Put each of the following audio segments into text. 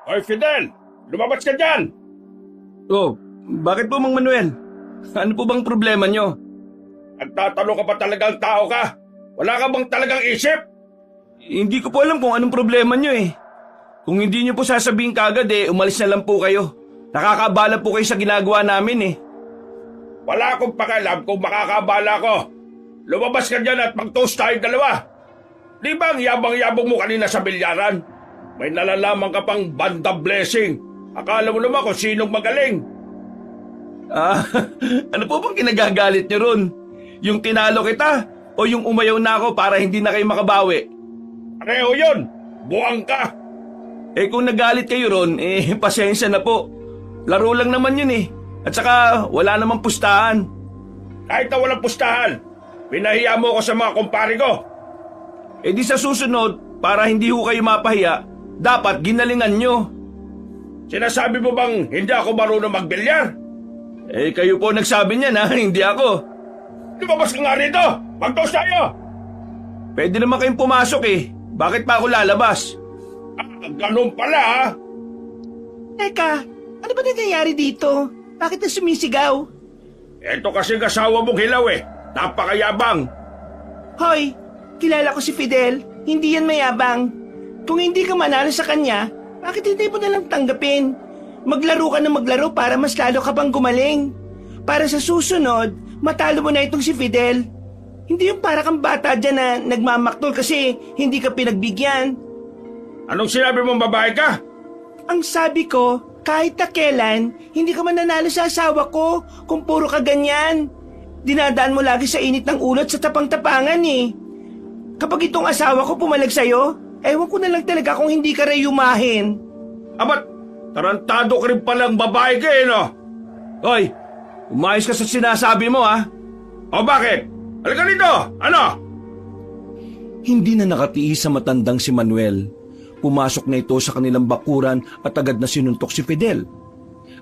Hoy, Fidel! Lumabas ka dyan! Oh, bakit po Mang Manuel? Ano po bang problema nyo? Nagtatanong ka pa talagang tao ka? Wala ka bang talagang isip? Hindi ko po alam kung anong problema nyo eh. Kung hindi nyo po sasabihin kagad umalis na lang po kayo. Nakakabala po kayo sa ginagawa namin eh. Wala akong pakialam kung makakabala ko. Lumabas ka dyan at mag-toast tayong dalawa. Di ba ang yabang-yabang mo kanina sa bilyaran? May nalalaman ka pang banda blessing. Akala mo naman kung sinong magaling. Ah, ano po bang kinagagalit nyo ron? Yung tinalo kita o yung umayaw na ako para hindi na kayo makabawi? Pareho yun! Buang ka! Kung nagalit kayo ron, pasensya na po. Laro lang naman yun eh. At saka wala namang pustahan. Kahit na walang pustahan, pinahiya mo ako sa mga kumpare ko. Di sa susunod, para hindi ho kayo mapahiya, dapat ginalingan nyo. Sinasabi mo bang hindi ako marunong magbilyar? Kayo po nagsabi niyan ha, hindi ako. Lumabas ka nga rito! Mag-toast tayo! Pwede naman kayong pumasok eh. Bakit pa ako lalabas? Ganun pala ha? Teka, ano ba nangyayari dito? Bakit na sumisigaw? Eto kasing asawa mong hilaw eh. Napakayabang. Hoy, kilala ko si Fidel. Hindi yan mayabang. Kung hindi ka manalo sa kanya, bakit hindi mo nalang tanggapin? Maglaro ka na maglaro para mas lalo ka pang gumaling. Para sa susunod, matalo mo na itong si Fidel. Hindi yung para kang bata dyan na nagmamaktol kasi hindi ka pinagbigyan. Anong sinabi mong babae ka? Ang sabi ko, kahit na kailan, hindi ka mananalo sa asawa ko kung puro ka ganyan. Dinadaan mo lagi sa init ng ulo at sa tapang-tapangan eh. Kapag itong asawa ko pumalag sa'yo, ewan ko na lang talaga kung hindi ka rayumahin. Abat, tarantado ka rin palang babae ka eh no? Hoy, umayos ka sa sinasabi mo ha. O bakit? Halika dito! Ano? Hindi na nakatiis sa matandang si Manuel. Pumasok na ito sa kanilang bakuran at agad na sinuntok si Fidel.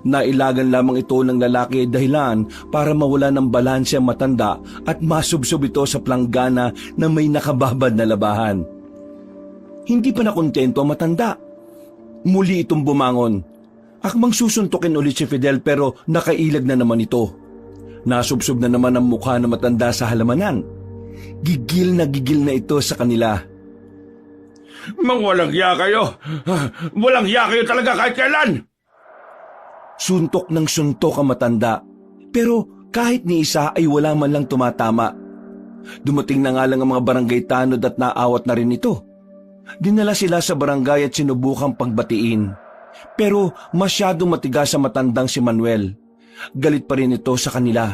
Nailagan lamang ito ng lalaki dahilan para mawala ng balanse ang matanda at masubsob ito sa planggana na may nakababad na labahan. Hindi pa nakontento ang matanda. Muli itong bumangon. Akmang susuntukin ulit si Fidel pero nakailag na naman ito. Nasubsob na naman ang mukha ng matanda sa halamanan. Gigil na ito sa kanila. Mang walang hiya kayo. Walang hiya kayo talaga kahit kailan. Suntok ng suntok ang matanda. Pero kahit ni isa ay wala man lang tumatama. Dumating na nga lang ang mga barangay tanod at naawat na rin ito. Dinala sila sa barangay at sinubukang pagbatiin. Pero masyadong matigas sa matandang si Manuel. Galit pa rin ito sa kanila.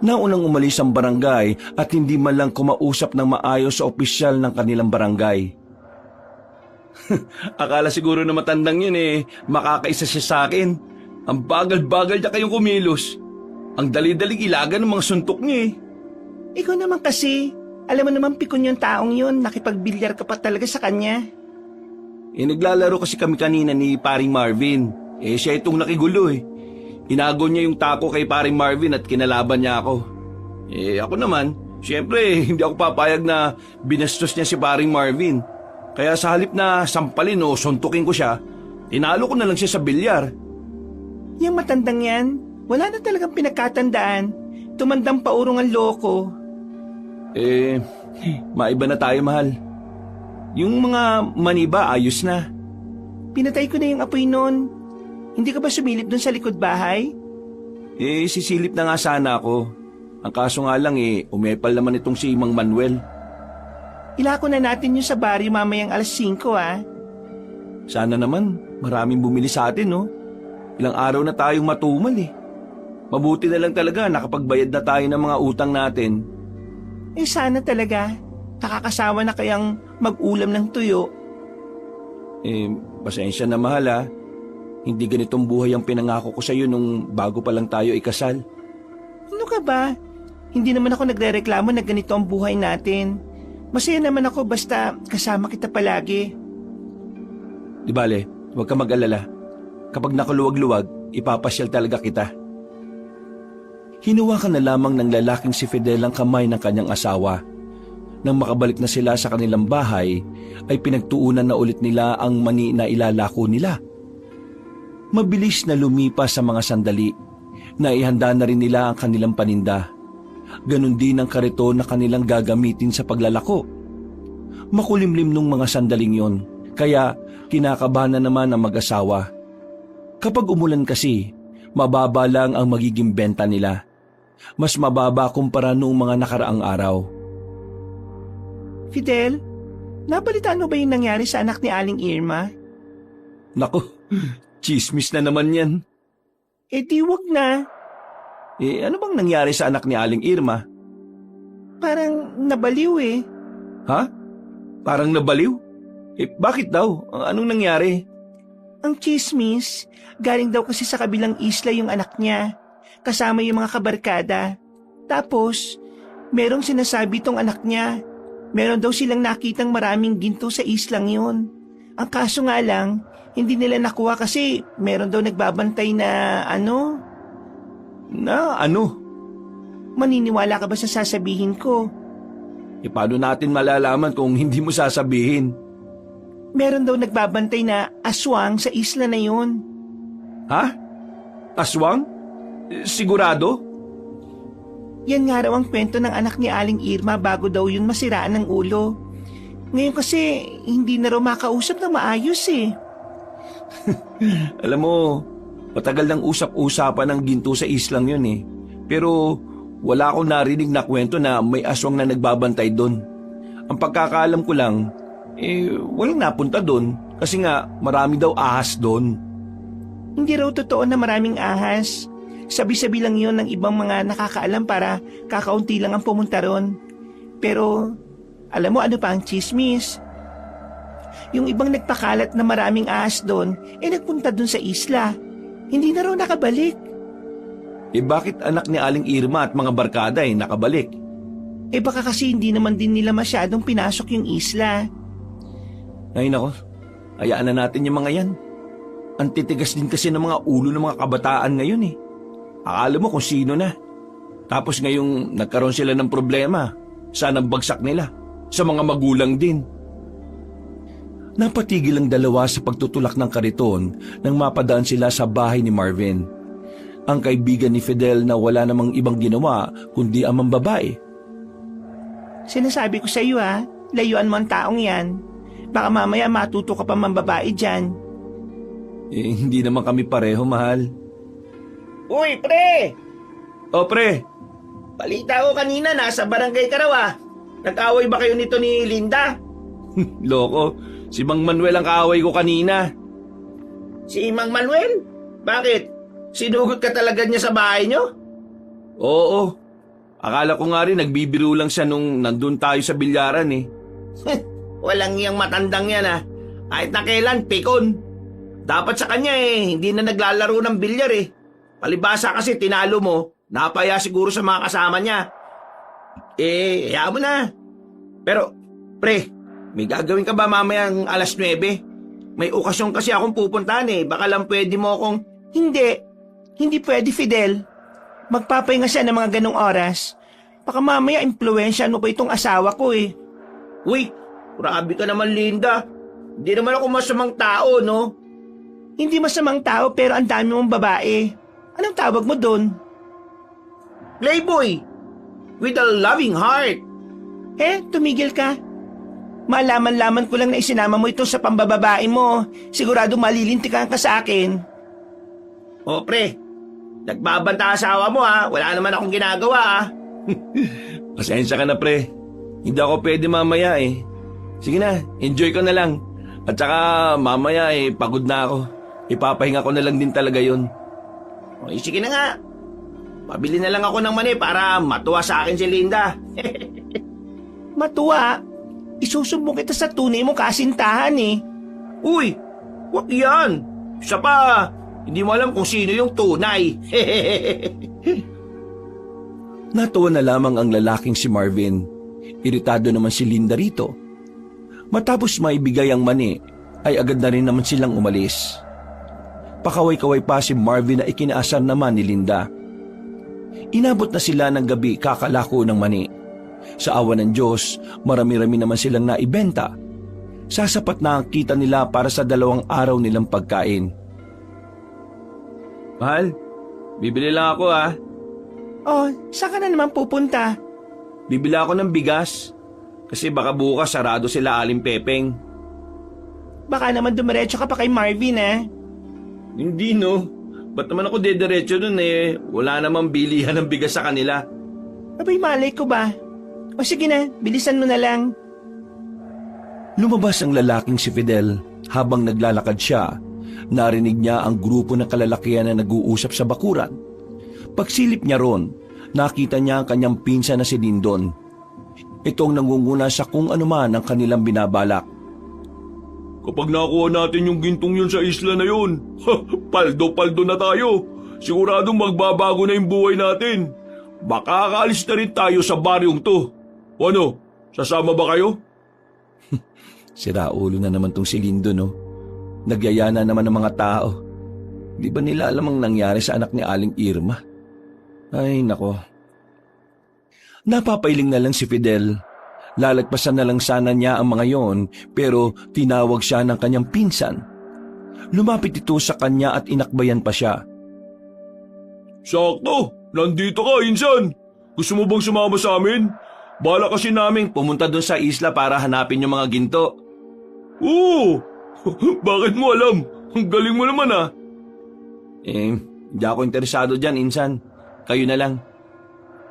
Naunang umalis ang barangay at hindi man lang kumausap ng maayos sa opisyal ng kanilang barangay. Akala siguro na matandang yun makakaisa siya sa akin. Ang bagal-bagal niya kayong kumilos. Ang dali-daling ilagan ng mga suntok niya Ikaw naman kasi, alam mo naman pikon yung taong yun, nakipagbilyar ka pa talaga sa kanya. Naglalaro kasi kami kanina ni paring Marvin. Siya itong nakigulo Inago niya yung tako kay paring Marvin at kinalaban niya ako. Ako naman, siyempre hindi ako papayag na binastos niya si paring Marvin. Kaya sa halip na sampalin o suntukin ko siya, tinalo ko na lang siya sa bilyar. Yung matandang yan, wala na talagang pinagkatandaan. Tumandang paurong ang loko. Maiba na tayo, mahal. Yung mga maniba, ayos na. Pinatay ko na yung apoy nun. Hindi ka ba sumilip dun sa likod bahay? Sisilip na nga sana ako. Ang kaso nga lang umepal naman itong si Mang Manuel. Ilako na natin yung sa baryo mamayang alas 5 Sana naman, maraming bumili sa atin Ilang araw na tayong matumal Mabuti na lang talaga nakapagbayad na tayo ng mga utang natin. Sana talaga. Nakakasawa na kayang mag-ulam ng tuyo. Pasensya na mahal Hindi ganitong buhay ang pinangako ko sa iyo nung bago pa lang tayo ikasal. Ano ka ba? Hindi naman ako nagrereklamo na ganito ang buhay natin. Masaya naman ako basta kasama kita palagi. Di bale, huwag ka mag-alala. Kapag nakuluwag-luwag, ipapasyal talaga kita. Hinawakan na lamang ng lalaking si Fidel ang kamay ng kanyang asawa. Nang makabalik na sila sa kanilang bahay, ay pinagtuunan na ulit nila ang mani na ilalako nila Mabilis na lumipas sa mga sandali. Naihanda na rin nila ang kanilang paninda. Ganon din ang kariton na kanilang gagamitin sa paglalako. Makulimlim nung mga sandaling yon, kaya kinakabahan na naman ang mag-asawa. Kapag umulan kasi, mababa lang ang magiging benta nila. Mas mababa kumpara noong mga nakaraang araw. Fidel, napalitan mo ba yung nangyari sa anak ni Aling Irma? Naku, chismis na naman yan. Eh di wag na. Ano bang nangyari sa anak ni Aling Irma? Parang nabaliw eh. Ha? Parang nabaliw? Bakit daw? Anong nangyari? Ang chismis, galing daw kasi sa kabilang isla yung anak niya, kasama yung mga kabarkada. Tapos, merong sinasabi tong anak niya. Meron daw silang nakitang maraming ginto sa islang yun. Ang kaso nga lang, hindi nila nakuha kasi meron daw nagbabantay na ano? Na ano? Maniniwala ka ba sa sasabihin ko? Paano natin malalaman kung hindi mo sasabihin? Meron daw nagbabantay na aswang sa isla na yun. Ha? Aswang? Sigurado? Yan nga raw ang kwento ng anak ni Aling Irma bago daw yun masiraan ng ulo. Ngayon kasi hindi na raw makausap na maayos eh. Alam mo, matagal nang usap-usapan ng ginto sa islang yun eh. Pero wala akong narinig na kwento na may aswang na nagbabantay doon. Ang pagkakaalam ko lang, walang napunta doon kasi nga marami daw ahas doon. Hindi raw totoo na maraming ahas. Sabi-sabi lang yon ng ibang mga nakakaalam para kakaunti lang ang pumunta ron. Pero alam mo ano pa ang chismis? Yung ibang nagpakalat na maraming ahas doon, nagpunta doon sa isla. Hindi na raw nakabalik. Bakit anak ni Aling Irma at mga barkada nakabalik? Baka kasi hindi naman din nila masyadong pinasok yung isla. Ay nako, hayaan na natin yung mga yan. Ang titigas din kasi ng mga ulo ng mga kabataan ngayon eh. Akala mo kung sino na. Tapos ngayong nagkaroon sila ng problema, saan ang bagsak nila? Sa mga magulang din. Napatigil ang dalawa sa pagtutulak ng kariton nang mapadaan sila sa bahay ni Marvin. Ang kaibigan ni Fidel na wala namang ibang ginawa kundi ang mambabae. Sinasabi ko sa iyo layuan mo ang taong yan. Baka mamaya matuto ka pa mambabae dyan. Hindi naman kami pareho, mahal. Uy, pre! O pre, Balita ko kanina nasa barangay ka raw Nag-away ba kayo nito ni Linda? loko, si Mang Manuel ang kaaway ko kanina. Si Mang Manuel? Bakit? Sinugot ka talaga niya sa bahay niyo? Oo, akala ko nga rin nagbibiro lang siya nung nandun tayo sa bilyaran eh. Walang iyang matandang yan Kahit na kailan, pikon. Dapat sa kanya hindi na naglalaro ng bilyar Palibasa kasi tinalo mo, napaya siguro sa mga kasama niya. Hayaan mo na. Pero, pre, may gagawin ka ba mamayang 9:00? May okasyon kasi akong pupuntahan Baka lang pwede mo akong... Hindi pwede, Fidel. Magpapahinga siya ng mga ganong oras. Baka mamaya impluwensyahan mo pa itong asawa ko Uy, grabe ka naman, Linda. Hindi naman ako masamang tao, no? Hindi masamang tao pero ang dami mong babae. Anong tawag mo doon? Playboy! With a loving heart. Tumigil ka. Malaman-laman ko lang na isinama mo ito sa pambababae mo. Sigurado malilintikan ka sa akin. O pre, nagbabanta asawa mo Wala naman akong ginagawa Pasensya ka na pre, hindi ako pwede mamaya Sige na, enjoy ko na lang. At saka mamaya pagod na ako. Ipapahinga ko na lang din talaga yun. Sige na nga. Pabili na lang ako ng mani para matuwa sa akin si Linda. Matuwa? Isusumbong kita sa tunay mong kasintahan Uy, wag yan. Siya pa, hindi mo alam kung sino yung tunay. Natuwa na lamang ang lalaking si Marvin. Iritado naman si Linda rito. Matapos maibigay ang mani, ay agad na rin naman silang umalis. Pakaway-kaway pa si Marvin na ikinaasar naman ni Linda. Inabot na sila ng gabi kakalako ng mani. Sa awa ng Diyos, marami-rami naman silang naibenta. Sasapat na ang kita nila para sa 2 araw nilang pagkain. Mahal, bibili lang ako Oh, saan ka na naman pupunta? Bibili ako ng bigas. Kasi baka bukas sarado sila Aling Pepeng. Baka naman dumiretso ka pa kay Marvin Hindi no. Ba't naman ako dediretso dun wala namang bilihan ng bigas sa kanila. Abay, malay ko ba? O sige na, bilisan mo na lang. Lumabas ang lalaking si Fidel. Habang naglalakad siya, narinig niya ang grupo ng kalalakihan na nag-uusap sa bakuran. Pagsilip niya ron, nakita niya ang kanyang pinsan na si Lindon. Ito ang nangunguna sa kung anuman ang kanilang binabalak. Kapag nakuha natin yung gintong yun sa isla na yun, paldo-paldo na tayo. Siguradong magbabago na yung buhay natin. Baka akaalis na rin tayo sa baryong to. O ano, sasama ba kayo? Sira ulo na naman tong si Lindon Nagyaya na naman ng mga tao. Di ba nila alam ang nangyari sa anak ni Aling Irma? Ay nako. Napapailing na lang si Fidel. Lalagpasan na lang sana niya ang mga yon, pero tinawag siya ng kanyang pinsan. Lumapit ito sa kanya at inakbayan pa siya. Sakto, nandito ka, insan. Gusto mo bang sumama sa amin? Bala kasi namin Pumunta doon sa isla para hanapin yung mga ginto. Oo! Bakit mo alam? Ang galing mo naman Hindi ako interesado dyan, insan. Kayo na lang.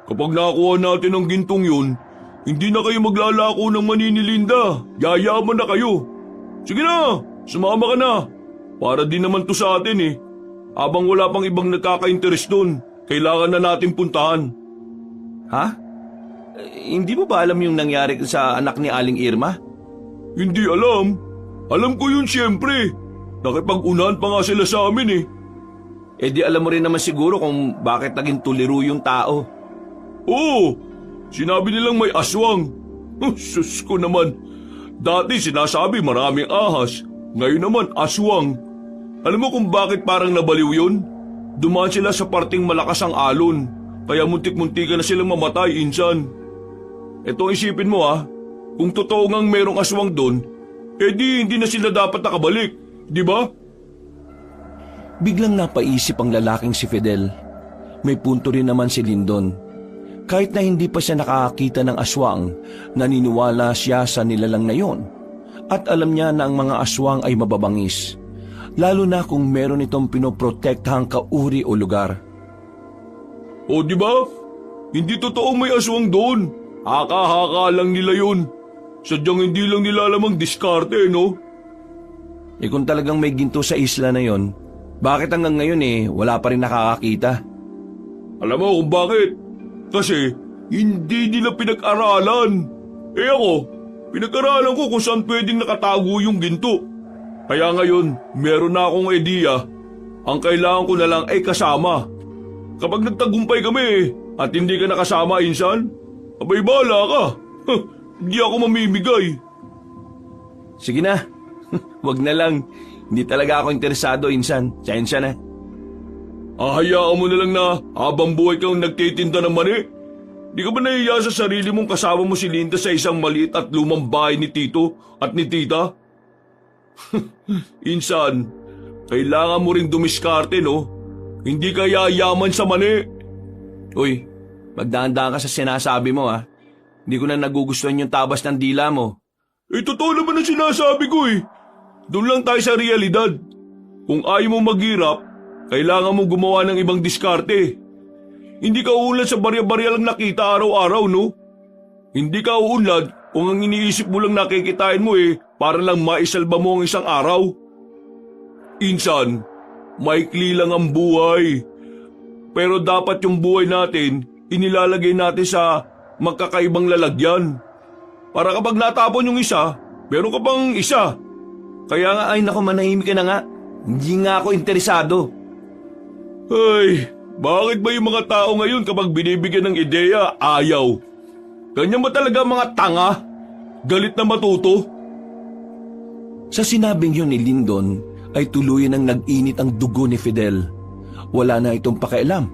Kapag nakuha natin ang gintong yun, hindi na kayo maglalako ng maninilinda. Yayaman na kayo. Sige na, sumama ka na. Para din naman to sa atin Habang wala pang ibang nagkaka-interest doon, kailangan na natin puntahan. Ha? Hindi mo ba alam yung nangyari sa anak ni Aling Irma? Hindi alam. Alam ko yun siyempre. Nakipag-unahan pa nga sila sa amin Di alam mo rin naman siguro kung bakit naging tuliro yung tao. Oo, sinabi nilang may aswang. Sus ko naman. Dati sinasabi maraming ahas. Ngayon naman aswang. Alam mo kung bakit parang nabaliw yun? Dumaan sila sa parting malakas ang alon. Kaya muntik-muntikan na silang mamatay, insan. Ito isipin mo kung totoo ngang merong aswang doon, hindi na sila dapat nakabalik, di ba? Biglang napaisip ang lalaking si Fidel. May punto rin naman si Lindon. Kahit na hindi pa siya nakakita ng aswang, naniniwala siya sa nilalang na yon. At alam niya na ang mga aswang ay mababangis. Lalo na kung meron itong pinoprotektahang kauri o lugar. O di ba? Hindi totoo may aswang doon. Haka-haka lang nila yun. Sadyang hindi lang nila alam ang diskarte, no? Kung talagang may ginto sa isla na yon, bakit hanggang ngayon wala pa rin nakakakita? Alam mo kung bakit? Kasi hindi nila pinag-aralan. Ako, pinag-aralan ko kung saan pwedeng nakatago yung ginto. Kaya ngayon, meron na akong ideya. Ang kailangan ko na lang ay kasama. Kapag nagtagumpay kami at hindi ka nakasama, insan, abay bala ka. Hindi ako mamimigay. Sige na, wag na lang. Hindi talaga ako interesado, insan. Sensya na. Hayaan mo na lang na habang buhay kang nagtitinda ng mani. Di ka ba nahiya sa sarili mong kasama mo si Linda sa isang maliit at lumang bahay ni Tito at ni Tita? Insan, kailangan mo ring dumiskarte, no? Hindi ka yayaman sa mani. Uy, magdahan-dahan ka sa sinasabi mo Hindi ko na nagugustuhan yung tabas ng dila mo. Totoo naman ang sinasabi ko Doon lang tayo sa realidad. Kung ayaw mo maghirap, kailangan mo gumawa ng ibang diskarte. Hindi ka uunlad sa barya-barya lang nakita araw-araw, no? Hindi ka uunlad kung ang iniisip mo lang nakikitain mo para lang maisalba mo ang isang araw. Insan, maikli lang ang buhay. Pero dapat yung buhay natin, inilalagay natin sa magkakaibang lalagyan. Para kapag natapon yung isa, meron ka pang isa. Kaya nga, ay naku, manahimik ka na nga. Hindi nga ako interesado. Ay, bakit ba yung mga tao ngayon kapag binibigyan ng ideya, ayaw? Ganyan ba talaga mga tanga? Galit na matuto? Sa sinabing yun ni Lindon, ay tuluyan ang nag-init ang dugo ni Fidel. Wala na itong pakialam.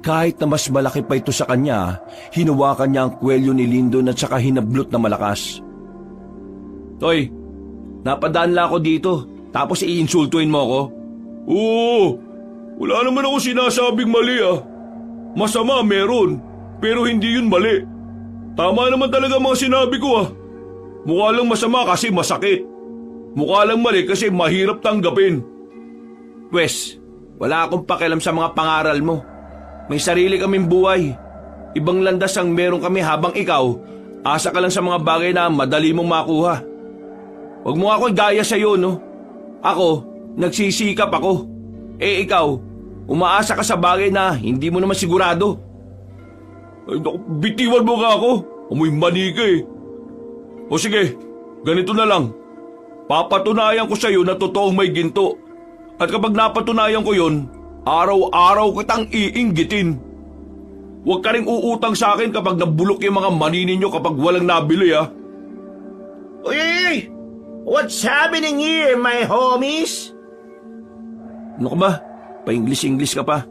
Kahit na mas malaki pa ito sa kanya, hinawakan niya ang kwelyo ni Lindon at saka hinablot na malakas. Toy, napadaan lang ako dito, tapos iinsultuin mo ako? Oo, Wala naman ako sinasabing mali Masama meron, pero hindi yun mali. Tama naman talaga mga sinabi ko Mukha lang masama kasi masakit. Mukha lang mali kasi mahirap tanggapin. Wes, wala akong pakialam sa mga pangaral mo. May sarili kaming buhay. Ibang landas ang meron kami habang ikaw, asa ka lang sa mga bagay na madali mong makuha. Huwag mo ako gaya sa'yo, no? Ako, nagsisikap ako. Ikaw, umaasa ka sa bagay na hindi mo naman sigurado. Ay naku, bitiwan mo ka ako. Amoy mani ka O sige, ganito na lang. Papatunayan ko sa'yo na totoong may ginto. At kapag napatunayan ko yon, araw-araw kitang iinggitin. Huwag ka rin uutang sa akin kapag nabulok yung mga mani ninyo kapag walang nabili Uy! What's happening here, my homies? Ano ka ba? Pa-English-English ka pa.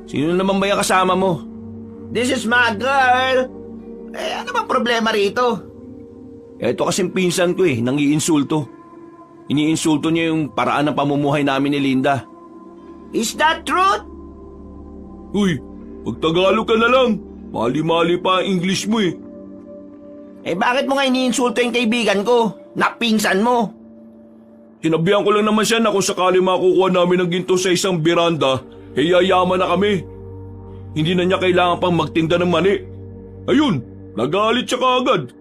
Sino naman ba yung kasama mo? This is my girl. Ano bang problema rito? Ito kasing pinsan ko nang iinsulto. Iniinsulto niya yung paraan ng pamumuhay namin ni Linda. Is that truth? Uy, magtagalog ka na lang. Mali-mali pa ang English mo Bakit mo nga iniinsulto yung kaibigan ko? Napinsan mo. Sinabihan ko lang naman siya na kung sakali makukuha namin ng ginto sa isang beranda, yayaman na kami. Hindi na niya kailangan pang magtinda ng mani. Ayun, nagalit siya kaagad.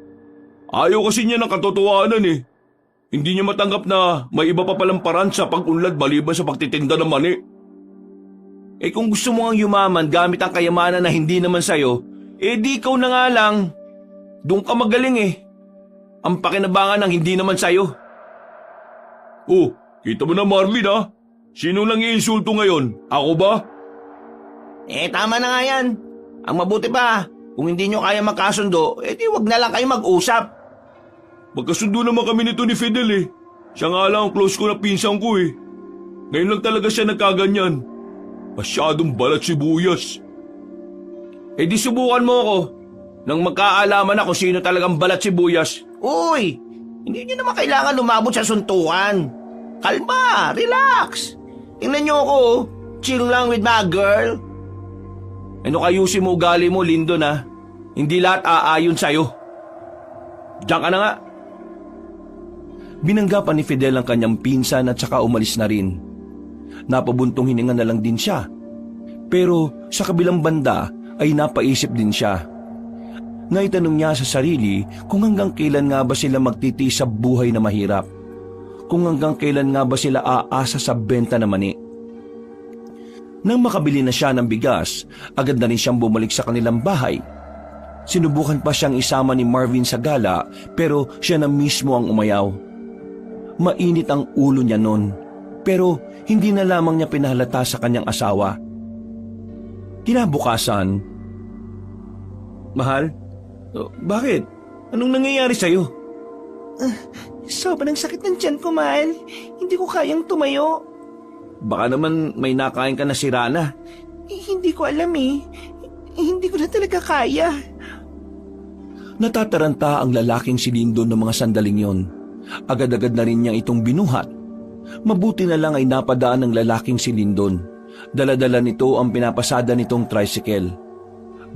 Ayaw kasi niya ng katotohanan Hindi niya matanggap na may iba pa palang paraan sa pag-unlad maliban sa pagtitinda ng mani. Kung gusto mo ang yumaman gamit ang kayamanan na hindi naman sa'yo, di ikaw na nga lang. Doon ka magaling Ang pakinabangan ng hindi naman sa'yo. Oh, kita mo na Marvin Sino lang iinsulto ngayon? Ako ba? Tama na nga yan. Ang mabuti pa, kung hindi nyo kaya magkasundo, di wag na lang kayo mag-usap. Magkasundo naman kami nito ni Fidel Siya nga lang ang close ko na pinsan ko Ngayon lang talaga siya nagkaganyan. Masyadong balat sibuyas. Di subukan mo ako. Nang magkaalaman na kung sino talagang balat sibuyas. Uy, hindi nyo naman kailangan lumabot sa suntukan. Kalma, relax. Tingnan nyo ako, chill lang with my girl. Kayusin mo ugali mo, Lindon Hindi lahat aayon sa'yo. Diyan ka na nga. Binanggapan ni Fidel ang kanyang pinsan at saka umalis na rin. Napabuntong hininga na lang din siya. Pero sa kabilang banda ay napaisip din siya. Naitanong niya sa sarili kung hanggang kailan nga ba sila magtitiis sa buhay na mahirap. Kung hanggang kailan nga ba sila aasa sa benta na mani. Nang makabili na siya ng bigas, agad na rin siyang bumalik sa kanilang bahay. Sinubukan pa siyang isama ni Marvin sa gala pero siya na mismo ang umayaw. Mainit ang ulo niya noon pero hindi na lamang niya pinahalata sa kanyang asawa. Kinabukasan, Mahal? Bakit? Anong nangyayari sa'yo? Sobrang sakit ng tiyan ko, mahal. Hindi ko kayang tumayo. Baka naman may nakain ka na sira na. Hindi ko alam Hindi ko na talaga kaya. Natataranta ang lalaking si Lindon ng mga sandaling yon. Agad-agad na rin niyang itong binuhat. Mabuti na lang ay napadaan ng lalaking si Lindon. Dala-dala nito ang pinapasada nitong tricycle.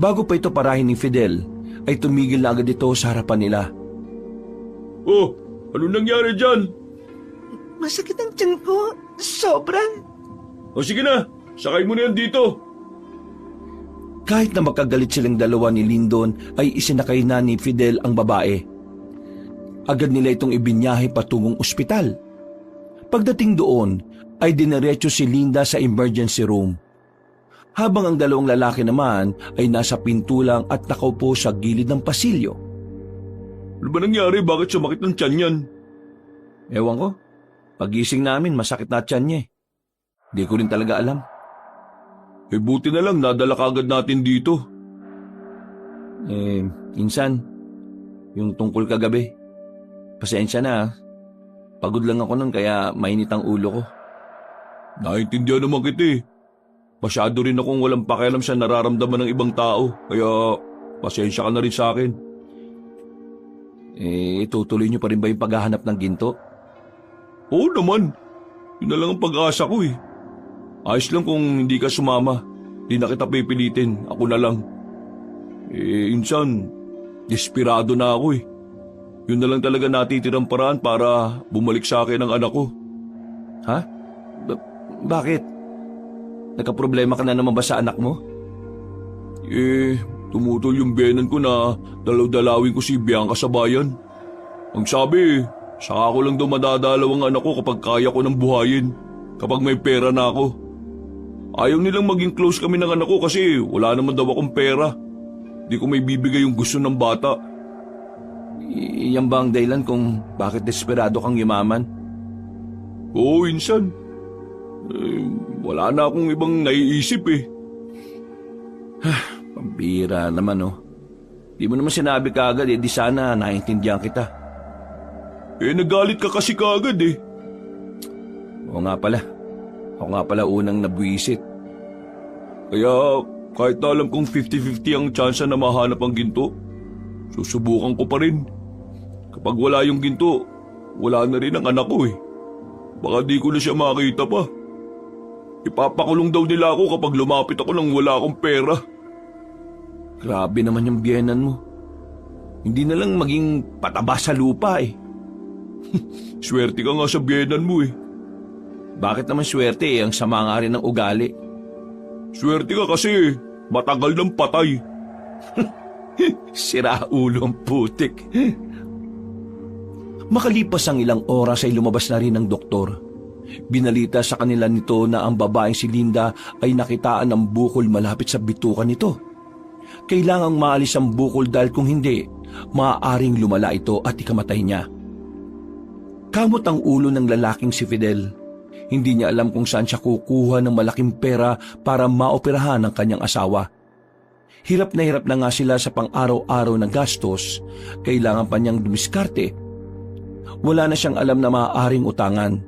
Bago pa ito parahin ni Fidel, ay tumigil na agad ito sa harapan nila. Oh, ano nangyari dyan? Masakit ang tiyan ko. Sobra. O sige na, sakay mo na yan dito. Kahit na magkagalit silang dalawa ni Lindon, ay isinakay na ni Fidel ang babae. Agad nila itong ibinyahe patungong ospital. Pagdating doon, ay diniretso si Linda sa emergency room. Habang ang dalawang lalaki naman ay nasa pinto lang at nakaupo sa gilid ng pasilyo. Ano ba nangyari? Bakit sumakit ng tiyan yan? Ewan ko. Pagising namin, masakit na tiyan niya Di ko rin talaga alam. Buti na lang, nadala kagad natin dito. Insan, yung tungkol kagabi. Pasensya na Pagod lang ako nun kaya mainit ang ulo ko. Naintindihan naman kita Masyado rin akong walang pakialam sa nararamdaman ng ibang tao. Kaya, pasensya ka na rin sa akin. Tutuloy niyo pa rin ba yung paghahanap ng ginto? Oo naman. Yun na lang ang pag-asa ko Ayos lang kung hindi ka sumama. Di na kita pipilitin, ako na lang. Insan, desperado na ako eh. Yun na lang talaga natitirang paraan para bumalik sa akin ang anak ko. Ha? Bakit? Nagkaproblema ka na naman ba sa anak mo? Tumutol yung biyenan ko na dalaw-dalawin ko si Bianca sa bayan. Ang sabi, saka ko lang daw madadalaw ang anak ko kapag kaya ko nang buhayin. Kapag may pera na ako. Ayaw nilang maging close kami ng anak ko kasi wala naman daw akong pera. Di ko may bibigay yung gusto ng bata. Iyan ba ang dahilan kung bakit desperado kang yumaman? Oo, insan. Wala na akong ibang naiisip eh. Pambira naman oh. Di mo naman sinabi kaagad di sana naiintindihan kita. Nagalit ka kasi kaagad eh. Oo nga pala. Ako nga pala unang nabwisit. Kaya kahit na alam kong 50-50 ang tsansa na mahanap ang ginto, susubukan ko pa rin. Kapag wala yung ginto, wala na rin ang anak ko eh. Baka di ko na siya makita pa. Ipapakulong daw nila ako kapag lumapit ako nang wala akong pera. Grabe naman yung biyenan mo. Hindi na lang maging pataba sa lupa eh. Swerte ka nga sa biyenan mo eh. Bakit naman swerte eh? Ang sama nga rin ng ugali. Swerte ka kasi matagal ng patay. Sira ulo ang putik. Makalipas ang ilang oras ay lumabas na rin ang doktor. Binalita sa kanila nito na ang babaeng si Linda ay nakitaan ng bukol malapit sa bitukan nito. Kailangang maalis ang bukol dahil kung hindi, maaaring lumala ito at ikamatay niya. Kamot ang ulo ng lalaking si Fidel. Hindi niya alam kung saan siya kukuha ng malaking pera para maoperahan ang kanyang asawa. Hirap na nga sila sa pang-araw-araw na gastos, kailangan pa niyang dumiskarte. Wala na siyang alam na maaaring utangan.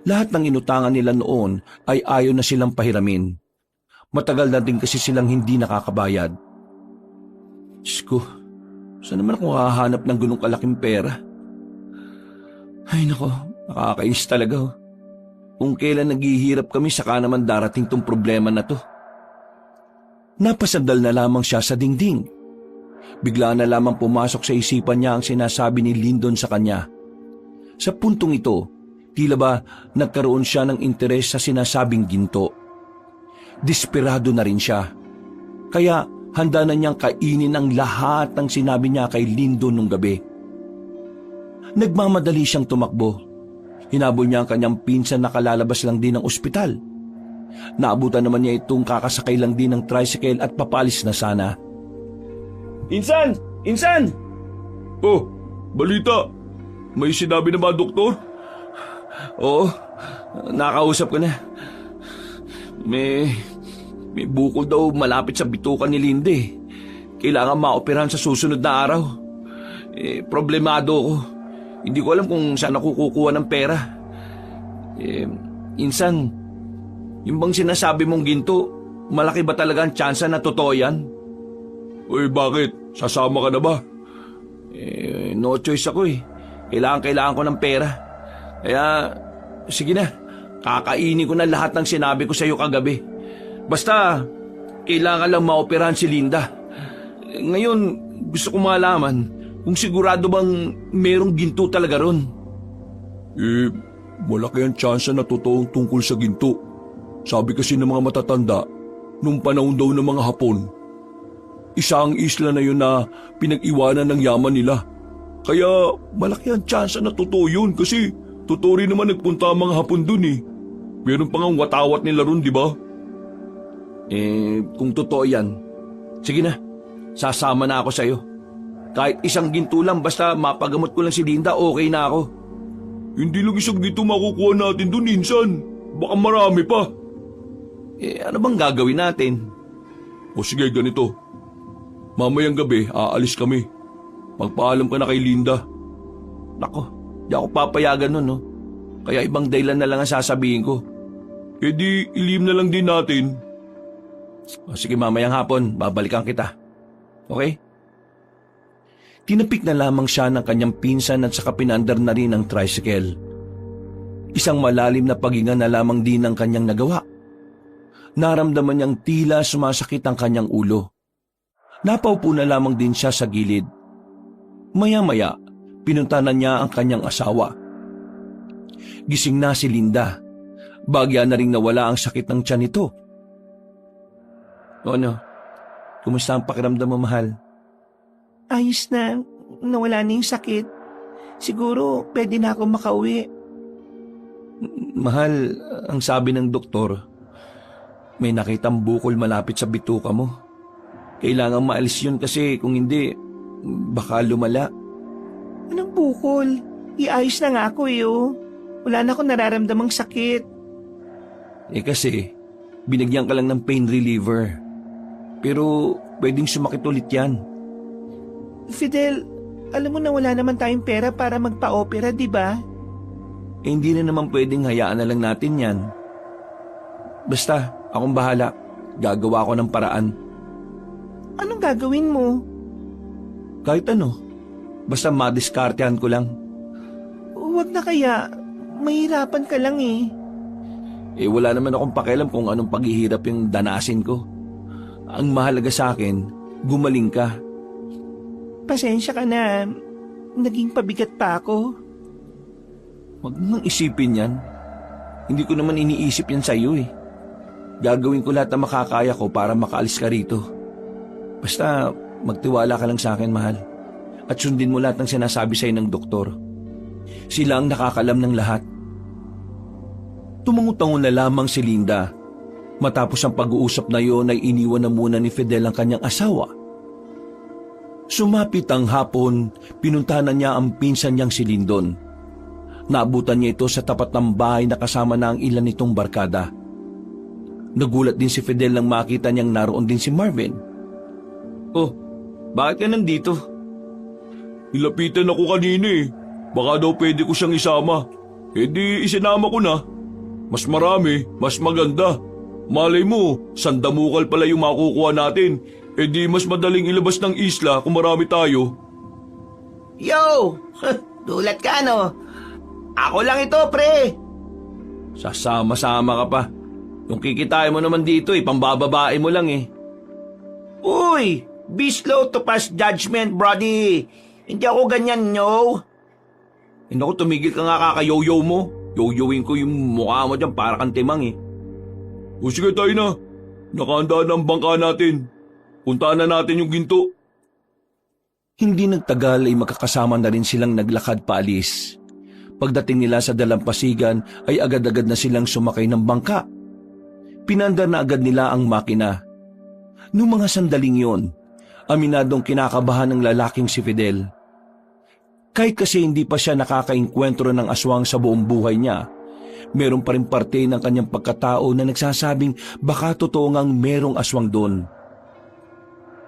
Lahat ng inutangan nila noon ay ayaw na silang pahiramin. Matagal na din kasi silang hindi nakakabayad. Diyos ko, saan naman ako hahanap ng ganung kalaking pera? Ay nako, nakakainis talaga oh. Kung kailan naghihirap kami saka naman darating tong problema na to. Napasandal na lamang siya sa dingding. Bigla na lamang pumasok sa isipan niya ang sinasabi ni Lyndon sa kanya. Sa puntong ito, tila ba nagkaroon siya ng interes sa sinasabing ginto. Desperado na rin siya. Kaya handa na niyang kainin ang lahat ng sinabi niya kay Lyndon nung gabi. Nagmamadali siyang tumakbo. Hinabol niya ang kanyang pinsan na kalalabas lang din ng ospital. Naabutan naman niya itong kakasakay lang din ng tricycle at papalis na sana. Insan! Insan! Oh, balita. May sinabi na ba, doktor? Oo, nakausap ko na. May bukol daw malapit sa bitukan ni Linde. Kailangan maoperahan sa susunod na araw. Problemado ako. Hindi ko alam kung saan ako kukuha ng pera. Insan, yung bang sinasabi mong ginto, malaki ba talaga ang tsansa na totoo yan? Uy, bakit? Sasama ka na ba? No choice ako eh. Kailangan ko ng pera. Kaya, sige na. Kakainin ko na lahat ng sinabi ko sa iyo kagabi. Basta, kailangan lang maoperahan si Linda. Ngayon, gusto ko malaman kung sigurado bang merong ginto talaga ron. Malaki ang tsansa na totoong tungkol sa ginto. Sabi kasi ng mga matatanda, nung panahon daw ng mga Hapon, isa ang isla na yun na pinag-iwanan ng yaman nila. Kaya malaki ang tsansa na totoo yun kasi totoo rin naman nagpunta ang mga Hapon dun eh. Meron pang ang watawat nila ron, di ba? Kung totoo yan, sige na, sasama na ako sa'yo. Kahit isang ginto lang, basta mapagamot ko lang si Linda, okay na ako. Hindi lang isang ginto makukuha natin dun, insan. Baka marami pa. Ano bang gagawin natin? O sige, ganito. Mamayang gabi, aalis kami. Magpaalam ka na kay Linda. Nako, di ako papayagan nun, no? Kaya ibang dahilan na lang ang sasabihin ko. Di, ilim na lang din natin. O sige, mamayang hapon, babalikan kita. Okay? Tinapik na lamang siya ng kanyang pinsan at saka pinandar na rin ang tricycle. Isang malalim na paghinga na lamang din ang kanyang nagawa. Naramdaman niyang tila sumasakit ang kanyang ulo. Napaupo na lamang din siya sa gilid. Maya-maya, pinuntahan niya ang kanyang asawa. Gising na si Linda. Bagya na ring nawala ang sakit ng tiyan nito. Ano? Kumusta ang pakiramdam mo, mahal? Ayos na. Nawala na yung sakit. Siguro, pwede na ako makauwi. Mahal, ang sabi ng doktor, may nakitang bukol malapit sa bituka mo. Kailangan maalis yun kasi kung hindi, baka lumala. Anong bukol? Iayos na nga ako oh. Wala na akong nararamdamang sakit. Kasi, binigyan ka lang ng pain reliever. Pero, pwedeng sumakit ulit yan. Fidel, alam mo na wala naman tayong pera para magpa-opera, di ba? Hindi na naman pwedeng hayaan na lang natin yan. Basta, akong bahala. Gagawa ko ng paraan. Anong gagawin mo? Kahit ano. Basta madiskartehan ko lang. Huwag na kaya. Mahirapan ka lang eh. Wala naman akong pakialam kung anong paghihirap yung danasin ko. Ang mahalaga sa akin, gumaling ka. Pasensya ka na. Naging pabigat pa ako. Huwag nang isipin yan. Hindi ko naman iniisip yan sa iyo eh. Gagawin ko lahat na makakaya ko para makaalis ka rito. Basta magtiwala ka lang sa akin, mahal. At sundin mo lahat ng sinasabi sa'yo ng doktor. Sila ang nakakalam ng lahat. Tumangutangon na lamang si Linda. Matapos ang pag-uusap na yon ay iniwan na muna ni Fidel ang kanyang asawa. Sumapit ang hapon, pinuntahan niya ang pinsan niyang si Lindon. Naabutan niya ito sa tapat ng bahay na kasama na ang ilan nitong barkada. Nagulat din si Fidel nang makita niyang naroon din si Marvin. Oh, bakit ka nandito? Nilapitan ako kanina eh. Baka daw pwede ko siyang isama. Di isinama ko na. Mas marami, mas maganda. Malay mo, sandamukal pala yung makukuha natin. Di mas madaling ilabas ng isla kung marami tayo. Yo! Dulat ka no? Ako lang ito, pre! Sasama-sama ka pa. Yung kikitain mo naman dito pambababae mo lang eh. Uy! Be slow to pass judgment, brody. Hindi ako ganyan, no? Naku, tumigil ka nga kakayoyo mo. Yoyoin ko yung mukha mo dyan para kang timang eh. O sige tayo na. Nakahanda na ang bangka natin. Puntaan na natin yung ginto. Hindi nagtagal ay magkakasama na rin silang naglakad paalis. Pagdating nila sa dalampasigan ay agad-agad na silang sumakay ng bangka. Pinandar na agad nila ang makina. Noong mga sandaling yon, aminadong kinakabahan ng lalaking si Fidel. Kahit kasi hindi pa siya nakakainkwentro ng aswang sa buong buhay niya, meron pa rin parte ng kanyang pagkatao na nagsasabing baka totoo ngang merong aswang doon.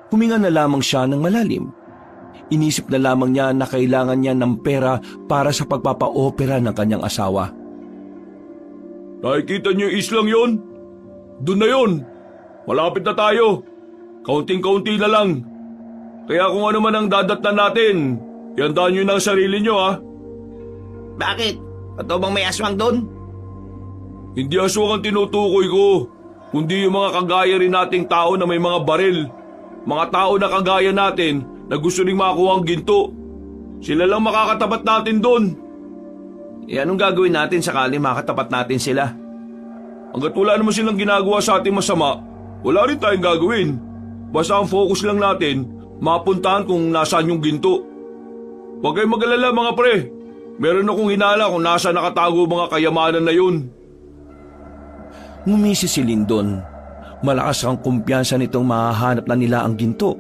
Huminga na lamang siya ng malalim. Inisip na lamang niya na kailangan niya ng pera para sa pagpapa-opera ng kanyang asawa. Nakikita niyo yung islang yon? Doon na yon. Malapit na tayo. Kaunting-kaunti na lang. Kaya kung ano man ang dadatnan natin, iandaan niyo na ang sarili niyo ha. Bakit? Totoo bang may aswang doon? Hindi aswang ang tinutukoy ko, kundi yung mga kagaya rin nating tao na may mga baril. Mga tao na kagaya natin na gusto ring makuha ang ginto. Sila lang makakatapat natin doon. Anong gagawin natin sakali makatapat natin sila? Hanggat wala naman silang ginagawa sa ating masama, wala rin tayong gagawin. Basta ang focus lang natin, mapuntahan kung nasaan yung ginto. Huwag kayong mag-alala mga pre. Meron akong hinala kung nasa nakatago mga kayamanan na yun. Ngumisi si Lindon. Malakas ang kumpiyansa nitong mahahanap na nila ang ginto.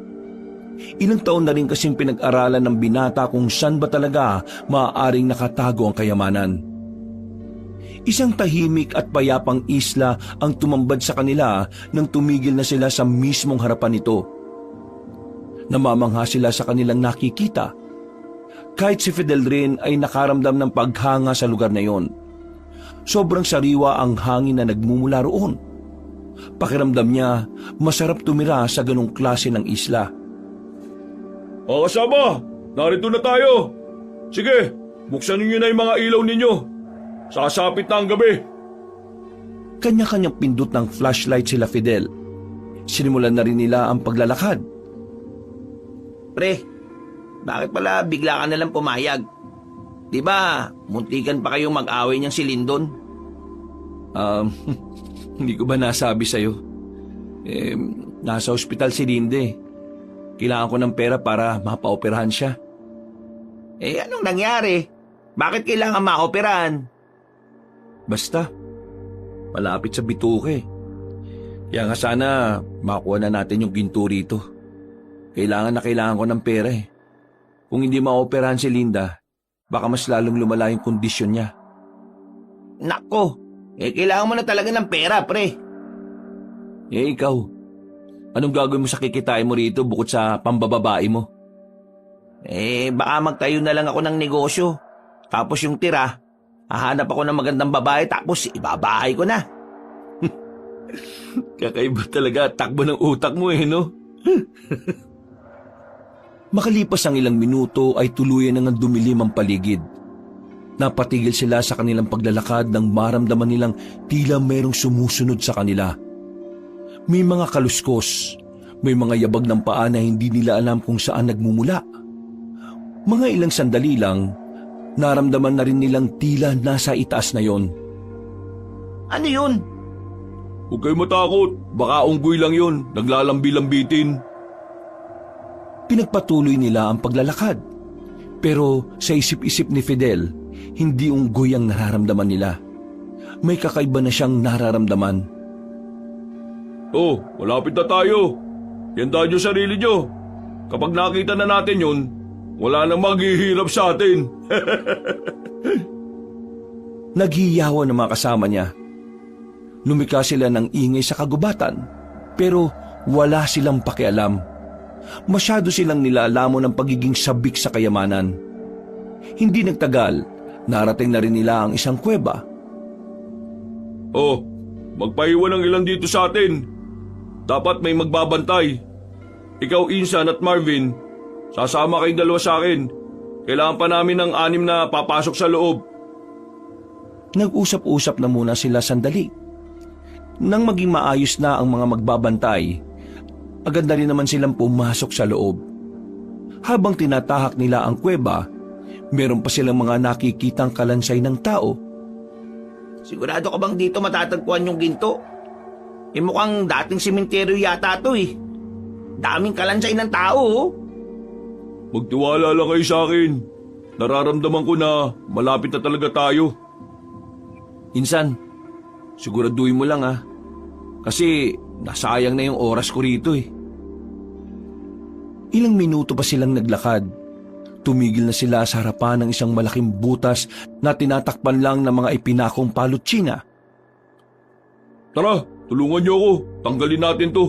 Ilang taon na rin kasing pinag-aralan ng binata kung saan ba talaga maaaring nakatago ang kayamanan. Isang tahimik at payapang isla ang tumambad sa kanila nang tumigil na sila sa mismong harapan nito. Namamangha sila sa kanilang nakikita. Kahit si Fidel rin ay nakaramdam ng paghanga sa lugar na yon. Sobrang sariwa ang hangin na nagmumula roon. Pakiramdam niya, masarap tumira sa ganong klase ng isla. O kasama, narito na tayo. Sige, buksan ninyo na yung mga ilaw ninyo. Sasapit na ang gabi. Kanya-kanyang pindot ng flashlight sila Fidel. Sinimulan na rin nila ang paglalakad. Pre, bakit pala bigla ka nalang pumayag? Di ba, muntikan pa kayong mag-away niyang si Lindon? Hindi ko ba nasabi sa'yo? Nasa ospital si Linde. Kailangan ko ng pera para mapaoperahan siya. Anong nangyari? Bakit kailangan maoperahan? Basta, malapit sa bituke. Kaya nga sana makuha na natin yung ginto rito. Kailangan ko ng pera eh. Kung hindi maoperahan si Linda, baka mas lalong lumala yung kondisyon niya. Nako, kailangan mo na talaga ng pera, pre. Ikaw, anong gagawin mo sa kikitain mo rito bukod sa pambababae mo? Baka magtayo na lang ako ng negosyo. Tapos yung tira, hahanap ako ng magandang babae tapos ibabahay ko na. Kakaiba talaga takbo ng utak mo no? Makalipas ang ilang minuto ay tuluyan nang dumilim ang paligid. Napatigil sila sa kanilang paglalakad nang maramdaman nilang tila merong sumusunod sa kanila. May mga kaluskos, may mga yabag ng paa na hindi nila alam kung saan nagmumula. Mga ilang sandali lang, naramdaman na rin nilang tila nasa itaas na yon. Ano yun? Huwag kayo matakot. Baka unggoy lang yun. Naglalambi-lambitin. Pinagpatuloy nila ang paglalakad. Pero sa isip-isip ni Fidel, hindi unggoy ang nararamdaman nila. May kakaiba na siyang nararamdaman. Oh, malapit na tayo. Yandaan niyo sarili niyo. Kapag nakita na natin yun, wala nang maghihirap sa atin. Naghihiyawan ang mga kasama niya. Lumika sila ng ingay sa kagubatan, pero wala silang pakialam. Masyado silang nilalamon ng pagiging sabik sa kayamanan. Hindi nagtagal, narating na rin nila ang isang kuweba. Oh, magpaiwan ng ilan dito sa atin. Dapat may magbabantay. Ikaw, Insan at Marvin, sasama kayong dalawa sa akin. Kailangan pa namin ng 6 na papasok sa loob. Nag-usap-usap na muna sila sandali. Nang maging maayos na ang mga magbabantay, agad na rin naman silang pumasok sa loob. Habang tinatahak nila ang kuweba, meron pa silang mga nakikitang kalansay ng tao. Sigurado ka bang dito matatagpuan yung ginto? Mukhang dating sementeryo yata to eh. Daming kalansay ng tao oh. Magtiwala lang kayo sa akin. Nararamdaman ko na malapit na talaga tayo. Insan, siguraduhin mo lang kasi nasayang na yung oras ko rito eh. Ilang minuto pa silang naglakad. Tumigil na sila sa harapan ng isang malaking butas na tinatakpan lang ng mga ipinakong palutsina. Tara, tulungan niyo ako. Tanggalin natin to.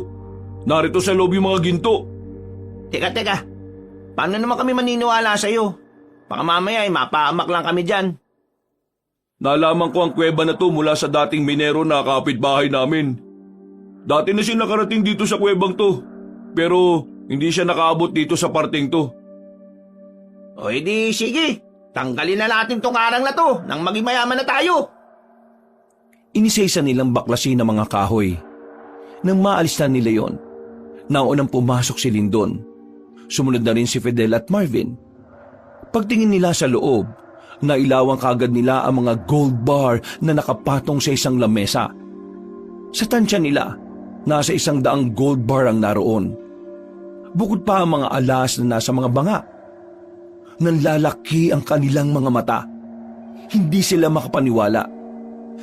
Narito sa loob yung mga ginto. Teka. Paano naman kami maniniwala sa'yo? Baka mamaya mapaamak lang kami dyan. Nalaman ko ang kuweba na to mula sa dating minero na kapitbahay namin. Dati na siya nakarating dito sa kuwebang to. Pero hindi siya nakaabot dito sa parting to. O edi sige, tanggalin na natin tong arang na to nang maging mayaman na tayo. Inisaysa nilang baklasin ng mga kahoy. Nang maalis na nila yon, naunang pumasok si Lindon. Sumunod na rin si Fidel at Marvin. Pagtingin nila sa loob, nailawang kagad nila ang mga gold bar na nakapatong sa isang lamesa. Sa tansya nila, nasa 100 gold bar ang naroon. Bukod pa ang mga alas na nasa mga banga. Nanlalaki ang kanilang mga mata. Hindi sila makapaniwala.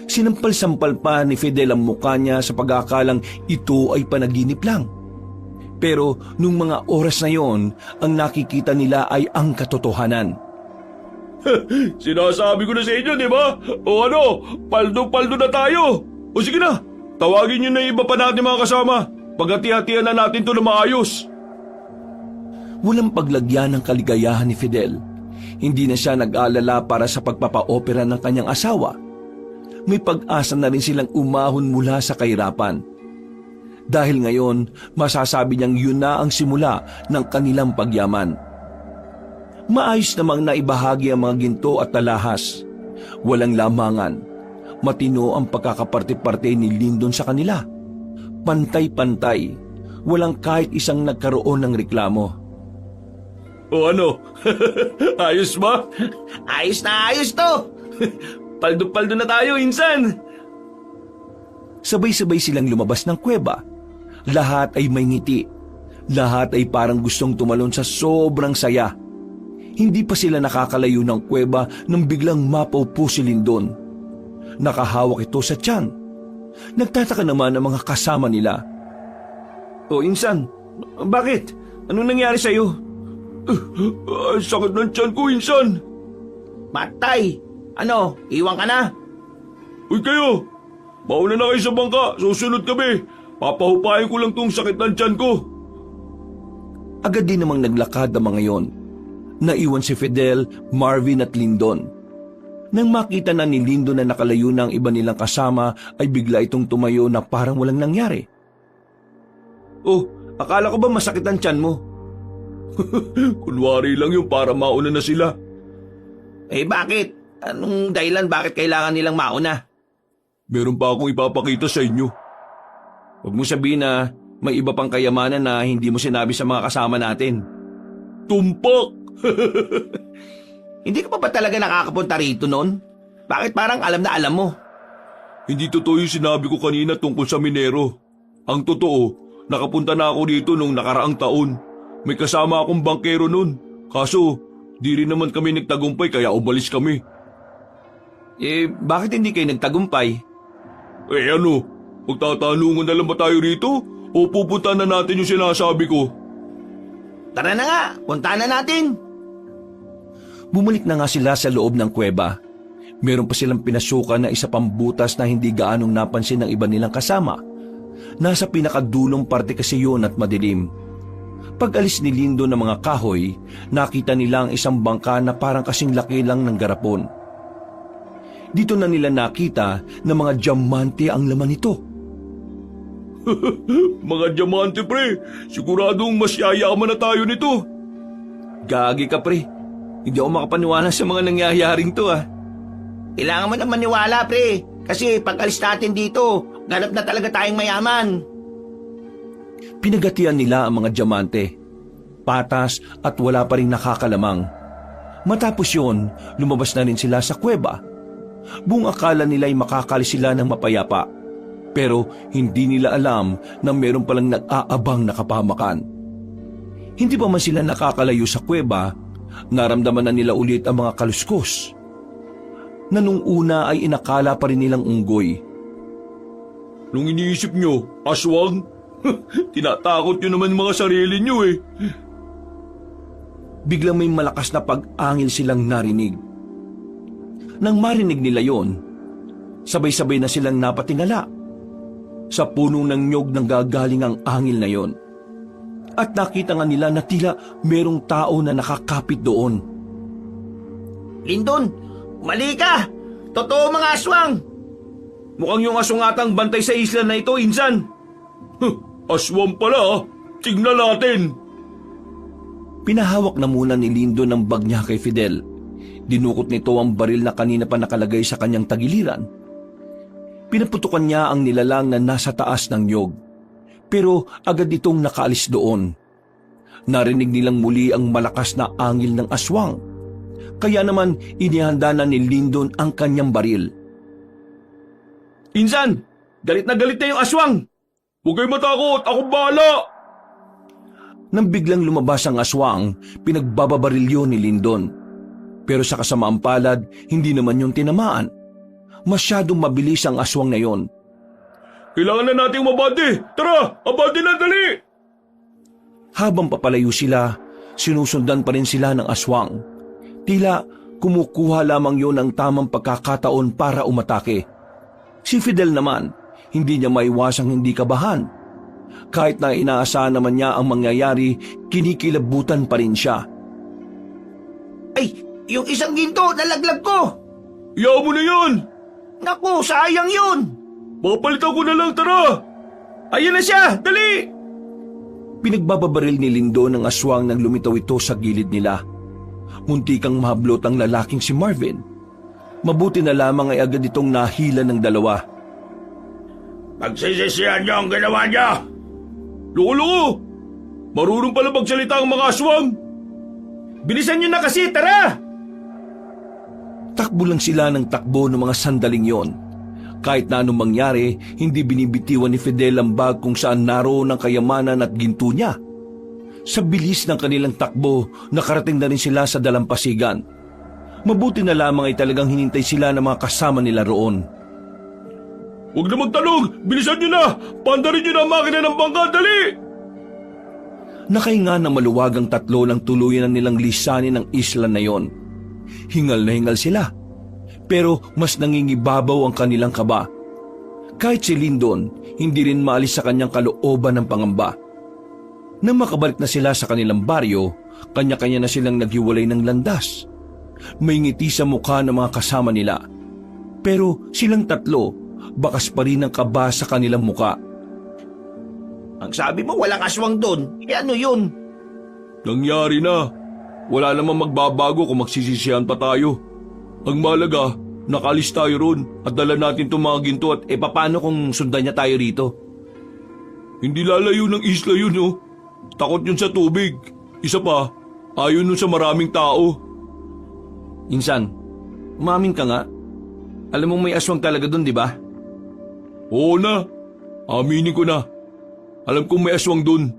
Sinampal-sampal pa ni Fidel ang mukha niya sa pag-aakalang ito ay panaginip lang. Pero nung mga oras na yon, ang nakikita nila ay ang katotohanan. Sinasabi ko na sa inyo, di ba? O ano, paldo-paldo na tayo. O sige na, tawagin niyo na yung iba pa natin mga kasama. Paghati-hatian na natin to na maayos. Walang paglagyan ng kaligayahan ni Fidel. Hindi na siya nag-aalala para sa pagpapa-opera ng kanyang asawa. May pag-asa na rin silang umahon mula sa kahirapan. Dahil ngayon, masasabi niyang yun na ang simula ng kanilang pagyaman. Maayos namang naibahagi ang mga ginto at talahas. Walang lamangan. matino ang pagkakaparte-parte ni Lyndon sa kanila. Pantay-pantay, walang kahit isang nagkaroon ng reklamo. O ano? Ayos ba? Ayos na ayos to! Paldo-paldo na tayo, insan! Sabay-sabay silang lumabas ng kuweba. Lahat ay may ngiti. Lahat ay parang gustong tumalon sa sobrang saya. Hindi pa sila nakakalayo ng kuweba nang biglang mapaupo si Lyndon. Nakahawak ito sa tiyan. Nagtataka naman ang mga kasama nila. O insan, bakit? Anong nangyari sa'yo? Sakit ng tiyan ko, insan. Matay! Ano, iwan ka na? Uy kayo, mauna na kayo sa bangka, susunod kami. Papahupayin ko lang tong sakit ng tiyan ko. Agad din namang naglakad ang mga yon. Naiwan si Fidel, Marvin at Lyndon. Nang makita na ni Lyndon na nakalayo na ang iba nilang kasama, ay bigla itong tumayo na parang walang nangyari. Oh, akala ko ba masakit ang tiyan mo? Kunwari lang yung para mauna na sila. Eh bakit? Anong dahilan bakit kailangan nilang mauna? Meron pa akong ipapakita sa inyo. Huwag mo sabihin na may iba pang kayamanan na hindi mo sinabi sa mga kasama natin. Tumpak! Hindi ka pa ba talaga nakakapunta rito noon? Bakit parang alam na alam mo? Hindi totoo yung sinabi ko kanina tungkol sa minero. Ang totoo, nakapunta na ako dito nung nakaraang taon. May kasama akong bangkero nun. Kaso, di rin naman kami nagtagumpay kaya umalis kami. Eh, bakit hindi kayo nagtagumpay? Eh ano, magtatanungan na lang ba tayo rito? O pupunta na natin yung sinasabi ko? Tara na nga, punta na natin. Bumalik na nga sila sa loob ng kuweba. Meron pa silang pinasukan na isa pang butas na hindi gaanong napansin ng iba nilang kasama. Nasa pinakadulong parte kasi yun at madilim. Pag-alis ni Lindo ng mga kahoy, nakita nila ang isang bangka na parang kasing laki lang ng garapon. Dito na nila nakita na mga diamante ang laman nito. Mga diamante pre, siguradong mas yayaman na tayo nito. Gagi ka pre, hindi ako makapaniwala sa mga nangyayaring to ah. Kailangan mo na maniwala pre, kasi pag-alis natin dito, ganap na talaga tayong mayaman. Pinagatian nila ang mga diamante. Patas at wala pa rin nakakalamang. Matapos yun, lumabas na rin sila sa kuweba. Buong akala nila'y makakalis sila ng mapayapa. Pero hindi nila alam na meron palang nag-aabang na kapahamakan. Hindi pa man sila nakakalayo sa kuweba, naramdaman na nila ulit ang mga kaluskos. Na nung una ay inakala pa rin nilang unggoy. Nung iniisip nyo, aswang? Tinatakot nyo naman mga sarili nyo eh. Biglang may malakas na pag-angil silang narinig. Nang marinig nila yon, sabay-sabay na silang napatingala. Sa punong ng nyog nang gagaling ang angil na yon. At nakita nga nila na tila merong tao na nakakapit doon. Lyndon, mali ka! Totoo mga aswang! Mukhang yung asungatang bantay sa isla na ito, insan. Aswang pala ah. Tingnan natin. Pinahawak na muna ni Lindo ng bag niya kay Fidel. Dinukot nito ang baril na kanina pa nakalagay sa kanyang tagiliran. Pinaputukan niya ang nilalang na nasa taas ng nyog. Pero agad itong nakaalis doon. Narinig nilang muli ang malakas na angil ng aswang. Kaya naman inihanda na ni Lyndon ang kanyang baril. Insan, galit na yung aswang! Huwag kayo matakot, akong bahala! Nang biglang lumabas ang aswang, pinagbababarilyo ni Lyndon. Pero sa kasamaang palad, hindi naman yung tinamaan. Masyadong mabilis ang aswang na yon. Kailangan na nating mabati! Tara, abati na dali! Habang papalayo sila, sinusundan pa rin sila ng aswang. Tila kumukuha lamang yon ng tamang pagkakataon para umatake. Si Fidel naman, hindi niya maiwasang hindi kabahan. Kahit na inaasahan naman niya ang mangyayari, kinikilabutan pa rin siya. Ay, yung isang ginto, nalaglag ko! Iyaw mo na yan! Naku, sayang yun! Papalitan ko na lang, tara! Ayun na siya! Dali! Pinagbababaril ni Lindo ng aswang nang lumitaw ito sa gilid nila. Muntikang mahablot ang lalaking si Marvin. Mabuti na lamang ay agad itong nahila ng dalawa. Pagsisisihan niyo ang ginawa niyo! Loko-loko! Marunong pala magsalita ang mga aswang! Bilisan niyo na kasi, tara! Takbo lang sila ng takbo ng mga sandaling yon. Kahit na anong mangyari, hindi binibitiwan ni Fidel ang bag kung saan naroon ang kayamanan at ginto niya. Sa bilis ng kanilang takbo, nakarating na rin sila sa dalampasigan. Mabuti na lamang ay talagang hinintay sila ng mga kasama nila roon. Huwag na magtanong! Bilisan niyo na! Pandarin niyo na ang makina ng bangka! Dali! Nakahinga ng maluwagang tatlo nang tuluyan na nilang lisanin ang isla na yon. Hingal na hingal sila. Pero mas nangingibabaw ang kanilang kaba. Kahit si Lyndon, hindi rin maalis sa kanyang kalooban ng pangamba. Nang makabalik na sila sa kanilang baryo, kanya-kanya na silang naghiwalay ng landas. May ngiti sa mukha ng mga kasama nila. Pero silang tatlo, bakas pa rin ang kaba sa kanilang muka. Ang sabi mo walang aswang doon. Ano yun? Nangyari na. Wala namang magbabago kung magsisisihan pa tayo. Ang malaga, nakalis tayo ron at dala natin itong mga ginto at Paano kung sundan niya tayo rito? hindi lalayo ng isla yun, oh. Takot yun sa tubig. Isa pa, ayaw nun sa maraming tao. Insan, umamin ka nga. Alam mong may aswang talaga doon, di ba? Oo na. Aminin ko na. Alam kong may aswang dun.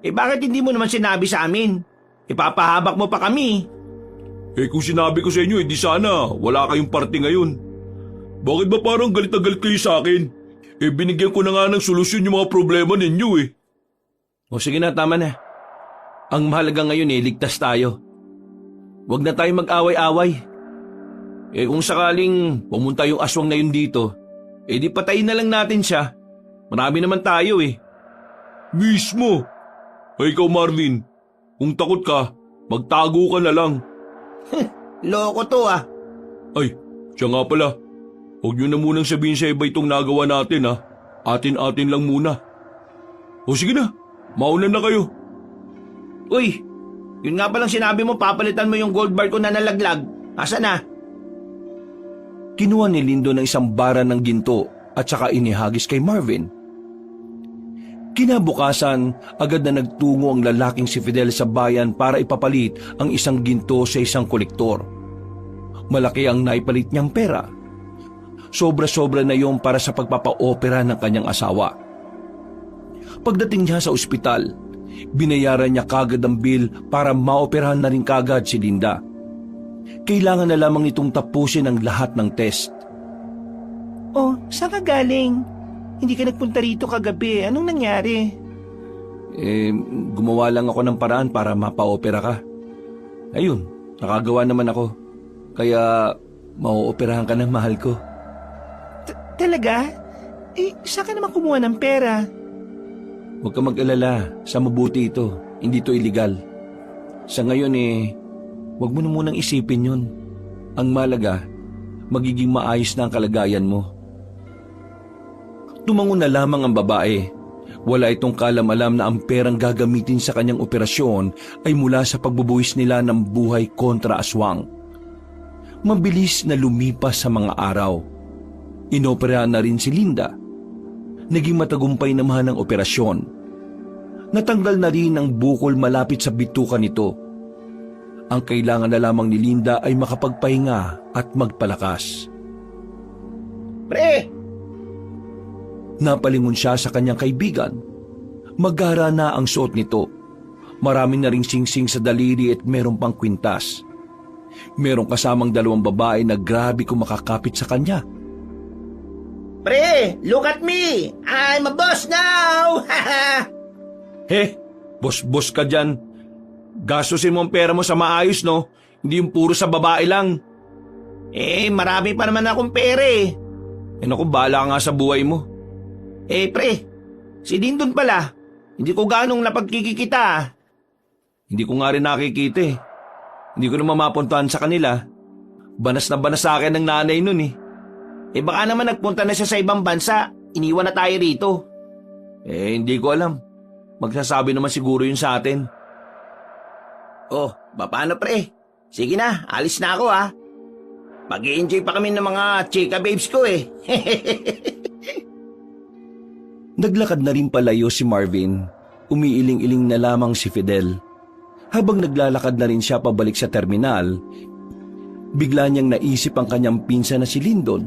Bakit hindi mo naman sinabi sa amin? Ipapahabak mo pa kami. Kung sinabi ko sa inyo, di sana wala kayong parte ngayon. Bakit ba parang galit na galit kayo sa akin? Binigyan ko na nga ng solusyon yung mga problema ninyo O sige na, tama na. Ang mahalaga ngayon ligtas tayo. Huwag na tayo mag-away-away. Kung sakaling pumunta yung aswang na yun dito, di patayin na lang natin siya. Marami naman tayo Mismo. Ikaw Marvin, kung takot ka, magtago ka na lang. Loko to ah. Ay, siya nga pala. Huwag niyo na munang sabihin sa iba itong nagawa natin Atin-atin lang muna. O sige na, mauna na kayo. Uy, yun nga palang sinabi mo papalitan mo yung gold bar ko na nalaglag. Asa na? Kinuha ni Lindo ng isang bara ng ginto at saka inihagis kay Marvin. Kinabukasan, agad na nagtungo ang lalaking si Fidel sa bayan para ipapalit ang isang ginto sa isang kolektor. Malaki ang naipalit niyang pera. Sobra-sobra na yon para sa pagpapa-opera ng kanyang asawa. Pagdating niya sa ospital, binayaran niya kagad ang bill para maoperahan na rin kagad si Linda. Kailangan na lamang nitong tapusin ang lahat ng test. Oh, saan ka galing? Hindi ka nagpunta rito kagabi. Anong nangyari? Gumawa lang ako ng paraan para mapa-opera ka. Ayun, nakagawa naman ako. Kaya mauoperahan ka ng mahal ko. Talaga? Saan ka naman kumuha ng pera? Huwag ka mag-alala, sa mabuti ito. Hindi ito illegal. Sa ngayon huwag mo na munang isipin yun. Ang malaga, magiging maayos na ang kalagayan mo. Tumango na lamang ang babae. Wala itong kalam-alam na ang perang gagamitin sa kanyang operasyon ay mula sa pagbubuwis nila ng buhay kontra aswang. Mabilis na lumipas sa mga araw. Inoperahan na rin si Linda. Naging matagumpay naman ang operasyon. Natanggal na rin ang bukol malapit sa bituka nito. Ang kailangan na lamang ni Linda ay makapagpahinga at magpalakas. Pre! Napalingon siya sa kanyang kaibigan. Magara na ang suot nito. Marami na ring singsing sa daliri at meron pang kwintas. Merong kasamang dalawang babae na grabe kung makakapit sa kanya. Pre, look at me! I'm a boss now! Boss-boss ka dyan. Gastusin mo ang pera mo sa maayos, no? Hindi yung puro sa babae lang. Marami pa naman akong pera Naku, bahala ka nga sa buhay mo. Pre, si Lyndon pala. Hindi ko ganong napagkikita. Hindi ko nga rin nakikita Hindi ko naman mapuntahan sa kanila. Banas na banas sa akin ng nanay nun Baka naman nagpunta na siya sa ibang bansa. Iniwan na tayo rito. Hindi ko alam. Magsasabi naman siguro yun sa atin. Oh, paano pre? Sige na, alis na ako Mag-i-enjoy pa kami ng mga chika babes ko eh. Naglakad na rin palayo si Marvin. Umiiling-iling na lamang si Fidel. Habang naglalakad na rin siya pabalik sa terminal, bigla niyang naisip ang kanyang pinsan na si Lyndon.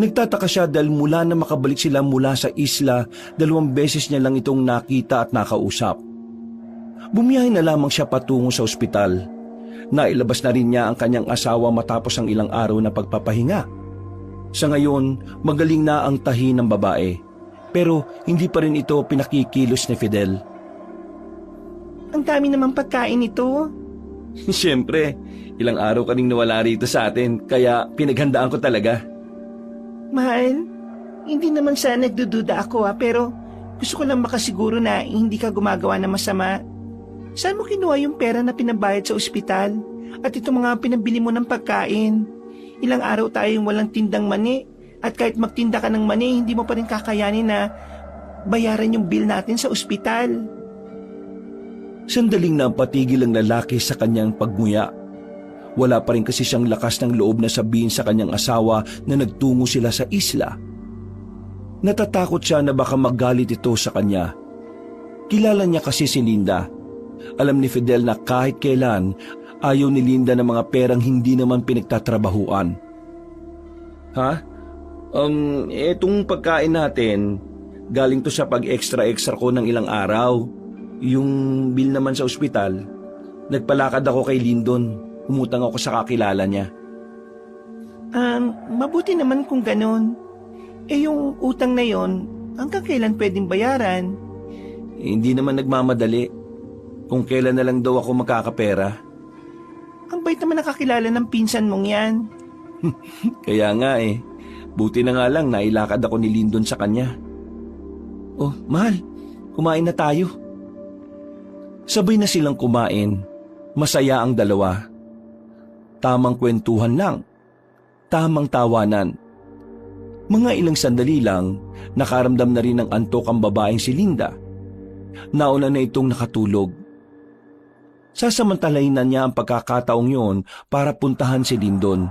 Nagtataka siya dahil mula na makabalik sila mula sa isla, 2 beses niya lang itong nakita at nakausap. Bumiyahe na lamang siya patungo sa ospital. Nailabas na rin niya ang kanyang asawa matapos ang ilang araw na pagpapahinga. Sa ngayon, magaling na ang tahi ng babae. Pero hindi pa rin ito pinakikilos ni Fidel. Ang dami naman pagkain ito. Siyempre, ilang araw ka rin nawala rito sa atin, kaya pinaghandaan ko talaga. Mahal, hindi naman sana nagdududa ako pero gusto ko lang makasiguro na hindi ka gumagawa ng masama. Saan mo kinuha yung pera na pinabayad sa ospital? At itong mga pinabili mo ng pagkain? Ilang araw tayong walang tindang mani. At kahit magtinda ka ng mani, hindi mo pa rin kakayanin na bayaran yung bill natin sa ospital. Sandaling napatigil ang lalaki sa kanyang pagmuya. Wala pa rin kasi siyang lakas ng loob na sabihin sa kanyang asawa na nagtungo sila sa isla. Natatakot siya na baka magalit ito sa kanya. Kilala niya kasi si Linda. Alam ni Fidel na kahit kailan ayaw ni Linda ng mga perang hindi naman pinagtatrabahuan. Ha? Etong pagkain natin, galing to sa pag-extra-extra ko ng ilang araw. Yung bill naman sa ospital, nagpalakad ako kay Lyndon. Umutang ako sa kakilala niya. Mabuti naman kung ganun. Yung utang na yon, hanggang kailan pwedeng bayaran? Hindi naman nagmamadali. Kung kailan na lang daw ako makakapera. Ang bait naman nakakilala ng pinsan mong yan. Kaya nga eh. Buti na nga lang nailakad ako ni Lyndon sa kanya. Oh, mahal, kumain na tayo. Sabay na silang kumain. Masaya ang dalawa. Tamang kwentuhan lang. Tamang tawanan. Mga ilang sandali lang, nakaramdam na rin ng antok ang babaeng si Linda. Nauna na itong nakatulog. Sasamantalahin na niya ang pagkakataong yon para puntahan si Lyndon.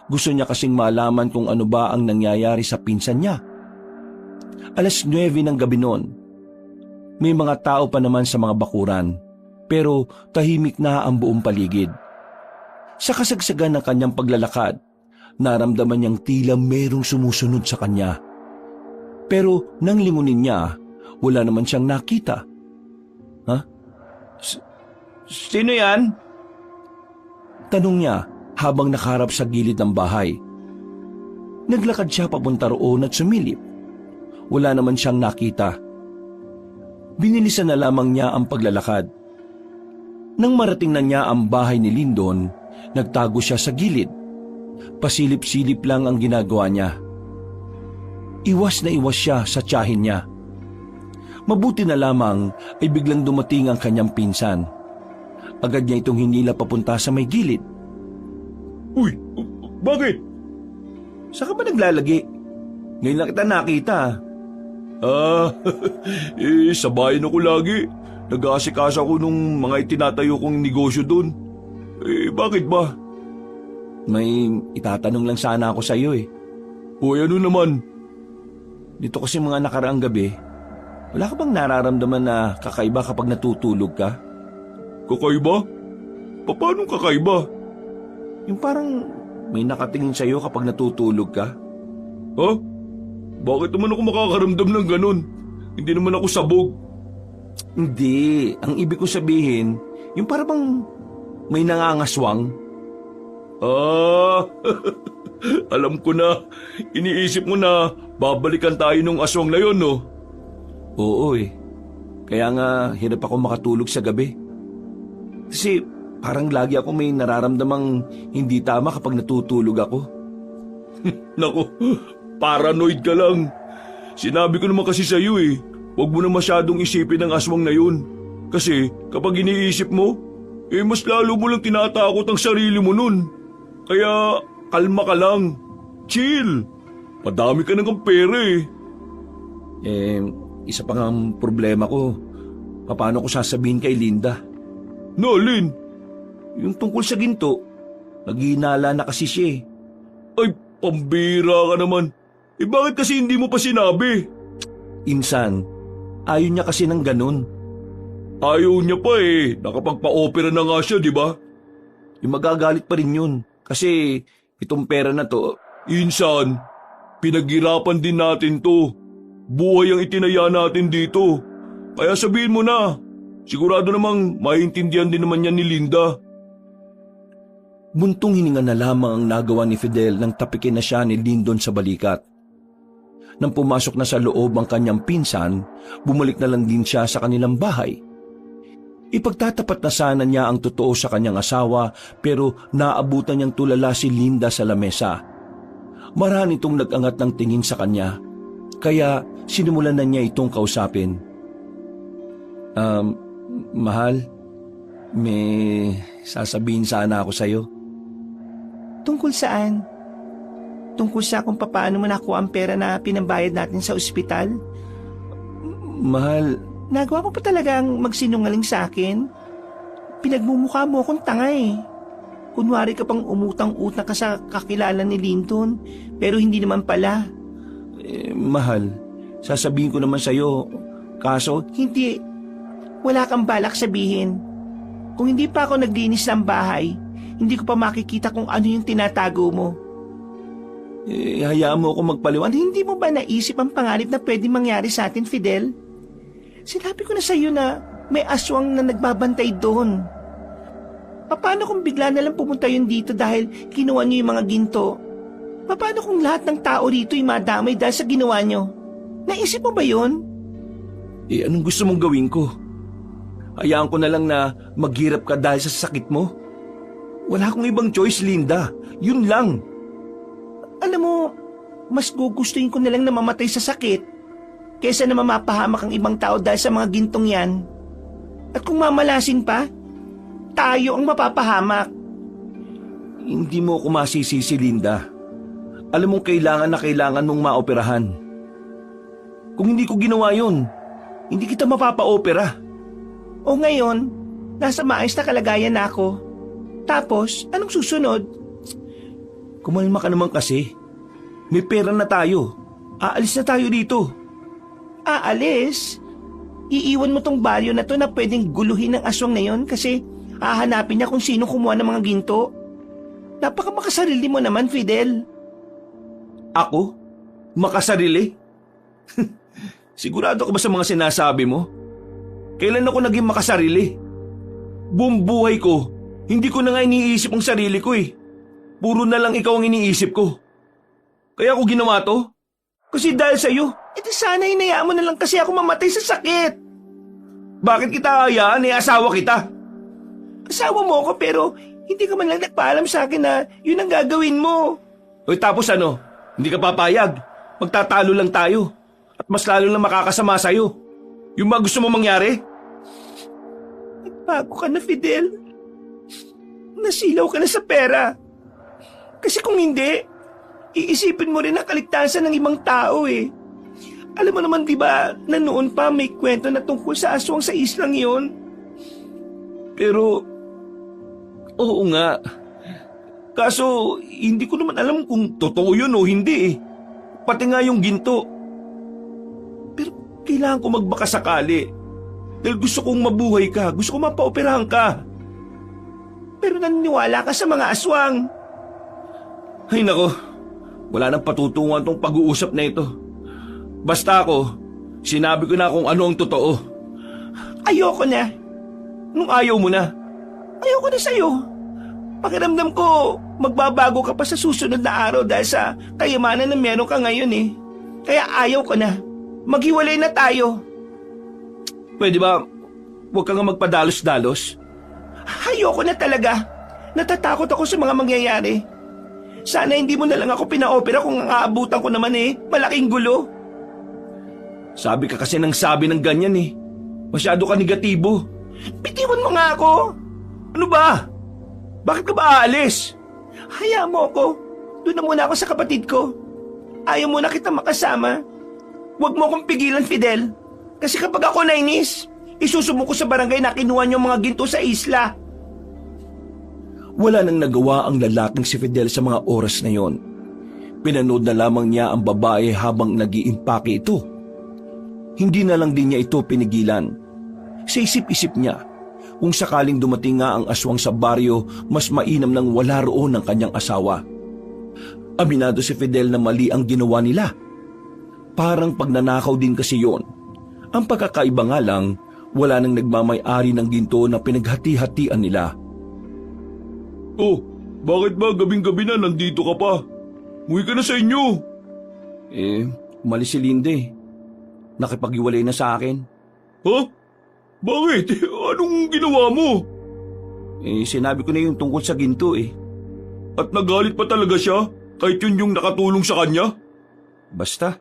Gusto niya kasing malaman kung ano ba ang nangyayari sa pinsan niya. 9:00 ng gabi noon. May mga tao pa naman sa mga bakuran, pero tahimik na ang buong paligid. Sa kasagsagan ng kanyang paglalakad, naramdaman niyang tila merong sumusunod sa kanya. Pero nang lingunin niya, wala naman siyang nakita. Ha? Sino yan? Tanong niya habang nakaharap sa gilid ng bahay. Naglakad siya papunta roon at sumilip. Wala naman siyang nakita. Binilisan na lamang niya ang paglalakad. Nang marating na niya ang bahay ni Lyndon, nagtago siya sa gilid. Pasilip-silip lang ang ginagawa niya. Iwas na iwas siya sa tiyahin niya. Mabuti na lamang ay biglang dumating ang kanyang pinsan. Agad niya itong hinila papunta sa may gilid. Uy, bakit? Saan ka ba naglalagi? Ngayon lang kita nakita. Sa bayan ako lagi. Nag-aasikaso ako nung mga itinatayo kong negosyo doon. Bakit ba? May itatanong lang sana ako sa iyo eh. Hoy, ano naman? Dito kasi mga nakaraang gabi, wala ka bang nararamdaman na kakaiba kapag natutulog ka? Kakaiba? Paano kakaiba? Yung parang may nakatingin sa iyo kapag natutulog ka. Ha? Bakit naman ako makakaramdam ng ganun? Hindi naman ako sabog. Hindi. Ang ibig ko sabihin, yung parang bang may nangangaswang. Alam ko na. Iniisip mo na babalikan tayo nung aswang na yon, no? Oo eh. Kaya nga hirap ako makatulog sa gabi. Kasi parang lagi ako may nararamdamang hindi tama kapag natutulog ako. Naku, paranoid ka lang. Sinabi ko naman kasi sa'yo eh, huwag mo na masyadong isipin ang aswang na yun. Kasi kapag iniisip mo, mas lalo mo lang tinatakot ang sarili mo nun. Kaya kalma ka lang. Chill. Madami ka nang pera eh. Isa pa nga ang problema ko. Paano ko sasabihin kay Linda? No, Lin. Yung tungkol sa ginto, naghihinala na kasi siya eh. Ay, pambira ka naman. Bakit kasi hindi mo pa sinabi? Insan, ayaw niya kasi ng ganun. Ayaw niya pa nakapagpa-opera na nga siya, di ba? Magagalit pa rin yun. Kasi itong pera na to, Insan, pinaghirapan din natin to. Buhay ang itinaya natin dito. Kaya sabihin mo na. Sigurado namang maintindihan din naman yan ni Linda. Buntong hininga na lamang ang nagawa ni Fidel nang tapikin na siya ni Lindon sa balikat. Nang pumasok na sa loob ang kanyang pinsan, bumalik na lang din siya sa kanilang bahay. Ipagtatapat na sana niya ang totoo sa kanyang asawa pero naabutan niyang tulala si Linda sa lamesa. Marami itong nag-angat ng tingin sa kanya, kaya sinimulan na niya itong kausapin. Mahal, may sasabihin sana ako sa'yo. Tungkol saan? Tungkol sa kung paano mo nakuha ang pera na pinabayad natin sa ospital? Mahal, Nagawa mo pa talagang magsinungaling sa akin? Pinagmumukha mo akong tanga Kunwari ka pang umutang-utang ka sa kakilala ni Linton, pero hindi naman pala. mahal, sasabihin ko naman sa'yo, kaso Hindi. Wala kang balak sabihin. Kung hindi pa ako naglinis ng bahay, hindi ko pa makikita kung ano yung tinatago mo. hayaan mo ako magpaliwan. Hindi mo ba naisip ang panganib na pwedeng mangyari sa atin, Fidel? Sinabi ko na sa iyo na may aswang na nagbabantay doon. Paano kung bigla na lang pumunta yun dito dahil kinuha niyo yung mga ginto? Paano kung lahat ng tao rito ay madamay dahil sa ginawa niyo? Naisip mo ba yun? Anong gusto mong gawin ko? Hayaan ko na lang na maghirap ka dahil sa sakit mo? Wala akong ibang choice, Linda. Yun lang. Alam mo, mas gugustuhin ko na lang na mamatay sa sakit kesa na mamapahamak ang ibang tao dahil sa mga gintong yan. At kung mamalasin pa, tayo ang mapapahamak. Hindi mo ako masisisi, Linda. Alam mong kailangan mong maoperahan. Kung hindi ko ginawa yun, hindi kita mapapaopera. O ngayon, nasa maayos na kalagayan na ako. Tapos, anong susunod? Kumalma ka naman kasi. May pera na tayo. Aalis na tayo dito. Aalis? Iiwan mo tong baryo na to na pwedeng guluhin ng aswang na yon kasi hahanapin niya kung sino kumuha ng mga ginto. Napakamakasarili mo naman, Fidel. Ako? Makasarili? Sigurado ka ba sa mga sinasabi mo? Kailan ako naging makasarili? Buong buhay ko, hindi ko na nga iniisip ang sarili ko Puro na lang ikaw ang iniisip ko. Kaya ako ginawa to? Kasi dahil sa'yo. Di sana hinayaan mo na lang kasi ako mamatay sa sakit. Bakit kita hayaan? Asawa kita. Asawa mo ako pero hindi ka man lang nagpaalam sa akin na yun ang gagawin mo. Tapos ano? Hindi ka papayag. Magtatalo lang tayo. At mas lalo lang makakasama sa'yo. Yung ba gusto mo mangyari? Nagbago ka na, Fidel. Nasilaw ka na sa pera. Kasi kung hindi, iisipin mo rin ang kaligtasan ng ibang tao Alam mo naman diba na noon pa may kwento na tungkol sa aswang sa islang yon? Pero, oo nga. Kaso, hindi ko naman alam kung totoo yun o hindi Pati nga yung ginto. Pero kailangan ko magbaka sakali. Dahil gusto kong mabuhay ka. Gusto kong mapaoperahan ka. Pero naniniwala ka sa mga aswang. Ay nako, wala nang patutunguhan tong pag-uusap na ito. Basta ako, sinabi ko na kung ano ang totoo. Ayoko na. Nung ayaw mo na? Ayoko na sa'yo. Pakiramdam ko, magbabago ka pa sa susunod na araw dahil sa kayamanan na meron ka ngayon Kaya ayaw ko na. Maghiwalay na tayo. Pwede ba, huwag ka nga magpadalos-dalos? Ayoko na talaga. Natatakot ako sa mga mangyayari. Sana hindi mo na lang ako pinaopera kung ang aabutan ko naman malaking gulo. Sabi ka kasi ng sabi ng ganyan Masyado ka negatibo. Bitiwan mo nga ako. Ano ba? Bakit ka ba aalis? Hayaan mo ako. Doon na muna ako sa kapatid ko. Ayaw mo na kita makasama. Huwag mo akong pigilan, Fidel. Kasi kapag ako nainis, isusumbong ko sa barangay na kinuha niyo mga ginto sa isla. Wala nang nagawa ang lalaking si Fidel sa mga oras na yon. Pinanood na lamang niya ang babae habang nag-iimpake ito. Hindi na lang din niya ito pinigilan. Sa isip-isip niya, kung sakaling dumating nga ang aswang sa baryo, mas mainam nang wala roon ang kanyang asawa. Aminado si Fidel na mali ang ginawa nila. Parang pagnanakaw din kasi yon. Ang pagkakaiba nga lang, wala nang nagmamay-ari ng ginto na pinaghati-hatian nila. Oh, bakit ba gabing-gabi na nandito ka pa? Umuwi ka na sa inyo. Umalis si Linde. Nakipag-iwalay na sa akin. Ha? Bakit? Anong ginawa mo? Sinabi ko na yung tungkol sa ginto At nagalit pa talaga siya? Kahit yun yung nakatulong sa kanya? Basta,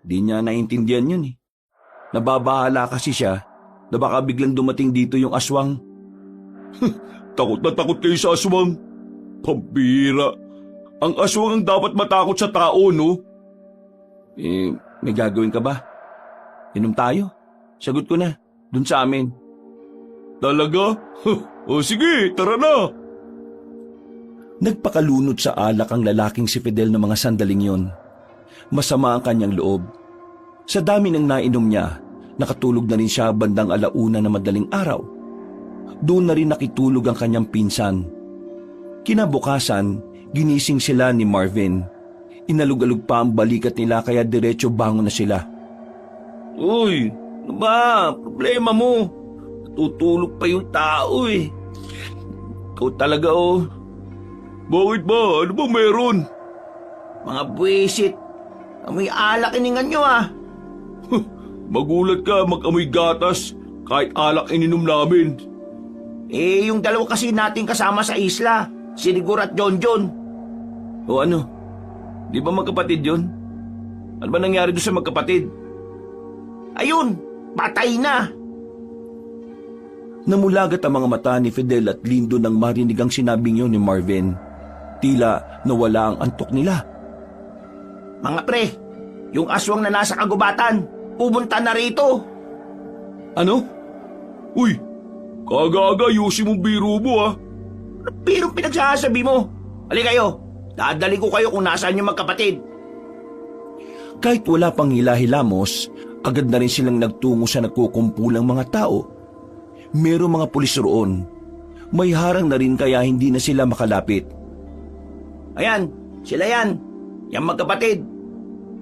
di niya naintindihan yun Nababahala kasi siya na baka biglang dumating dito yung aswang. Takot na takot kayo sa aswang. Pambira. Ang aswang ang dapat matakot sa tao, no? May gagawin ka ba? Inom tayo? Sagot ko na, dun sa amin. Talaga? O sige, tara na. Nagpakalunod sa alak ang lalaking si Fidel ng mga sandaling yon. Masama ang kanyang loob. Sa dami ng nainom niya, nakatulog na rin siya bandang 1:00 na madaling araw. Doon na rin nakitulog ang kanyang pinsan. Kinabukasan, ginising sila ni Marvin. Inalug-alug pa ang balikat nila kaya diretso bangon na sila. Uy, ano ba? Problema mo. Tutulog pa yung tao Ikaw talaga Bakit ba? Ano ba meron? Mga buwisit. Amoy alak iningan nyo Magulat ka mag-amoy gatas kahit alak ininom namin. Yung dalawa kasi nating kasama sa isla, si Rigor at John John. O ano? Di ba magkapatid yun? Ano ba nangyari doon sa magkapatid? Ayun, patay na. Namulagat ang mga mata ni Fidel at Lindo nang marinig ang sinabing yun ni Marvin. Tila nawala ang antok nila. Mga pre, yung aswang na nasa kagubatan, pumunta na rito. Ano? Uy, kaga-aga ayusin mong biro mo Pero pinagsasabi mo. Halika kayo, dadali ko kayo kung nasaan yung magkapatid. Kahit wala pang hila-hilamos, agad na rin silang nagtungo sa nagkukumpulang mga tao. Merong mga pulis roon. May harang na rin kaya hindi na sila makalapit. Ayan, sila yan. Yang magkapatid.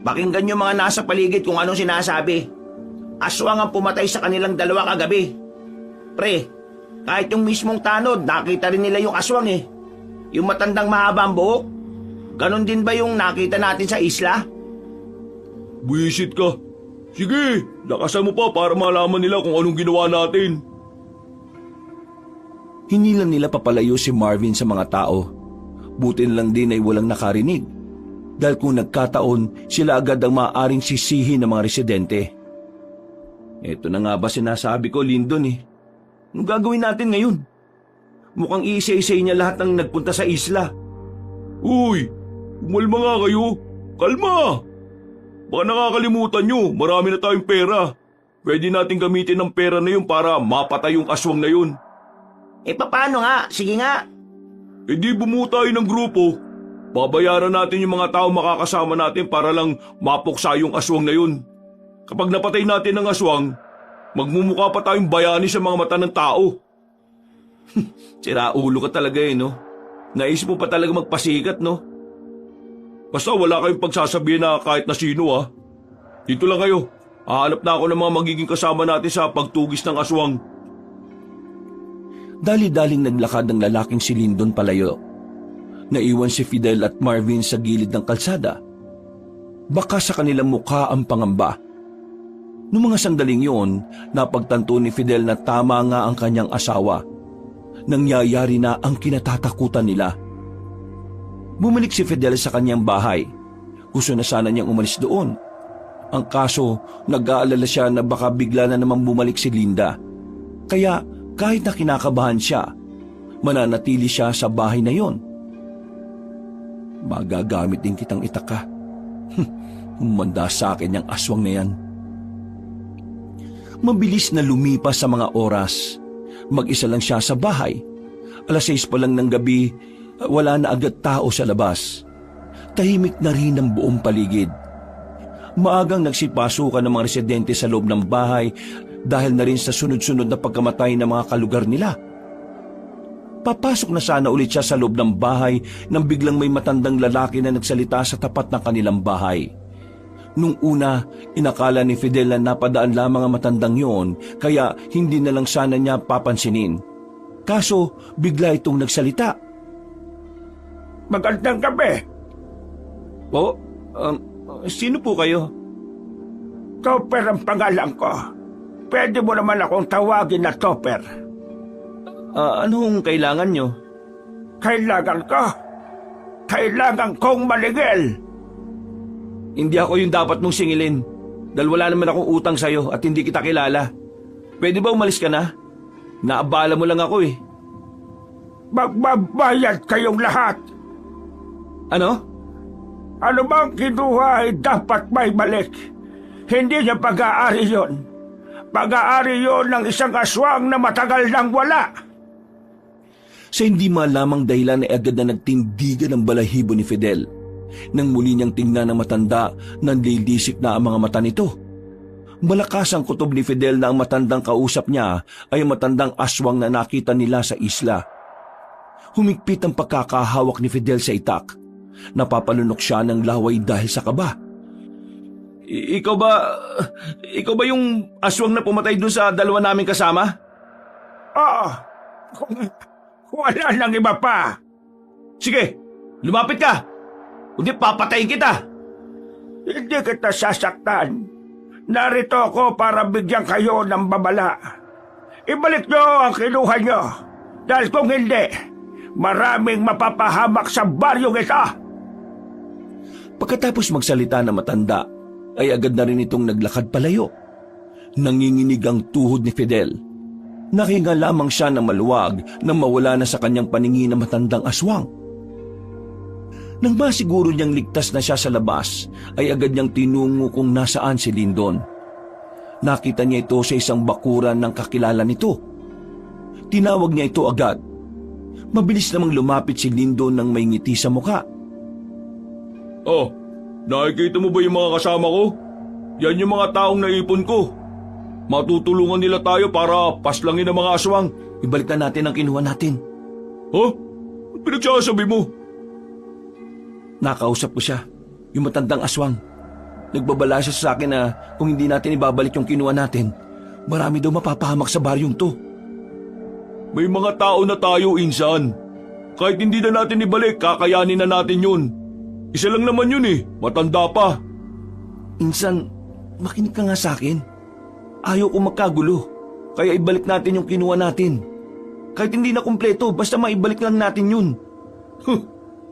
Pakinggan nyo mga nasa paligid kung anong sinasabi. Aswang ang pumatay sa kanilang dalawa kagabi. Pre, kahit yung mismong tanod, nakita rin nila yung aswang Yung matandang mahabang buhok. Ganon din ba yung nakita natin sa isla? Buwisit ka. Sige, lakasan mo pa para malaman nila kung anong ginawa natin. Hinilan nila papalayo si Marvin sa mga tao. Buti na lang din ay walang nakarinig. Dahil kung nagkataon, sila agad ang maaaring sisihin ng mga residente. Ito na nga ba sinasabi ko, Lyndon Anong gagawin natin ngayon? Mukhang iisa-isay niya lahat ng nagpunta sa isla. Uy, umalma nga kayo. Kalma! Baka nakakalimutan nyo, marami na tayong pera. Pwede natin gamitin ang pera na yun para mapatay yung aswang na yun. Paano nga? Sige nga. Di bumuo tayo ng grupo. Babayaran natin yung mga tao makakasama natin para lang mapuksa yung aswang na yun. Kapag napatay natin ang aswang, magmumukha pa tayong bayani sa mga mata ng tao. Siraulo ka talaga no? Naisip mo pa talaga magpasikat, no? Basta wala kayong pagsasabihin na kahit na sino Dito lang kayo. Hahanap na ako ng mga magiging kasama natin sa pagtugis ng aswang. Dali-daling naglakad ng lalaking si Lyndon palayo. Naiwan si Fidel at Marvin sa gilid ng kalsada. Baka sa kanilang mukha ang pangamba. Noong mga sandaling yon, napagtanto ni Fidel na tama nga ang kanyang asawa. Nangyayari na ang kinatatakutan nila. Bumalik si Fidel sa kanyang bahay. Gusto na sana niyang umalis doon. Ang kaso, nag-aalala siya na baka bigla na naman bumalik si Linda. Kaya kahit na kinakabahan siya, mananatili siya sa bahay na yon. Magagamit din kitang itaka. Humanda sa akin yung aswang na yan. Mabilis na lumipas sa mga oras. Mag-isa lang siya sa bahay. 6:00 pa lang ng gabi, wala na agad tao sa labas. Tahimik na rin ang buong paligid. Maagang nagsipasukan ng mga residente sa loob ng bahay dahil na rin sa sunod-sunod na pagkamatay ng mga kalugar nila. Papasok na sana ulit siya sa loob ng bahay nang biglang may matandang lalaki na nagsalita sa tapat ng kanilang bahay. Nung una, inakala ni Fidel na napadaan lamang ang matandang yon, kaya hindi na lang sana niya papansinin. Kaso, bigla itong nagsalita. Magandang gabi. Po? Sino po kayo? Topper ang pangalan ko. Pwede mo naman akong tawagin na Topper. Anong kailangan nyo? Kailangan ko. Kailangan kong maligil. Hindi ako yung dapat mong singilin. Dahil wala naman akong utang sa'yo at hindi kita kilala. Pwede ba umalis ka na? Naabala mo lang ako eh. Magbabayad kayong lahat. Ano? Ano bang kinuha ay dapat may balik. Hindi niya pag-aari yun. Pag-aari yun ng isang aswang na matagal nang wala. Sa hindi malamang dahilan ay agad na nagtindigan ang balahibo ni Fidel. Nang muli niyang tingnan ng matanda, nanlilisik na ang mga mata nito. Malakas ang kutob ni Fidel na ang matandang kausap niya ay ang matandang aswang na nakita nila sa isla. Humigpit ang pagkakahawak ni Fidel sa itak. Napapalunok siya ng laway dahil sa kaba. Ikaw ba yung aswang na pumatay dun sa dalawa naming kasama? Oo. Wala nang iba pa. Sige, lumapit ka. Kundi papatayin kita. Hindi kita sasaktan. Narito ako para bigyan kayo ng babala. Ibalik nyo ang kinuha nyo. Dahil kung hindi, maraming mapapahamak sa baryong ito. Pagkatapos magsalita na matanda, ay agad na rin itong naglakad palayo. Nanginginig ang tuhod ni Fidel. Nakahinga lamang siya ng maluwag nang mawala na sa kanyang paningin ang matandang aswang. Nang masiguro niyang ligtas na siya sa labas, ay agad niyang tinungo kung nasaan si Lindon. Nakita niya ito sa isang bakuran ng kakilala nito. Tinawag niya ito agad. Mabilis namang lumapit si Lindon nang may ngiti sa mukha. Oh, nakikita mo ba yung mga kasama ko? Yan yung mga taong naipon ko. Matutulungan nila tayo para paslangin ang mga aswang. Ibalik na natin ang kinuha natin. Huh? Ano pinagsasabi mo? Nakausap ko siya, yung matandang aswang. Nagbabala siya sa akin na kung hindi natin ibabalik yung kinuha natin, marami daw mapapahamak sa baryong to. May mga tao na tayo, insan. Kahit hindi na natin ibalik, kakayanin na natin yun. Isa lang naman yun eh, matanda pa. Insan, makinig ka nga sa akin. Ayaw ko magkagulo, kaya ibalik natin yung kinuha natin. Kahit hindi na kumpleto, basta maibalik lang natin yun.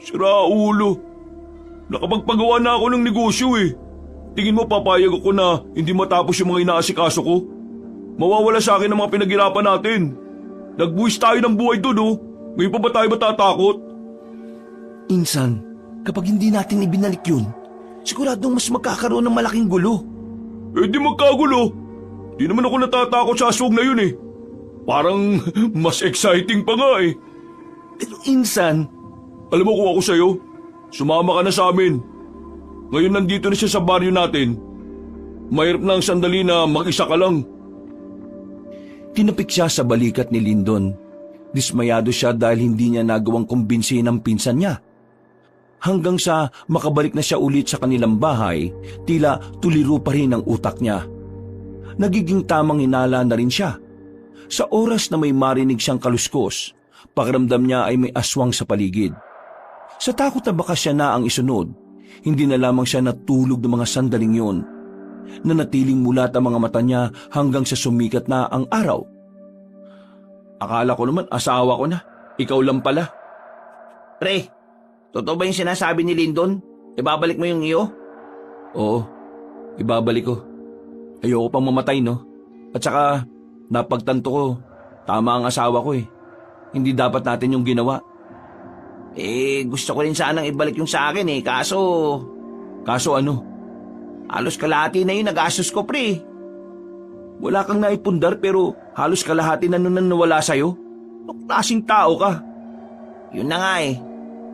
Sira ulo. Nakapagpagawa na ako ng negosyo eh. Tingin mo papayag ako na hindi matapos yung mga inaasikaso ko? Mawawala sa akin ang mga pinaghirapan natin. Nagbuwis tayo ng buhay doon oh. Ngayon pa ba tayo matatakot? Insan, kapag hindi natin ibinalik yun, siguradong mas magkakaroon ng malaking gulo. Eh di magkagulo. Di naman ako natatakot sa aswang na yun eh. Parang mas exciting pa nga eh. Pero Insan, alam mo kung ako sa'yo, sumama ka na sa amin. Ngayon nandito na siya sa baryo natin. Mahirap na ang sandali na mag-isa ka lang. tinapik siya sa balikat ni Lindon. Dismayado siya dahil hindi niya nagawang kumbinsihin ang pinsan niya. Hanggang sa makabalik na siya ulit sa kanilang bahay, tila tuliro pa rin ang utak niya. Nagiging tamang hinala na rin siya. Sa oras na may marinig siyang kaluskos, pakiramdam niya ay may aswang sa paligid. Sa takot na baka siya na ang isunod, hindi na lamang siya natulog ng mga sandaling yun. Nanatiling mulat ang mga mata niya hanggang sa sumikat na ang araw. Akala ko naman asawa ko na, ikaw lang pala. Pre, totoo ba yung sinasabi ni Lindon? Ibabalik mo yung iyo? Oo, ibabalik ko. Ayoko pang mamatay, no? At saka, napagtanto ko, tama ang asawa ko eh. Hindi dapat natin yung ginawa. Gusto ko rin sanang ibalik yung sa akin kaso... Kaso ano? Halos kalahati na yung nagastos ko, pre. Wala kang naipundar pero halos kalahati na nun nawala sa'yo? Anong klaseng tao ka? Yun na nga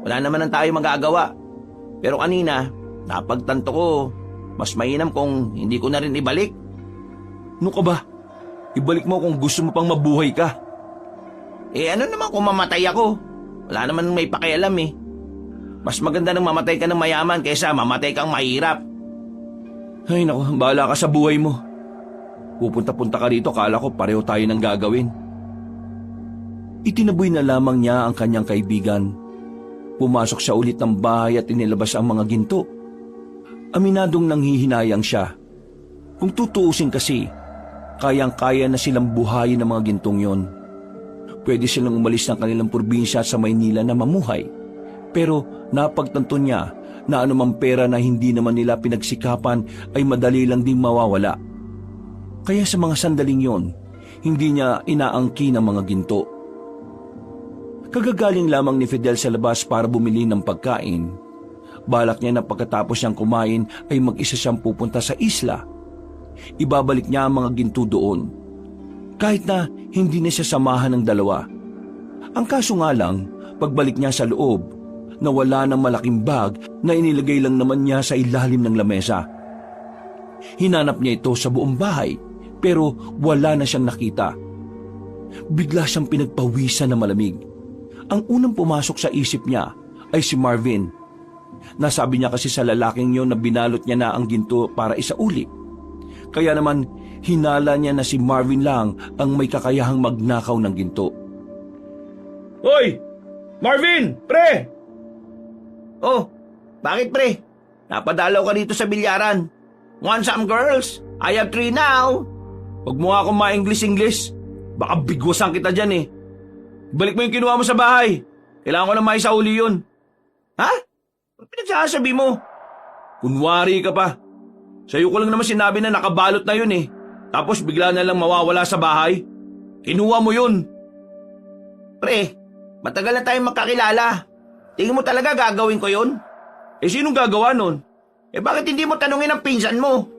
Wala naman ang tayo magagawa. Pero kanina, napagtanto ko, mas mainam kung hindi ko na rin ibalik. Ano ka ba? Ibalik mo kung gusto mo pang mabuhay ka. Ano naman kung mamatay ako? Wala naman may pakialam eh. Mas maganda nang mamatay ka ng mayaman kaysa mamatay kang mahirap. Ay naku, bahala ka sa buhay mo. Pupunta-punta ka rito, kala ko pareho tayo ng gagawin. Itinaboy na lamang niya ang kanyang kaibigan. Pumasok siya ulit ng bahay at inilabas ang mga ginto. Aminadong nanghihinayang siya. Kung tutuusin kasi, kayang-kaya na silang buhayin ng mga gintong yon. Pwede silang umalis ng kanilang probinsya sa Maynila na mamuhay. Pero napagtanto niya na anumang pera na hindi naman nila pinagsikapan ay madali lang ding mawawala. Kaya sa mga sandaling yon, hindi niya inaangkin ang mga ginto. Kagagaling lamang ni Fidel sa labas para bumili ng pagkain. Balak niya na pagkatapos niyang kumain ay mag-isa siyang pupunta sa isla. Ibabalik niya ang mga ginto doon. Kahit na hindi na siya samahan ng dalawa. Ang kaso nga lang, pagbalik niya sa loob, nawala ng malaking bag na inilagay lang naman niya sa ilalim ng lamesa. Hinanap niya ito sa buong bahay, pero wala na siyang nakita. Bigla siyang pinagpawisan na malamig. Ang unang pumasok sa isip niya ay si Marvin. Nasabi niya kasi sa lalaking yon na binalot niya na ang ginto para isauli. Kaya naman hinala niya na si Marvin lang ang may kakayahang magnakaw ng ginto. Hoy! Marvin! Pre! Oh, bakit pre? Napadalaw ka dito sa bilyaran. Want some girls? I have 3 now. Huwag mo nga akong ma-English-English. Baka bigwasan kita dyan eh. Balik mo yung kinuha mo sa bahay. Kailangan ko na maisauli yun. Ha? Ano pinagsasabi mo? Kunwari ka pa. Sa'yo ko lang naman sinabi na nakabalot na yun eh. Tapos bigla na lang mawawala sa bahay. Kinuha mo yun. Pre, matagal na tayong magkakilala. Tingin mo talaga gagawin ko yun? Eh sinong gagawa nun? Bakit hindi mo tanungin ang pinsan mo?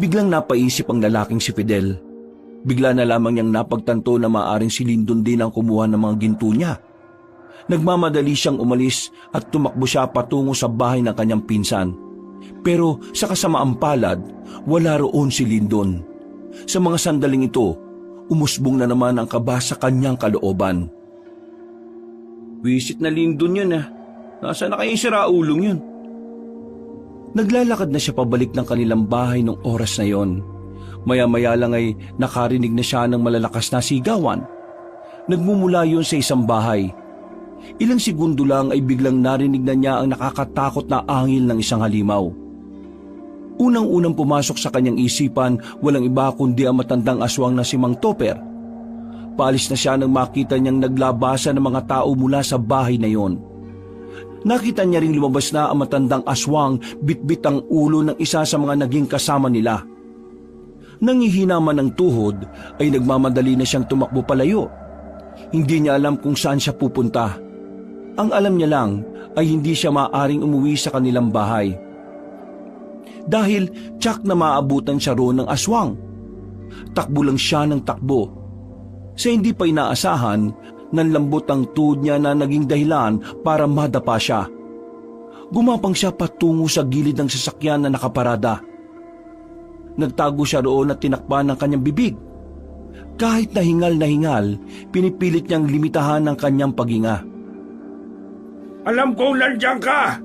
Biglang napaisip ang lalaking si Fidel. Bigla na lamang niyang napagtanto na maaaring si Lindon din ang kumuha ng mga ginto niya. Nagmamadali siyang umalis at tumakbo siya patungo sa bahay ng kanyang pinsan. Pero sa kasamaang palad, wala roon si Lindon. Sa mga sandaling ito, umusbong na naman ang kaba sa kanyang kalooban. Wisit na Lindon yun ah. Nasaan na kaya yung siraulong yun? Naglalakad na siya pabalik ng kanilang bahay nung oras na yon. Maya-maya lang ay nakarinig na siya ng malalakas na sigawan. Nagmumula yun sa isang bahay. Ilang segundo lang ay biglang narinig na niya ang nakakatakot na angil ng isang halimaw. Unang-unang pumasok sa kanyang isipan, walang iba kundi ang matandang aswang na si Mang Topper. Paalis na siya nang makita niyang naglabasan ng mga tao mula sa bahay na yon. Nakita niya ring lumabas na ang matandang aswang, bitbit ang ulo ng isa sa mga naging kasama nila. Nangihina man ng tuhod ay nagmamadali na siyang tumakbo palayo. Hindi niya alam kung saan siya pupunta. Ang alam niya lang ay hindi siya maaaring umuwi sa kanilang bahay. Dahil tsak na maabutan siya roon ng aswang. Takbo lang siya ng takbo. Sa hindi pa inaasahan, nanlambot ang tuhod niya na naging dahilan para madapa siya. Gumapang siya patungo sa gilid ng sasakyan na nakaparada. Nagtago siya roon at tinakpan ng kanyang bibig. Kahit na hingal, pinipilit niyang limitahan ang kanyang paghinga. Alam kong nandiyan ka.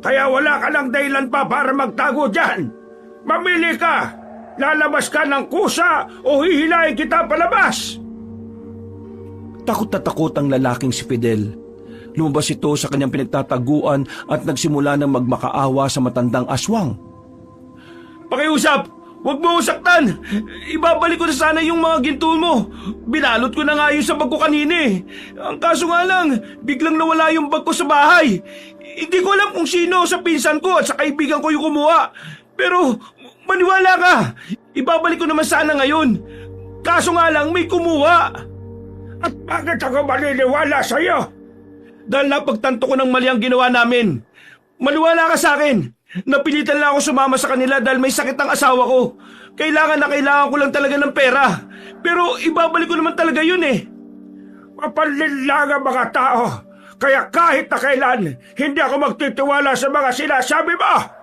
Kaya wala ka ng dahilan pa para magtago dyan. Mamili ka. Lalabas ka ng kusa o hihilahin kita palabas. Takot na takot ang lalaking si Fidel. Lumabas ito sa kanyang pinagtataguan at nagsimula ng magmakaawa sa matandang aswang. Pakiusap! Huwag mo usaktan! Ibabalik ko na sana yung mga ginto mo. Binalot ko na nga yun sa bag ko kanina eh. Ang kaso nga lang, biglang nawala yung bag ko sa bahay. Hindi ko alam kung sino sa pinsan ko at sa kaibigan ko yung kumuha. Pero maniwala ka, ibabalik ko naman sana ngayon. Kaso nga lang may kumuha. At bakit ako maniniwala sa'yo? Dahil napagtanto ko ng mali ang ginawa namin. Maniwala ka sa akin. Napilitan lang ako sumama sa kanila dahil may sakit ang asawa ko. Kailangan ko lang talaga ng pera. Pero ibabalik ko naman talaga yun eh. Mapanlin lang ang mga tao Kaya kahit na kailan, hindi ako magtitiwala sa mga sinasabi mo!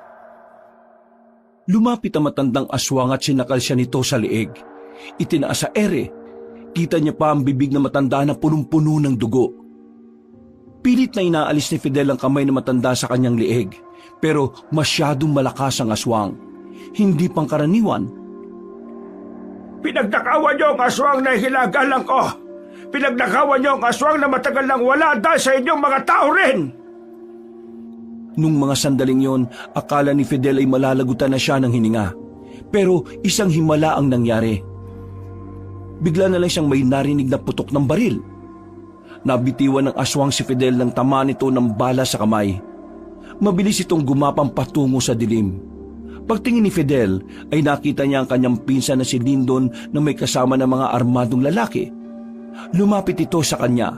Lumapit ang matandang aswang at sinakal siya nito sa leeg. Itinaas sa ere. Kita niya pa ang bibig na matanda na punong-puno ng dugo. Pilit na inaalis ni Fidel ang kamay na matanda sa kanyang leeg. Pero masyadong malakas ang aswang. Hindi pangkaraniwan. Pinagnakawan niyo ang aswang na hinagalang ko! Pinagnakawan niyo ang aswang na matagal nang wala dahil sa inyong mga tao rin! Nung mga sandaling yon, akala ni Fidel ay malalagutan na siya ng hininga. Pero isang himala ang nangyari. Bigla na lang siyang may narinig na putok ng baril. Nabitiwan ng aswang si Fidel ng tama nito ng bala sa kamay. Mabilis itong gumapang patungo sa dilim. Pagtingin ni Fidel ay nakita niya ang kanyang pinsan na si Lindon na may kasama ng mga armadong lalaki. Lumapit ito sa kanya,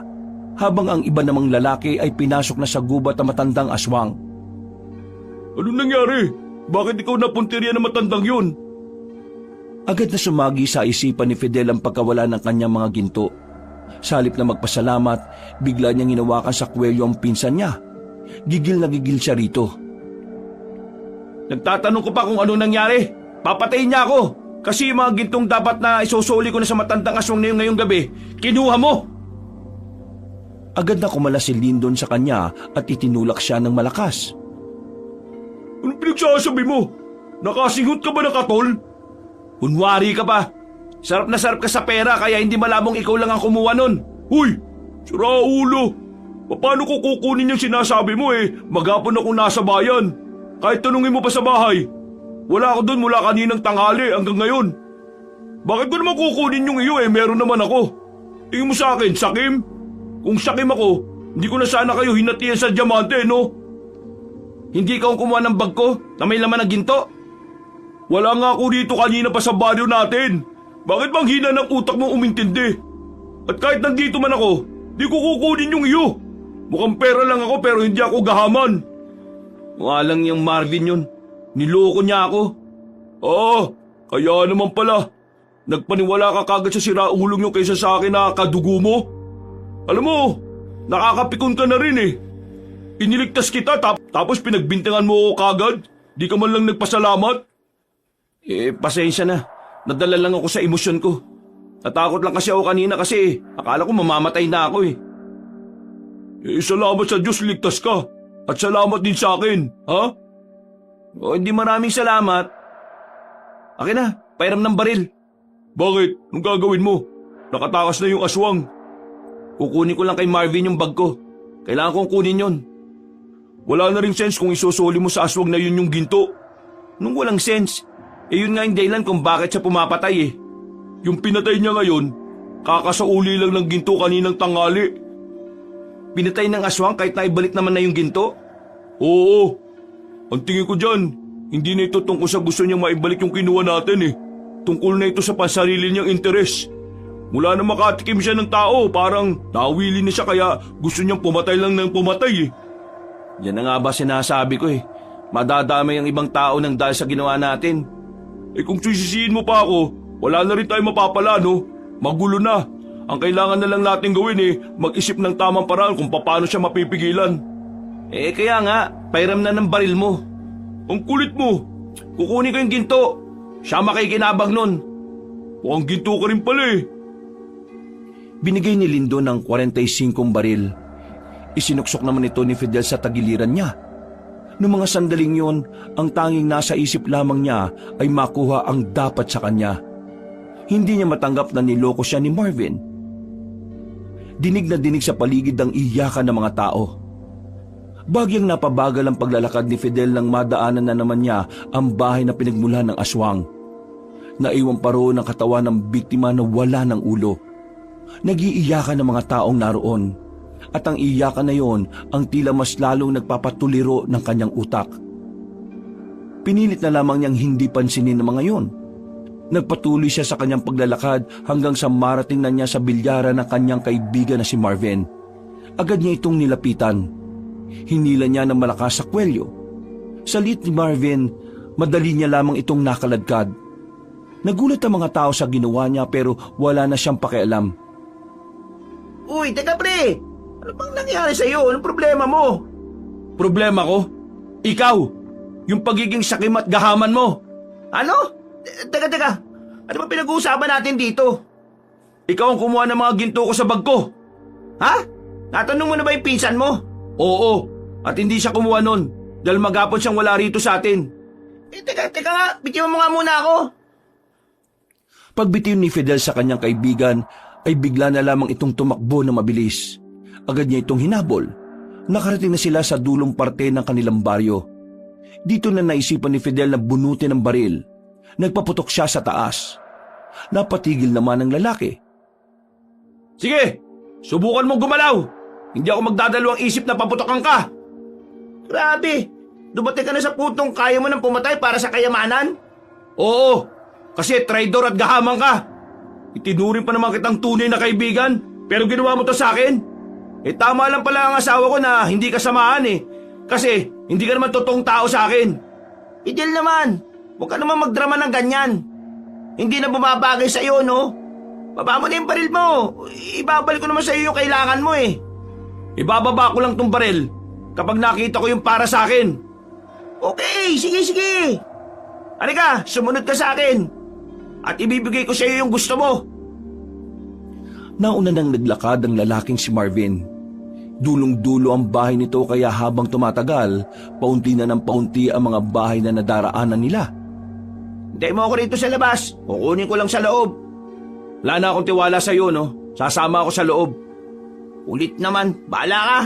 habang ang iba namang lalaki ay pinasok na sa gubat ang matandang aswang. Anong nangyari? Bakit ikaw napuntirya ng matandang yun? Agad na sumagi sa isipan ni Fidel ang pagkawala ng kanyang mga ginto. Sa halip na magpasalamat, bigla niyang hinawakan sa kwelyo ang pinsan niya. Gigil na gigil siya rito. Nagtatanong ko pa kung ano nangyari. Papatayin niya ako. Kasi yung mga gintong dapat na isusuli ko na sa matandang aswang na yun ngayong gabi, kinuha mo! Agad na kumala si Lindon sa kanya at itinulak siya ng malakas. Anong pinagsasabi mo? Nakasinghot ka ba ng katol? Kunwari ka pa. Sarap na sarap ka sa pera kaya hindi malabong ikaw lang ang kumuha nun. Huy! Sira ulo! Paano ko kukunin yung sinasabi mo maghapon akong nasa bayan. Kahit tanungin mo pa sa bahay. Wala ako doon mula kaninang tanghali hanggang ngayon. Bakit ko naman kukunin yung iyo meron naman ako. Tingin mo sa akin, sakim? Kung sakim ako, hindi ko na sana kayo hinatiyan sa diamante, no? Hindi ka ang kumuha ng bag ko na may laman ng ginto? Wala nga ako dito kanina pa sa baryo natin. Bakit bang hina ng utak mo umintindi? At kahit nandito man ako, di ko kukunin yung iyo. Mukhang pera lang ako pero hindi ako gahaman. Mukha lang yung Marvin yun. Niloko niya ako. Kaya naman pala. Nagpaniwala ka kagad sa siraulong yung kaysa sa akin na kadugo mo. Alam mo, nakakapikon ka na rin Iniligtas kita tapos pinagbintangan mo ako kagad. Di ka man lang nagpasalamat. Pasensya na. Nadala lang ako sa emosyon ko. Natakot lang kasi ako kanina kasi akala ko mamamatay na ako salamat sa Diyos ligtas ka. At salamat din sa akin, ha? Hindi maraming salamat. Akin na, pairam ng baril. Bakit? Anong gagawin mo? Nakatakas na yung aswang. Kukunin ko lang kay Marvin yung bag ko. Kailangan kong kunin yon. Wala na ring sense kung isusuli mo sa aswang na yun yung ginto. Nung walang sense, yun nga yung dahilan kung bakit siya pumapatay Yung pinatay niya ngayon, kakasauli lang ng ginto kaninang tanghali. Pinatay ng aswang kahit naibalik naman na yung ginto? Oo. Ang tingin ko dyan, hindi na ito tungkol sa gusto niyang maibalik yung kinuha natin Tungkol na ito sa pansarili niyang interes. Mula na makatikim siya ng tao, parang nawili na siya kaya gusto niyang pumatay lang ng pumatay Yan na nga ba sinasabi ko Madadamay ang ibang tao ng dahil sa ginawa natin. Kung sisisihin mo pa ako, wala na rin tayo mapapala, no? Magulo na. Ang kailangan na lang natin gawin mag-isip ng tamang paraan kung paano siya mapipigilan. Kaya nga, pairam na ng baril mo. Ang kulit mo. Kukunin ko yung ginto. Siya makikinabang nun. Mukhang ginto ka rin pala Binigay ni Lindon ng 45 baril. Isinuksok naman ito ni Fidel sa tagiliran niya. Noong mga sandaling yon, ang tanging nasa isip lamang niya ay makuha ang dapat sa kanya. Hindi niya matanggap na niloko siya ni Marvin. Dinig na dinig sa paligid ang iyakan ng mga tao. Bagyang napabagal ang paglalakad ni Fidel nang madaanan na naman niya ang bahay na pinagmulan ng aswang. Naiwan pa roon ang katawan ng biktima na wala ng ulo. Nag-iiyakan ng mga taong naroon. At ang iyakan na yon ang tila mas lalong nagpapatuliro ng kanyang utak. Pinilit na lamang niyang hindi pansinin ng mga yon. Nagpatuloy siya sa kanyang paglalakad hanggang sa marating na niya sa bilyaran ng kanyang kaibigan na si Marvin. Agad niya itong nilapitan. Hinila niya ng malakas sa kwelyo. Sa liit ni Marvin, madali niya lamang itong nakaladkad. Nagulat ang mga tao sa ginawa niya pero wala na siyang pakialam. Uy, teka pre! Ano bang nangyari sa'yo? Anong problema mo? Problema ko? Ikaw! Yung pagiging sakim at gahaman mo! Ano? Teka. Ano ba pinag-uusapan natin dito? Ikaw ang kumuha ng mga ginto ko sa bag ko! Ha? Natanong mo na ba yung pinsan mo? Oo, at hindi siya kumuha nun dahil maghapon siyang wala rito sa atin. Teka nga, bitiwan mo nga muna ako. Pagbitiw ni Fidel sa kanyang kaibigan ay bigla na lamang itong tumakbo na mabilis. Agad niya itong hinabol. Nakarating na sila sa dulong parte ng kanilang baryo. Dito na naisipan ni Fidel na bunutin ang baril. Nagpaputok siya sa taas. Napatigil naman ang lalaki. Sige, subukan mong gumalaw. Hindi ako magdadalawang isip na paputokan ka. Grabe, dumating ka na sa puntong kaya mo nang pumatay para sa kayamanan? Oo, kasi traidor at gahamang ka. Itinuring pa naman kitang tunay na kaibigan, pero ginawa mo to sa akin. Tama lang pala ang asawa ko na hindi ka samahan Kasi hindi ka naman totoong tao sa akin. Fidel naman, huwag ka naman magdrama ng ganyan. Hindi na bumabagay sa iyo, no? Baba mo na yung baril mo. Ibabalik ko naman sa iyo yung kailangan mo Ibababa ko lang tong baril kapag nakita ko yung para sa akin. Okay, sige. Halika, sumunod ka sa akin. At ibibigay ko sa iyo yung gusto mo. Nauna nang naglakad ang lalaking si Marvin. Dulong-dulo ang bahay nito kaya habang tumatagal, paunti na ng paunti ang mga bahay na nadaraanan nila. Hintay mo ako rito sa labas. Kukunin ko lang sa loob. Wala na akong tiwala sa iyo, no? Sasama ako sa loob. Ulit naman, bahala ka.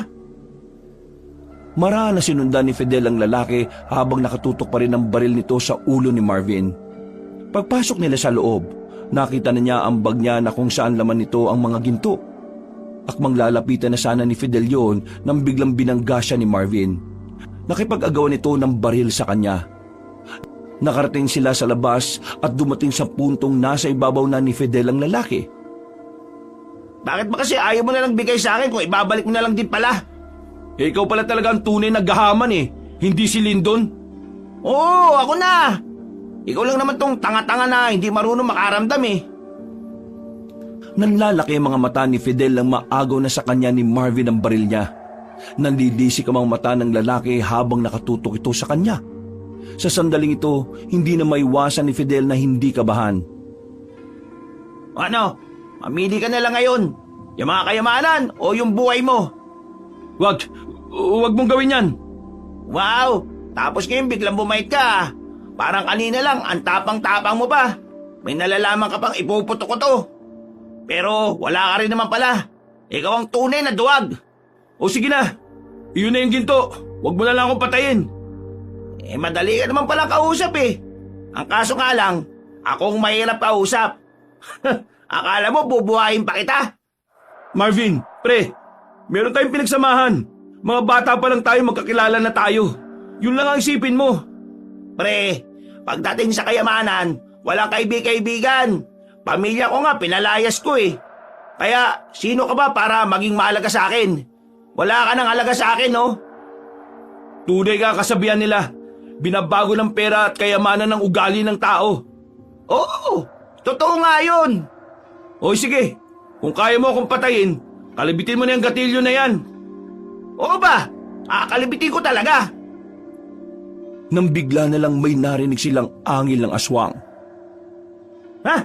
Maraan na sinundan ni Fidel ang lalaki habang nakatutok pa rin ang baril nito sa ulo ni Marvin. Pagpasok nila sa loob, nakita na niya ang bag niya na kung saan laman nito ang mga ginto. Akmang lalapitan na sana ni Fidel yon nang biglang binangga siya ni Marvin. Nakipag-agawan ito ng baril sa kanya. Nakarating sila sa labas at dumating sa puntong nasa ibabaw na ni Fidel ang lalaki. Bakit ba kasi ayaw mo na lang bigay sa akin kung ibabalik mo na lang din pala? Ikaw pala talaga ang tunay na gahaman hindi si Lyndon. Oo, ako na. Ikaw lang naman tong tanga-tanga na hindi marunong makaramdam Nanlalaki ang mga mata ni Fidel nang maagaw na sa kanya ni Marvin ang baril niya. Nandidisik ang mga mata ng lalaki habang nakatutok ito sa kanya. Sa sandaling ito, hindi na maiwasan ni Fidel na hindi kabahan. Ano? Mamili ka na lang ngayon. Yung mga kayamanan o yung buhay mo? Wag mong gawin yan. Wow, tapos ngayon biglang bumait ka. Parang kanina lang, ang tapang-tapang mo pa. May nalalaman ka pang ipuputok ko to. Pero wala ka rin naman pala. Ikaw ang tunay na duwag. O sige na, iyon na yung ginto. Wag mo na lang akong patayin. Madali ka naman pala kausap Ang kaso nga lang, akong mahirap kausap. Akala mo bubuhayin pa kita? Marvin, pre, meron tayong pinagsamahan. Mga bata pa lang tayo, magkakilala na tayo. Yun lang ang isipin mo. Pre, pagdating sa kayamanan, walang kaibig-kaibigan. Pamilya ko nga, pinalayas ko Kaya, sino ka ba para maging mahalaga sa akin? Wala ka nang halaga sa akin, no? Tunay ka kasabihan nila. Binabago ng pera at kayamanan ng ugali ng tao. Oo, totoo nga yun. O sige, kung kaya mo akong patayin, kalibitin mo na yung gatilyo na yan. Oo ba? Kalibitin ko talaga. Nang bigla na lang may narinig silang angil ng aswang. Ha?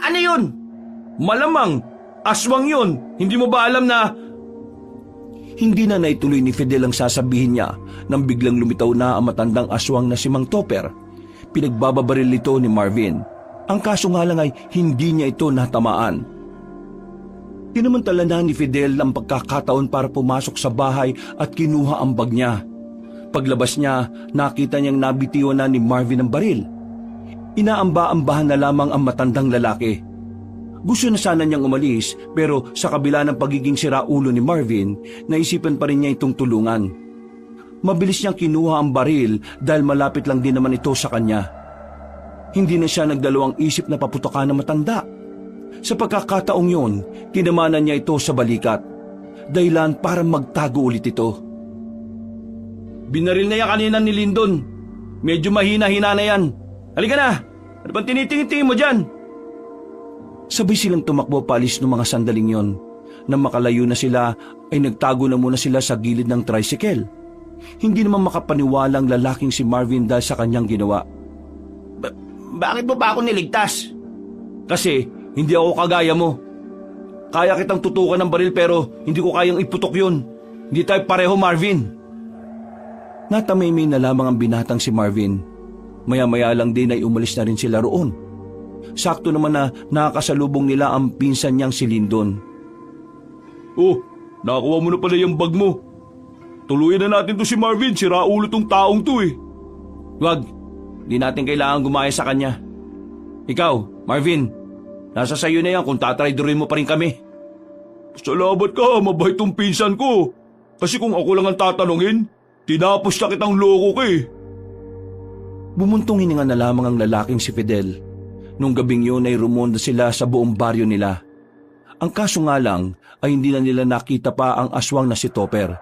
Ano yun? Malamang, aswang yun. Hindi mo ba alam na... Hindi na naituloy ni Fidel ang sasabihin niya nang biglang lumitaw na ang matandang aswang na si Mang Topper. Pinagbababaril nito ni Marvin. Ang kaso nga lang ay hindi niya ito natamaan. Tinamantala na ni Fidel ang pagkakataon para pumasok sa bahay at kinuha ang bag niya. Paglabas niya, nakita niyang nabitiwan na ni Marvin ang baril. Inaamba-ambahan na lamang ang matandang lalaki. Gusto na sana niyang umalis pero sa kabila ng pagiging siraulo ni Marvin, naisipan pa rin niya itong tulungan. Mabilis niyang kinuha ang baril dahil malapit lang din naman ito sa kanya. Hindi na siya nagdalawang isip na paputokan ng matanda. Sa pagkakataong yun, kinamanan niya ito sa balikat. Dahilan para magtago ulit ito. Binaril na yan kanina ni Lyndon. Medyo mahina-hina na yan. Halika na! Ano bang tinitingin-tingin mo dyan? Sabay silang tumakbo paalis ng mga sandaling yon. Nang makalayo na sila ay nagtago na muna sila sa gilid ng tricycle. Hindi naman makapaniwala ang lalaking si Marvin dahil sa kanyang ginawa. Bakit mo pa ako niligtas? Kasi hindi ako kagaya mo. Kaya kitang tutukan ng baril pero hindi ko kayang iputok yun. Hindi tayo pareho, Marvin. Natamimi na lamang ang binatang si Marvin. Maya-maya lang din ay umalis na rin sila roon. Sakto naman na nakakasalubong nila ang pinsan niyang si Lyndon. Oh, nakakuha mo na pala yung bag mo. Tuluyan na natin to si Marvin, sira ulo tong taong to eh. Wag, di natin kailangan gumaya sa kanya. Ikaw, Marvin, nasa sayo na yan kung tatraydorin mo pa rin kami. Salamat ka, mabait tong pinsan ko. Kasi kung ako lang ang tatanungin, tinapos na kitang loko ka eh. Bumuntong hininga na lamang ang lalaking si Fidel. Nung gabing yun ay rumonda sila sa buong baryo nila. Ang kaso nga lang ay hindi na nila nakita pa ang aswang na si Topper.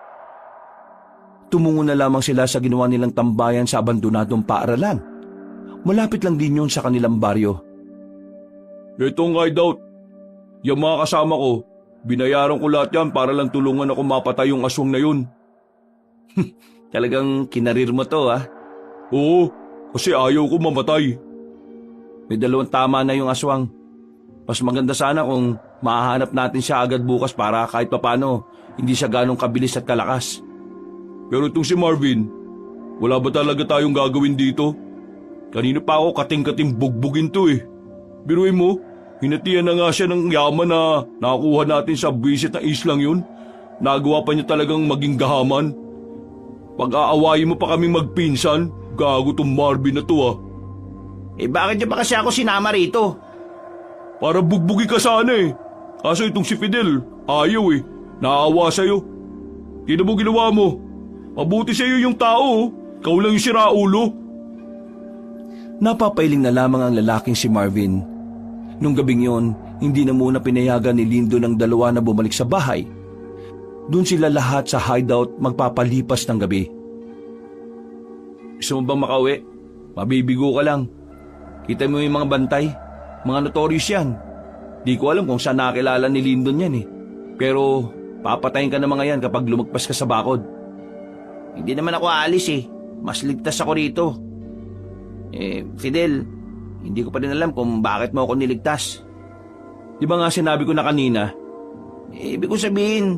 Tumungo na lamang sila sa ginawa nilang tambayan sa abandonadong paaralan. Malapit lang din yun sa kanilang baryo. Itong hideout. Yung mga kasama ko, binayaran ko lahat yan para lang tulungan ako mapatay yung aswang na yun. Talagang kinarir mo to ah. Oo, kasi ayaw ko mamatay. May 2 tama na yung aswang. Mas maganda sana kung mahahanap natin siya agad bukas para kahit papano hindi siya ganong kabilis at kalakas. Pero itong si Marvin, wala ba talaga tayong gagawin dito? Kanina pa ako kating-kating bugbugin to eh. Biruin mo, hinatian na nga siya ng yaman na nakakuha natin sa visit na islang yun. Nagawa pa niya talagang maging gahaman. Pag-aawayin mo pa kaming magpinsan, gago tong Marvin na to ah. Eh bakit niya pa kasi ako sinama rito? Para bugbugi ka sana eh. Kaso itong si Fidel, ayaw eh. Naawa sa'yo. Hindi mo ginawa mo. Mabuti sa'yo yung tao, ikaw lang yung siraulo. Napapailing na lamang ang lalaking si Marvin. Nung gabing yon, hindi na muna pinayagan ni Lindo ng 2 na bumalik sa bahay. Doon sila lahat sa hideout magpapalipas ng gabi. Gusto mo bang makauwi? Mabibigo ka lang. Kita mo yung mga bantay, mga notorious yan. Di ko alam kung saan nakakilala ni Lyndon yan eh. Pero papatayin ka ng mga yan kapag lumagpas ka sa bakod. Hindi naman ako aalis eh. Mas ligtas ako rito. Fidel, hindi ko pa rin alam kung bakit mo ako niligtas. Di ba nga sinabi ko na kanina? Ibig ko sabihin,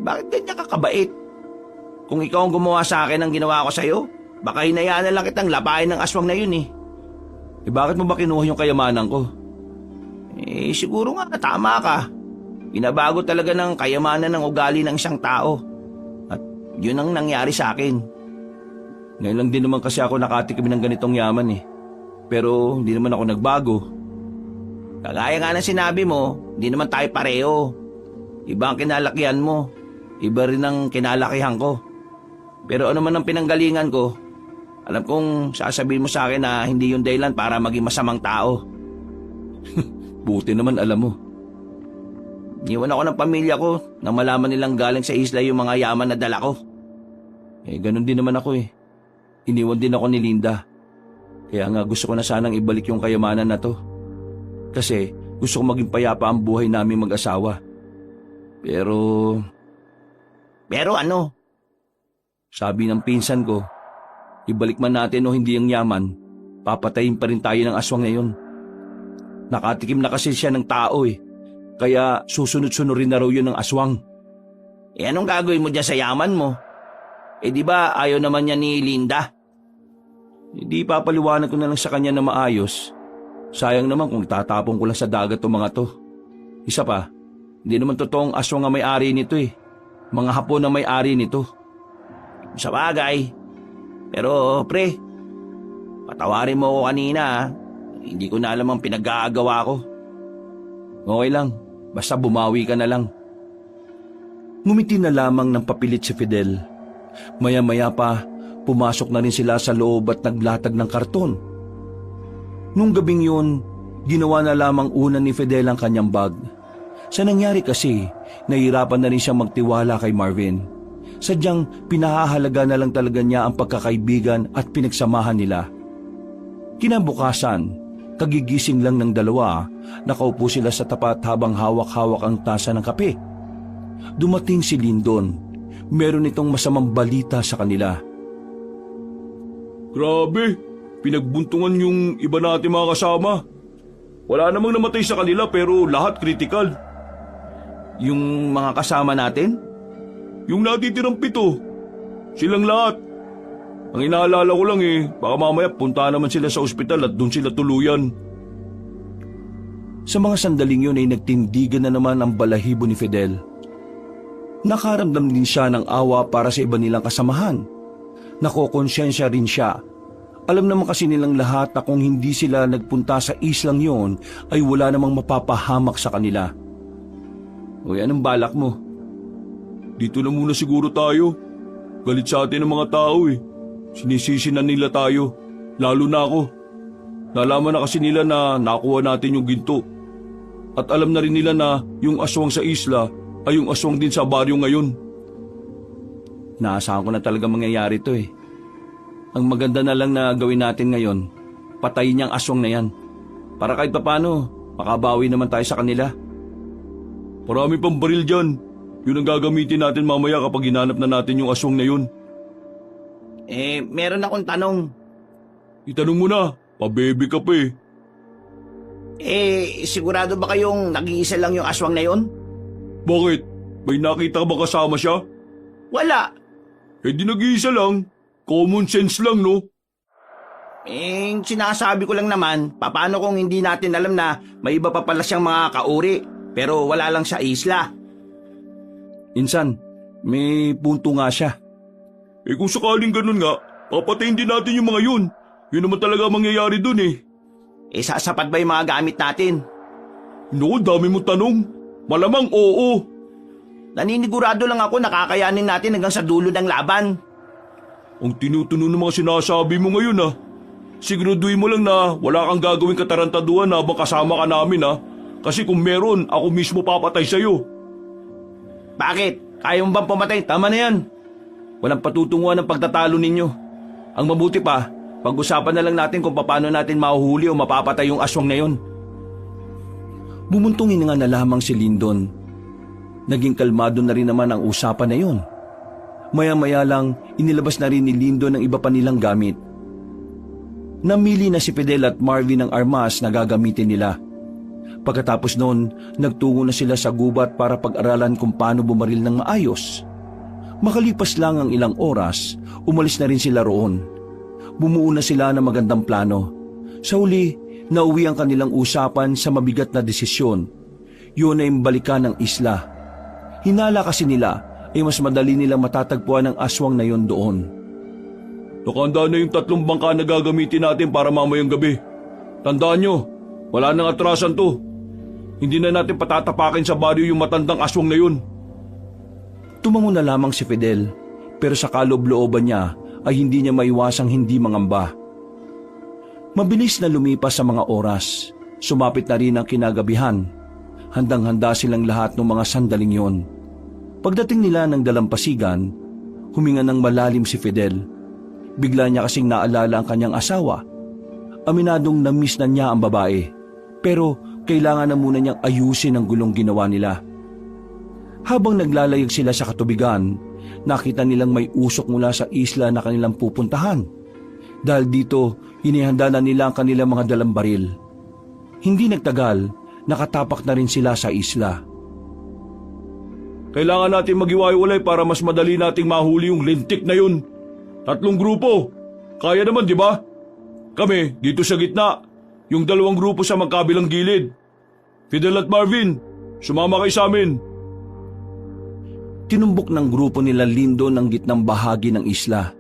bakit ganyan ka kabait? Kung ikaw ang gumawa sa akin ang ginawa ko sa'yo, baka hinayaan na lang kitang lapain ng aswang na yun eh. Bakit mo ba kinuha yung kayamanan ko? Siguro nga tama ka. Binabago talaga ng kayamanan ng ugali ng isang tao. At yun ang nangyari sa akin. Ngayon lang din naman kasi ako nakatikim ng ganitong yaman eh. Pero hindi naman ako nagbago. Kagaya nga ng sinabi mo, hindi naman tayo pareho. Iba ang kinalakihan mo. Iba rin ang kinalakihan ko. Pero ano man ang pinanggalingan ko, alam kong sasabihin mo sa akin na hindi yung dahilan para maging masamang tao. Buti naman alam mo. Iwan ako ng pamilya ko nang malaman nilang galing sa isla yung mga yaman na dala ko. Ganun din naman ako eh. Iniwan din ako ni Linda. Kaya nga gusto ko na sanang ibalik yung kayamanan na to. Kasi gusto ko maging payapa ang buhay namin mag-asawa. Pero ano? Sabi ng pinsan ko, ibalik man natin o hindi ang yaman, papatayin pa rin tayo ng aswang ngayon. Nakatikim na kasi siya ng tao eh. Kaya susunod-sunurin na raw yun ng aswang. Anong gagawin mo dyan sa yaman mo? Di ba ayaw naman niya ni Linda? Hindi papaliwanag ko na lang sa kanya na maayos. Sayang naman kung tatapon ko lang sa dagat itong mga to. Isa pa, hindi naman totoong aswang ang may-ari nito eh. Mga Hapon ang may-ari nito. Sa bagay. Pero pre, patawarin mo ako kanina ha. Hindi ko na alam ang pinag-aagawa ko. Okay lang, basta bumawi ka na lang. Ngumiti na lamang ng papilit si Fidel. Maya-maya pa, pumasok na rin sila sa loob at naglatag ng karton. Nung gabing yun, ginawa na lamang una ni Fidel ang kanyang bag. Sa nangyari kasi, nahirapan na rin siyang magtiwala kay Marvin. Sadyang pinahahalaga na lang talaga niya ang pagkakaibigan at pinagsamahan nila. Kinabukasan, kagigising lang ng dalawa, nakaupo sila sa tapat habang hawak-hawak ang tasa ng kape. dumating si Lyndon. Meron itong masamang balita sa kanila. Grabe, pinagbuntungan yung iba natin mga kasama. Wala namang namatay sa kanila pero lahat critical. Yung mga kasama natin? Yung natitirang 7, silang lahat. Ang inaalala ko lang baka mamaya punta naman sila sa ospital at doon sila tuluyan. Sa mga sandaling yun ay nagtindigan na naman ang balahibo ni Fidel. Nakaramdam din siya ng awa para sa iba nilang kasamahan. Nakokonsensya rin siya. Alam naman kasi nilang lahat na kung hindi sila nagpunta sa islang yon ay wala namang mapapahamak sa kanila. Uy, anong balak mo? Dito na muna siguro tayo. Galit sa atin ang mga tao Sinisisi na nila tayo, lalo na ako. Nalaman na kasi nila na nakuha natin yung ginto. At alam na rin nila na yung aswang sa isla ay yung aswang din sa baryo ngayon. Naasahan ko na talaga mangyayari to Ang maganda na lang na gawin natin ngayon, patayin niyang aswang na yan. Para kahit papano, makabawi naman tayo sa kanila. Marami pang baril dyan. Yun ang gagamitin natin mamaya kapag hinanap na natin yung aswang na yun. Meron akong tanong. Itanong mo na, pabebe ka pa Sigurado ba kayong nag-iisa lang yung aswang na yon? Bakit? May nakita ka ba kasama siya? Wala. Di nag-iisa lang. Common sense lang, no? Sinasabi ko lang naman, paano kung hindi natin alam na may iba pa pala siyang mga kauri, pero wala lang sa isla? Insan, may punto nga siya. Kung sakaling ganun nga, papatayin din natin yung mga yun. Yun naman talaga mangyayari dun Sasapat ba yung mga gamit natin? No, dami mong tanong. Malamang oo. Naninigurado lang ako nakakayanin natin hanggang sa dulo ng laban. Ang tinutuno ng mga sinasabi mo ngayon Siguraduhin mo lang na wala kang gagawing katarantaduhan habang kasama ka namin Kasi kung meron, ako mismo papatay sa'yo. Bakit? Kaya mo bang pumatay? Tama na yan. Walang patutunguhan ng pagtatalo ninyo. Ang mabuti pa, pag-usapan na lang natin kung paano natin mahuhuli o mapapatay yung aswang na yon. Bumuntungin nga na lamang si Lyndon. Naging kalmado na rin naman ang usapan na yon. Maya-maya lang, inilabas na rin ni Lyndon ang iba pa nilang gamit. Namili na si Fidel at Marvin ng armas na gagamitin nila. Pagkatapos noon, nagtungo na sila sa gubat para pag-aralan kung paano bumaril ng maayos. Makalipas lang ang ilang oras, umalis na rin sila roon. Bumuo na sila ng magandang plano. Sa huli, nauwi ang kanilang usapan sa mabigat na desisyon. Yun ay balikan ng isla. Hinala kasi nila ay mas madali nilang matatagpuan ang aswang na yon doon. Nakahanda na yung 3 bangka na gagamitin natin para mamayang gabi. Tandaan nyo, wala nang atrasan to. Hindi na natin patatapakin sa baryo yung matandang aswang na yun. Tumango na lamang si Fidel, pero sa kaloob-looban niya ay hindi niya maiwasang hindi mangamba. Mabilis na lumipas sa mga oras, sumapit na rin ang kinagabihan. Handang-handa silang lahat ng mga sandaling yon. Pagdating nila ng dalampasigan, huminga ng malalim si Fidel. Bigla niya kasing naalala ang kanyang asawa. Aminadong na-miss na niya ang babae, pero kailangan na muna niyang ayusin ang gulong ginawa nila. Habang naglalayag sila sa katubigan, nakita nilang may usok mula sa isla na kanilang pupuntahan. Dahil dito, inihanda na nila ang kanilang mga dalang baril. Hindi nagtagal, nakatapak na rin sila sa isla. Kailangan natin maghiwa-hiwalay para mas madali nating mahuli yung lintik na yun. 3 grupo. Kaya naman, di ba? Kami, dito sa gitna. Yung 2 grupo sa magkabilang gilid. Fidel at Marvin, sumama kayo sa amin. Tinumbok ng grupo nila Lyndon ang gitnang bahagi ng isla.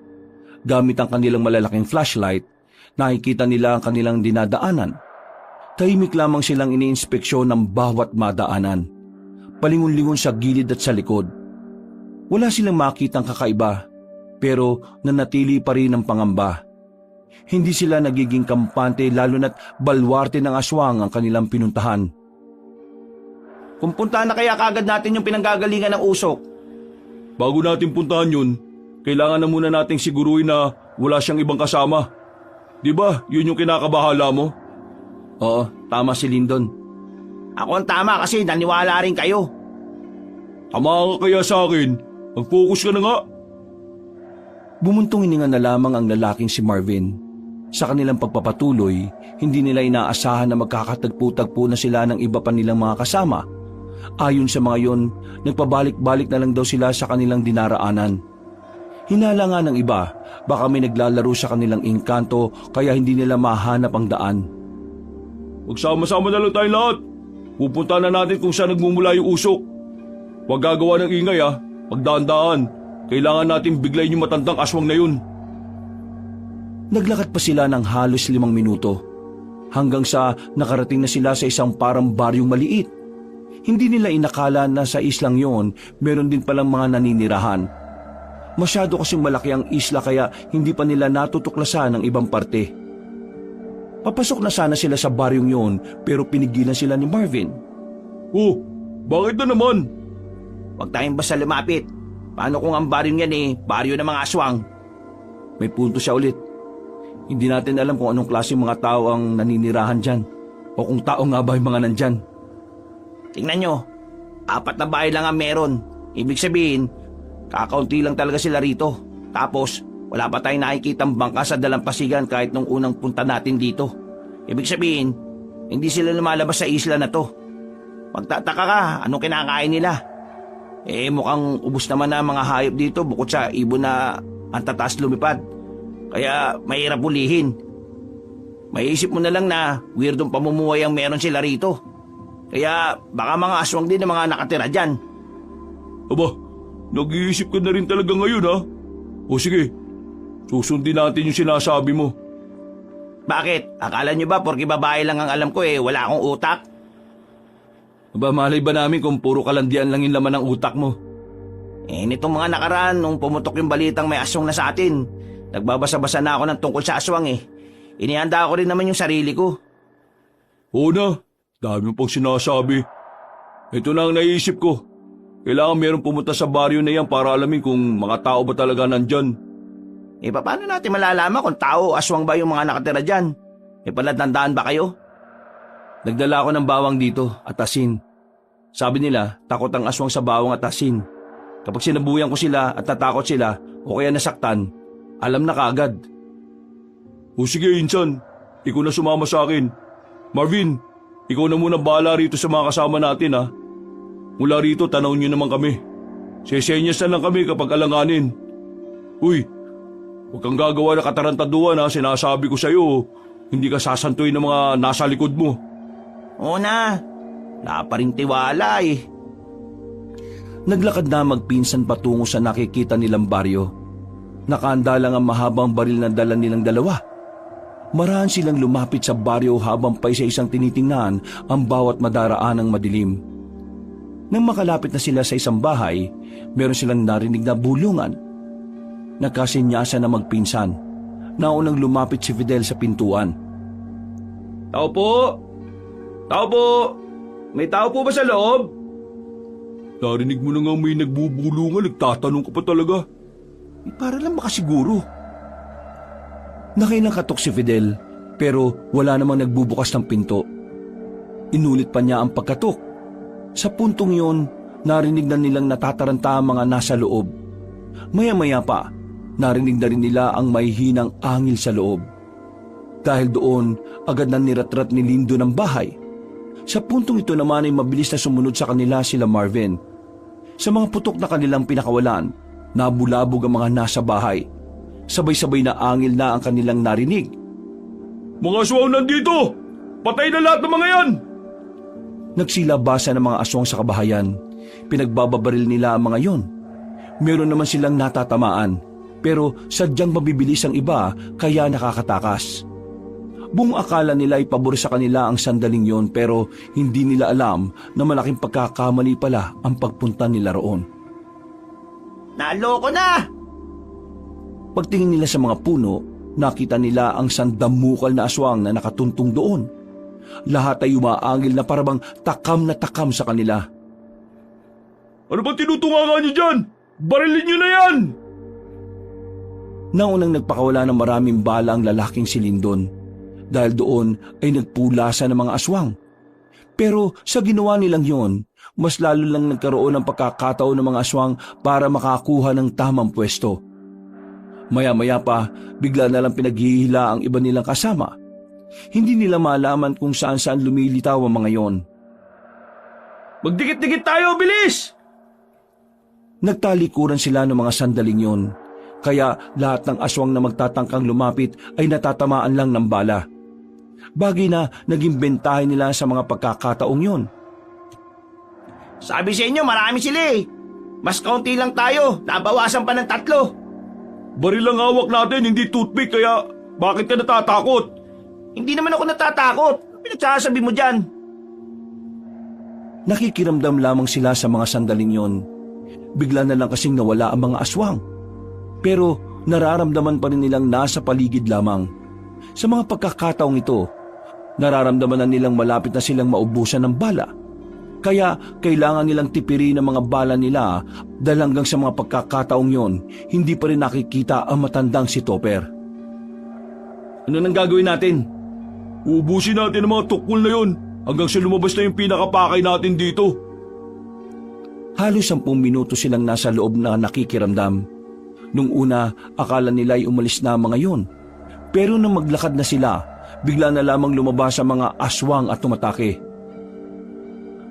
Gamit ang kanilang malalaking flashlight, nakikita nila ang kanilang dinadaanan. Tahimik lamang silang iniinspeksyon ng bawat madaanan. Palingon-lingon sa gilid at sa likod. Wala silang makitang kakaiba, pero nanatili pa rin ang pangamba. Hindi sila nagiging kampante lalo na't balwarte ng aswang ang kanilang pinuntahan. Kung puntahan na kaya kagad natin yung pinanggagalingan ng usok? Bago natin puntahan yun, kailangan na muna nating siguruhin na wala siyang ibang kasama. Di ba, yun yung kinakabahala mo? Oo, tama si Lyndon. Ako ang tama kasi naniwala rin kayo. Tama ka kaya sa akin. Mag-focus ka na nga. Bumuntong hininga na lamang ang lalaking si Marvin. Sa kanilang pagpapatuloy, hindi nila inaasahan na magkakatagpo-tagpo na sila ng iba pa nilang mga kasama. Ayon sa mga yon, nagpabalik-balik na lang daw sila sa kanilang dinaraanan. Hinala nga ng iba, baka may naglalaro sa kanilang engkanto kaya hindi nila mahanap ang daan. Magsama-sama na lang tayong lahat. Pupunta na natin kung saan nagmumula yung usok. Huwag gagawa ng ingay ha, pagdaan-daan. Kailangan natin biglayin yung matandang aswang na yun. Naglakad pa sila ng halos 5 minuto. Hanggang sa nakarating na sila sa isang parang baryong maliit. Hindi nila inakala na sa islang yon, meron din palang mga naninirahan. Masyado kasing malaki ang isla kaya hindi pa nila natutuklasan ang ibang parte. Papasok na sana sila sa baryong yon pero pinigilan sila ni Marvin. Oh, bakit na naman? Huwag tayong basta lumapit. Paano kung ang baryong yan baryo ng mga aswang? May punto siya ulit. Hindi natin alam kung anong klaseng mga tao ang naninirahan dyan o kung tao nga ba yung mga nandyan. Tingnan nyo, 4 na bahay lang ang meron. Ibig sabihin, kakaunti lang talaga sila rito. Tapos, wala pa tayong nakikitang bangka sa dalampasigan kahit nung unang punta natin dito. Ibig sabihin, hindi sila lumalabas sa isla na to. Magtataka ka, anong kinakain nila? Mukhang ubos naman na mga hayop dito bukod sa ibon na ang tataas lumipad. Kaya mahirap ulihin. Maiisip mo na lang na weirdong pamumuhay ang meron sila rito. Kaya baka mga aswang din ang mga nakatira dyan. Aba, nag-iisip ka na rin talaga ngayon ha? O sige, susundin natin yung sinasabi mo. Bakit? Akala nyo ba porke babae lang ang alam ko wala akong utak? Aba, malay ba namin kung puro kalandian lang yung laman ng utak mo? Nitong mga nakaraan nung pumutok yung balitang may aswang na sa atin, nagbabasa-basa na ako ng tungkol sa aswang Inihanda ko rin naman yung sarili ko. Oo na, dami mo pang sinasabi. Ito na ang naisip ko. Kailangan meron pumunta sa baryo na yan para alamin kung mga tao ba talaga nandyan. Paano natin malalaman kung tao o aswang ba yung mga nakatira dyan? Palatandaan ba kayo? Nagdala ako ng bawang dito at asin. Sabi nila, takot ang aswang sa bawang at asin. Kapag sinabuyan ko sila at natakot sila o kaya nasaktan, alam na kaagad. O sige, Insan, ikaw na sumama sa akin. Marvin, ikaw na muna bahala rito sa mga kasama natin ha. Mula rito, tanawin niyo naman kami. Sesenyas na lang kami kapag alanganin. Uy, huwag kang gagawa na katarantaduan ha, sinasabi ko sa'yo. Hindi ka sasantuin ng mga nasa likod mo. Oo na, wala pa rin tiwala Naglakad na magpinsan patungo sa nakikita nilang baryo. Nakaanda lang ang mahabang baril na dala nilang dalawa. Marahan silang lumapit sa baryo habang pa isa-isang tinitingnan ang bawat madaraan ng madilim. Nang makalapit na sila sa isang bahay, meron silang narinig na bulungan. Nagkasinyasa na magpinsan. Naunang lumapit si Fidel sa pintuan. Tao po! Tao po! May tao po ba sa loob? Narinig mo na nga may nagbubulungan, nagtatanong ka pa talaga. Para lang makasiguro. Nakailang katok si Fidel, pero wala namang nagbubukas ng pinto. Inulit pa niya ang pagkatok. Sa puntong yun, narinig na nilang natataranta ang mga nasa loob. Maya-maya pa, narinig na rin nila ang may hinang angil sa loob. Dahil doon, agad na niratrat ni Lindo ng bahay. Sa puntong ito naman ay mabilis na sumunod sa kanila sila Marvin. Sa mga putok na kanilang pinakawalan, nabulabog ang mga nasa bahay. Sabay-sabay na angil na ang kanilang narinig. Mga aswang nandito! Patay na lahat ng mga yan! Nagsilabasa ng mga aswang sa kabahayan. Pinagbababaril nila ang mga yon. Meron naman silang natatamaan, pero sadyang mabibilis ang iba kaya nakakatakas. Buong akala nila ay pabor sa kanila ang sandaling yon pero hindi nila alam na malaking pagkakamali pala ang pagpunta nila roon. Naloko na! Pagtingin nila sa mga puno, nakita nila ang sandamukal na aswang na nakatuntong doon. Lahat ay umaangil na parabang takam sa kanila. Ano ba tinutunga niyo dyan? Barilin niyo na yan! Naunang nagpakawala ng maraming bala ang lalaking si Lindon. Dahil doon ay nagpulasan ng mga aswang. Pero sa ginawa nilang yon, mas lalo lang nagkaroon ng pagkakataon ng mga aswang para makakuha ng tamang pwesto. Maya-maya pa, bigla na lang pinaghihila ang iba nilang kasama. Hindi nila malaman kung saan-saan lumilitaw ang mga yon. Magdikit-dikit tayo, bilis! Nagtalikuran sila ng mga sandaling yon, kaya lahat ng aswang na magtatangkang lumapit ay natatamaan lang ng bala. Bagay na naging bentahe nila sa mga pagkakataong yon. Sabi sa inyo, marami sila eh. Mas kaunti lang tayo, nabawasan pa ng 3. Baril ang hawak natin, hindi toothpick, kaya bakit ka natatakot? Hindi naman ako natatakot. Pinagsasabi mo dyan. Nakikiramdam lamang sila sa mga sandaling yon. Bigla na lang kasing nawala ang mga aswang. Pero nararamdaman pa rin nilang nasa paligid lamang. Sa mga pagkakataong ito, nararamdaman na nilang malapit na silang maubusan ng bala. Kaya kailangan nilang tipirin ang mga bala nila dahil hanggang sa mga pagkakataong yon, hindi pa rin nakikita ang matandang si Topper. Ano nang gagawin natin? Ubusin natin ang mga tukol na yon hanggang sa lumabas na yung pinakapakay natin dito. Halos 10 minuto silang nasa loob na nakikiramdam. Nung una, akala nila ay umalis na ang mga yon. Pero nang maglakad na sila, bigla na lamang lumabas ang mga aswang at tumatake.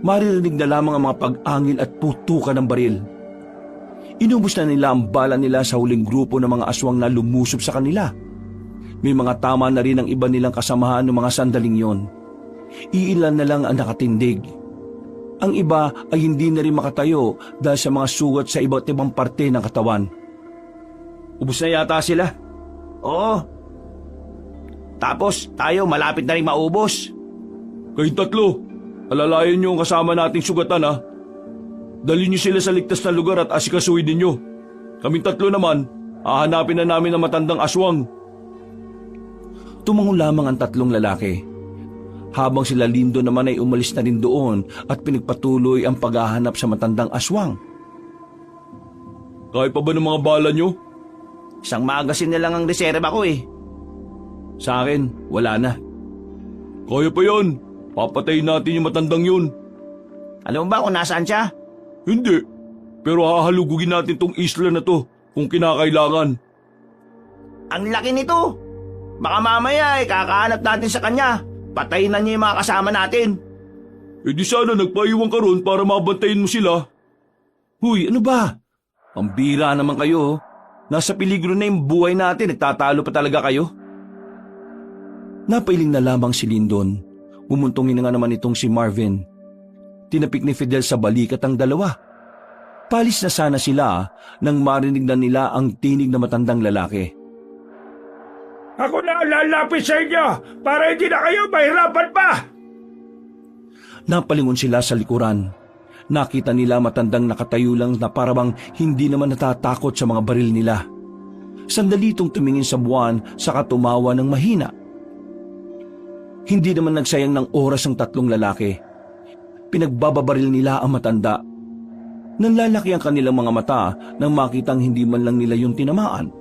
Maririnig na lamang ang mga pag-angin at putukan ng baril. Inubos na nila ang bala nila sa huling grupo ng mga aswang na lumusob sa kanila. May mga tama na rin ang iba nilang kasamahan ng mga sandaling yon. Iilan na lang ang nakatindig. Ang iba ay hindi na rin makatayo dahil sa mga sugat sa iba't ibang parte ng katawan. Ubus na yata sila. Oo. Tapos tayo malapit na rin maubos. Kayong 3, alalayan niyo ang kasama nating sugatan ha. Dalhin niyo sila sa ligtas na lugar at asikasuhin ninyo. Kaming 3 naman, hahanapin na namin ang matandang aswang. Tumango lamang ang 3 lalaki. Habang sila Lindo naman ay umalis na rin doon at pinagpatuloy ang paghahanap sa matandang aswang. Kaya pa ba ng mga bala niyo? Isang magasin na lang ang reserva ko eh. Sa akin, wala na. Kaya pa yan. Papatayin natin yung matandang yun. Alam mo ba kung nasaan siya? Hindi. Pero hahalugugin natin tong isla na to kung kinakailangan. Ang laki nito. Baka mamaya kakahanap natin sa kanya. Patayin na niya yung mga kasama natin. Eh di sana nagpaiwan ka ron para mabantayin mo sila. Huy, ano ba? Pambira naman kayo. Nasa peligro na yung buhay natin. Nagtatalo pa talaga kayo. Napailing na lamang si Lindon. Umuntongin na nga naman itong si Marvin. Tinapik ni Fidel sa balikat ang dalawa. Palis na sana sila nang marinig na nila ang tinig na matandang lalaki. Ako na lalapit sa inyo para hindi na kayo mahirapan pa! Napalingon sila sa likuran. Nakita nila matandang nakatayo lang na parabang hindi naman natatakot sa mga baril nila. Sandali itong tumingin sa buwan saka tumawa ng mahina. Hindi naman nagsayang ng oras ang 3 lalaki. Pinagbababaril nila ang matanda. Nanlalaki ang kanilang mga mata nang makitang hindi man lang nila yung tinamaan.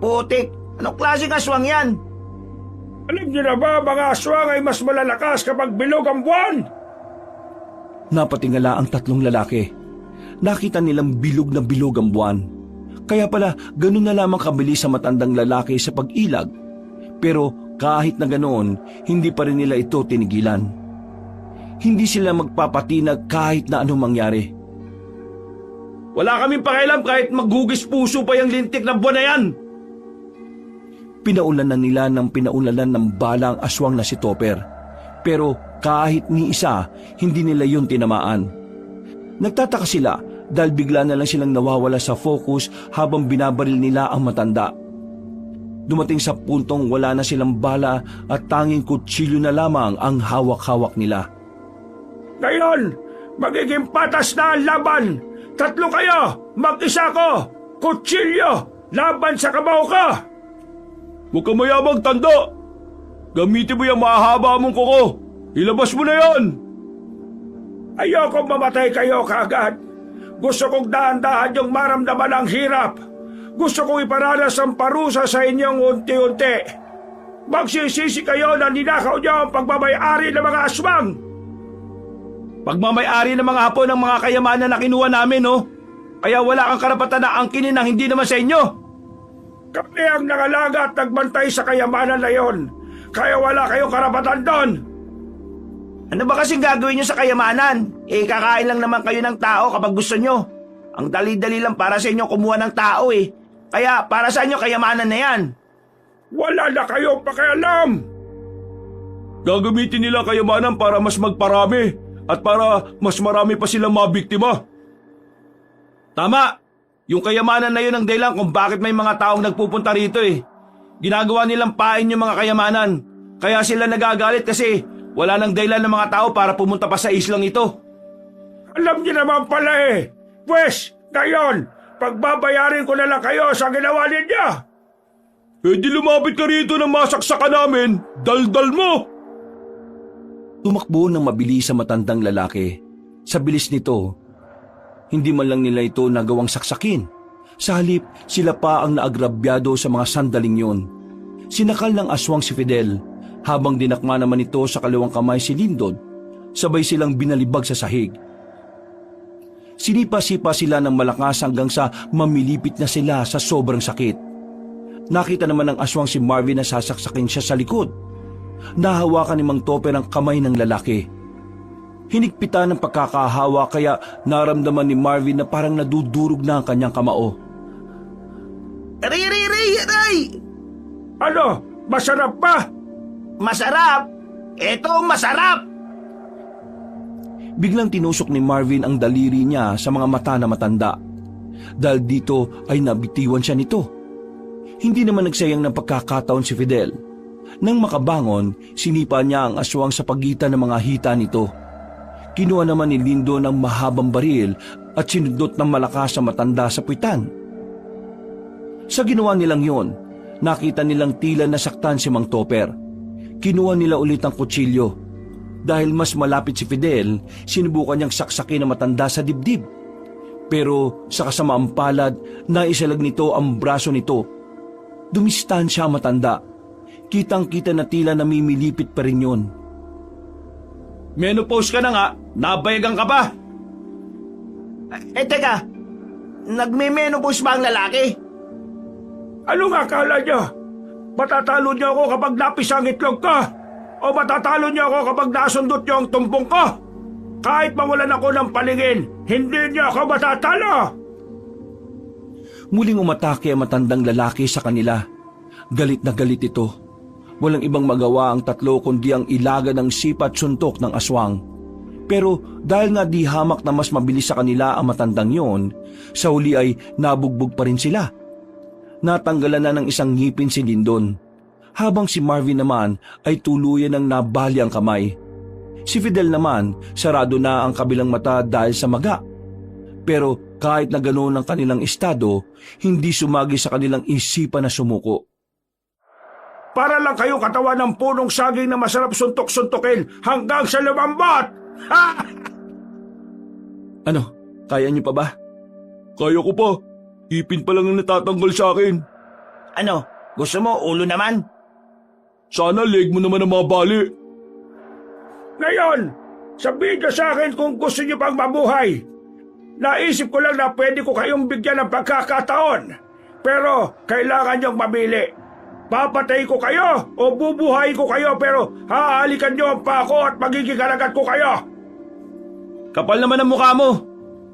Putik, anong klaseng aswang yan? Alam niyo na ba mga aswang ay mas malalakas kapag bilog ang buwan? Napatingala ang 3 lalaki. Nakita nilang bilog na bilog ang buwan. Kaya pala ganun na lamang kabilis sa matandang lalaki sa pag-ilag. Pero kahit na ganoon, hindi pa rin nila ito tinigilan. Hindi sila magpapatinag kahit na anong mangyari. Wala kaming pakialam kahit maghugis puso pa yung lintik ng buwan na yan. Pinaulan na nila ng pinaulalan ng bala ang aswang na si Topper. Pero kahit ni isa, hindi nila yun tinamaan. Nagtataka sila dahil bigla na lang silang nawawala sa focus habang binabaril nila ang matanda. Dumating sa puntong wala na silang bala at tanging kutsilyo na lamang ang hawak-hawak nila. Ngayon, magiging patas na ang laban. 3 kayo, mag-isa ko, kutsilyo, laban sa kabaw ka. Huwag ka mayabang, tanda. Gamitin mo yung mahaba mong kuko. Ilabas mo na yan. Ayokong mamatay kayo kaagad. Gusto kong dahan-dahan yung maramdaman ang hirap. Gusto kong iparanas ang parusa sa inyong unti-unti. Magsisisi kayo na ninakaw niyo ang pagbabayari ng mga aswang. Pagmamayari ng mga hapon ng mga kayamanan na kinuha namin, no? Kaya wala kang karapatan na angkinin ang hindi naman sa inyo. Kami ang nangalaga at nagbantay sa kayamanan na yon. Kaya wala kayong karapatan doon. Ano ba kasing gagawin nyo sa kayamanan? Kakain lang naman kayo ng tao kapag gusto nyo. Ang dali-dali lang para sa inyo kumuha ng tao eh. Kaya para sa inyo kayamanan na yan? Wala na kayong pakialam. Gagamitin nila ang kayamanan para mas magparami at para mas marami pa silang mabiktima. Tama! Yung kayamanan na yun ang dahilan kung bakit may mga taong nagpupunta rito eh. Ginagawa nilang pain yung mga kayamanan. Kaya sila nagagalit kasi wala nang dahilan ng mga tao para pumunta pa sa islang ito. Alam niyo naman pala eh. Pwes, ngayon, pagbabayarin ko na lang kayo sa ginawa ninyo. Eh di lumapit ka rito ng masaksakan namin, daldal mo! Tumakbo ng mabilis sa matandang lalaki. Sa bilis nito, hindi man lang nila ito nagawang saksakin. Sa halip, sila pa ang naagrabyado sa mga sandaling yun. Sinakal ng aswang si Fidel, habang dinakma naman ito sa kaliwang kamay si Lindon. Sabay silang binalibag sa sahig. Sinipa-sipa sila ng malakas hanggang sa mamilipit na sila sa sobrang sakit. Nakita naman ng aswang si Marvin na sasaksakin siya sa likod. Nahawakan ni Mang Topper ang kamay ng lalaki. Hinigpitan ng pagkakahawa kaya naramdaman ni Marvin na parang nadudurog na ang kanyang kamao. Aray! Ano? Masarap ba? Masarap! Eto, masarap! Biglang tinusok ni Marvin ang daliri niya sa mga mata na matanda. Dahil dito ay nabitiwan siya nito. Hindi naman nagsayang ng pagkakataon si Fidel. Nang makabangon, sinipa niya ang aswang sa pagitan ng mga hita nito. Kinuha naman ni Lindo ng mahabang baril at sinundot ng malakas sa matanda sa puwitan. Sa ginawa nilang yon, nakita nilang tila nasaktan si Mang Topper. Kinuha nila ulit ang kutsilyo. Dahil mas malapit si Fidel, sinubukan niyang saksakin ang matanda sa dibdib. Pero sa kasamaang palad, naisalag nito ang braso nito. Dumistansya ang matanda. Kitang-kita na tila namimilipit pa rin yun. Menopause ka na nga, nabayagan ka pa. Teka, nagme-menopause ba ang lalaki? Ano nga akala niyo? Matatalo niyo ako kapag napis ang itlog ko? O matatalo niyo ako kapag nasundot niyo ang tumpong ko? Kahit mawalan ako ng paningin, hindi niyo ako matatalo! Muling umatake ang matandang lalaki sa kanila. Galit na galit ito. Walang ibang magawa ang tatlo kundi ang ilaga ng sipa at suntok ng aswang. Pero dahil nga di hamak na mas mabilis sa kanila ang matandang yon, sa huli ay nabugbog pa rin sila. Natanggalan na ng isang ngipin si Lindon, habang si Marvin naman ay tuluyan ng nabali ang kamay. Si Fidel naman, sarado na ang kabilang mata dahil sa maga. Pero kahit na ganoon ang kanilang estado, hindi sumagi sa kanilang isipan na sumuko. Para lang kayo katawan ng punong saging na masarap suntok-suntokin hanggang sa lumambot! Ha! Ano, kaya niyo pa ba? Kaya ko pa. Ipin pa lang ang natatanggal sa akin. Ano, gusto mo ulo naman? Sana leg mo naman ang mabali. Ngayon, sabihin niyo sa akin kung gusto niyo pang mabuhay. Naisip ko lang na pwede ko kayong bigyan ng pagkakataon. Pero kailangan niyong mamili. Papatay ko kayo o bubuhay ko kayo pero haalikan niyo ang pako at magiging kalagat ko kayo. Kapal naman ang mukha mo.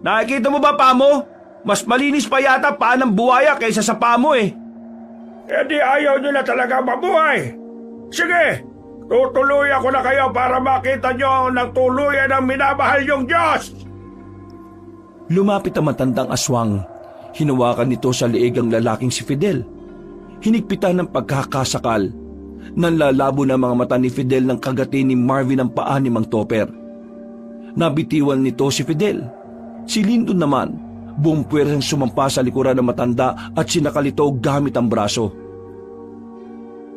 Nakikita mo ba pa mo? Mas malinis pa yata paa ng buhaya kaysa sa paa mo eh. E di ayaw niyo na talaga mabuhay. Sige, tutuloy ako na kayo para makita niyo ng tuluyan ng minamahal niyong Diyos. Lumapit ang matandang aswang. Hinawakan nito sa leeg ang lalaking si Fidel. Hinigpitan ng pagkakasakal. Nanlalabo na mga mata ni Fidel ng kagatin ni Marvin ang paa ni Mang Topper. Nabitiwan nito si Fidel. Si Lindon naman, buong puwersang sumampa sa likuran ng matanda at sinakal ito gamit ang braso.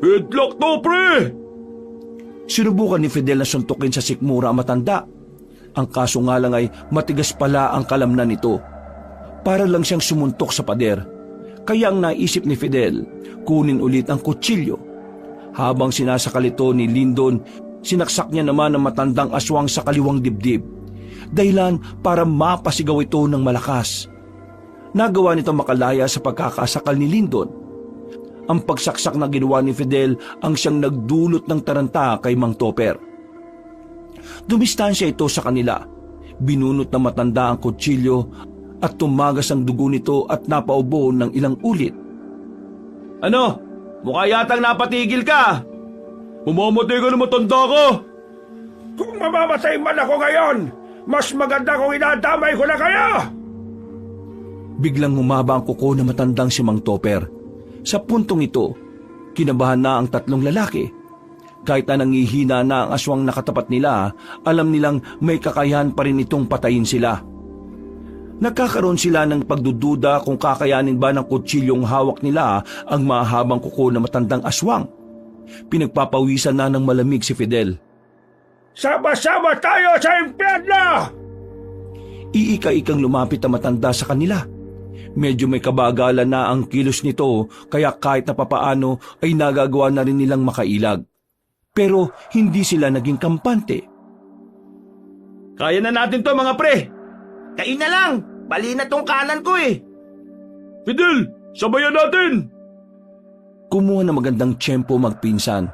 Headlock to, pre! Sinubukan ni Fidel na suntukin sa sikmura ang matanda. Ang kaso nga lang ay matigas pala ang kalamnan nito. Para lang siyang sumuntok sa pader. Kaya ang naisip ni Fidel, kunin ulit ang kutsilyo. Habang sinasakal ito ni Lindon, sinaksak niya naman ang matandang aswang sa kaliwang dibdib. dahilan para mapasigaw ito ng malakas. Nagawa nito makalaya sa pagkakasakal ni Lyndon. Ang pagsaksak na ginawa ni Fidel ang siyang nagdulot ng taranta kay Mang Topper. Dumistansya ito sa kanila. Binunot na matanda ang kutsilyo at tumagas ang dugo nito at napaubo ng ilang ulit. Ano? Mukha yatang napatigil ka. Mamamatay ka na matanda ka. Kung mamamatay man ako ngayon, mas maganda kung inadamay ko na kayo! Biglang humaba ang kuko na matandang si Mang Topper. Sa puntong ito, kinabahan na ang tatlong lalaki. Kahit na nangihina na ang aswang nakatapat nila, alam nilang may kakayahan pa rin itong patayin sila. Nagkakaroon sila ng pagdududa kung kakayanin ba ng kutsilyong hawak nila ang mahabang kuko na matandang aswang. Pinagpapawisan na ng malamig si Fidel. Sama-sama tayo sa impyerno! Iika-ikang lumapit ang matanda sa kanila. Medyo may kabagalan na ang kilos nito kaya kahit na papaano ay nagagawa na rin nilang makailag. Pero hindi sila naging kampante. Kaya na natin to mga pre! Kain na lang! Bali na tong kanan ko eh! Fidel, sabayan natin! Kumuha na magandang tiyempo magpinsan.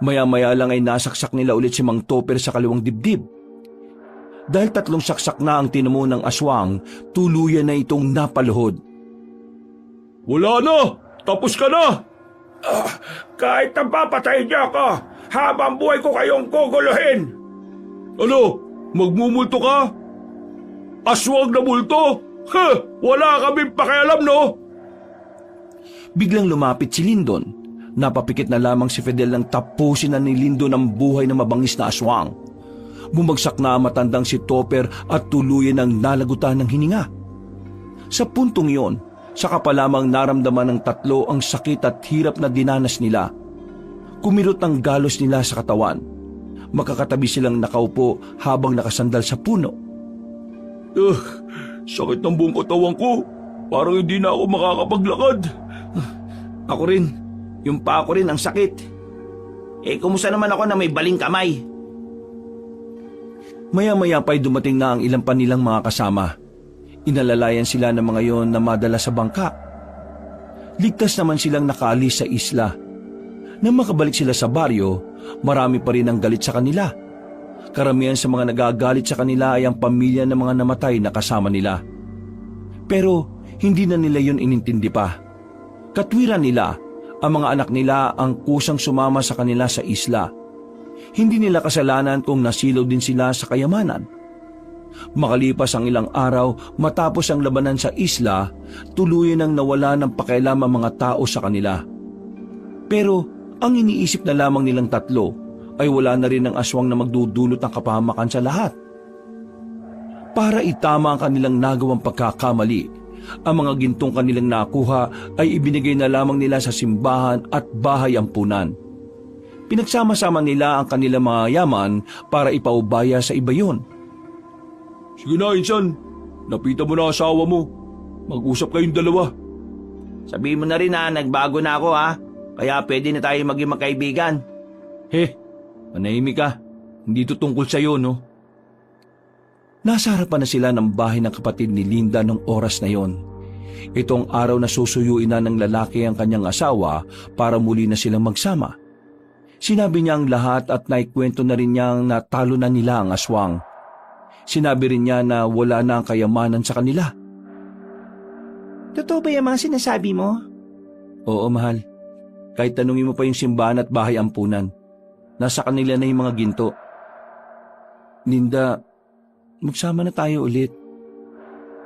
Maya-maya lang ay nasaksak nila ulit si Mang Topper sa kaliwang dibdib. Dahil 3 saksak na ang tinamo ng aswang, tuluyan na itong napaluhod. Wala na! Tapos ka na! Kahit na papatayin niyo ako, habang buhay ko kayong guguluhin! Ano? Magmumulto ka? Aswang na multo? Wala kaming pakialam, no? Biglang lumapit si Lyndon. Napapikit na lamang si Fidel nang tapusin na ni Lyndon ang buhay ng mabangis na aswang. Bumagsak na ang matandang si Topper at tuluyan ang nalagutan ng hininga. Sa puntong iyon, saka pa lamang naramdaman ng tatlo ang sakit at hirap na dinanas nila. Kumirot ang galos nila sa katawan. Makakatabi silang nakaupo habang nakasandal sa puno. Sakit ng buong katawan ko. Parang hindi na ako makakapaglakad. Ako rin. Yung pa ako rin ang sakit. Kumusta naman ako na may baling kamay? Maya-maya pa'y dumating na ang ilang pa nilang mga kasama. Inalalayan sila ng mga yon na madala sa bangka. Ligtas naman silang nakaalis sa isla. Nang makabalik sila sa baryo, marami pa rin ang galit sa kanila. Karamihan sa mga nagagalit sa kanila ay ang pamilya ng mga namatay na kasama nila. Pero hindi na nila yon inintindi pa. Katwiran nila, ang mga anak nila ang kusang sumama sa kanila sa isla. Hindi nila kasalanan kung nasilaw din sila sa kayamanan. Makalipas ang ilang araw matapos ang labanan sa isla, tuluyan ang nawala ng pakialam ang mga tao sa kanila. Pero ang iniisip na lamang nilang tatlo ay wala na rin ang aswang na magdudulot ng kapahamakan sa lahat. Para itama ang kanilang nagawang pagkakamali, ang mga gintong kanilang nakuha ay ibinigay na lamang nila sa simbahan at bahay ampunan. Pinagsama-sama nila ang kanilang mga yaman para ipaubaya sa iba yon. Sige na, insan. Napita mo na asawa mo. Mag-usap kayong dalawa. Sabihin mo na rin nagbago na ako Kaya pwede na tayo maging magkaibigan. Manahimik ka. Hindi ito tungkol sa'yo, no? Nasa harapan na sila ng bahay ng kapatid ni Linda nung oras na yon. Itong araw na susuyuin na ng lalaki ang kanyang asawa para muli na silang magsama. Sinabi niya ang lahat at naikwento na rin niyang natalo na nila ang aswang. Sinabi rin niya na wala na ang kayamanan sa kanila. Totoo ba yung mga sinasabi mo? Oo, mahal. Kahit tanungin mo pa yung simbahan at bahay ampunan, nasa kanila na yung mga ginto. Linda, magsama na tayo ulit.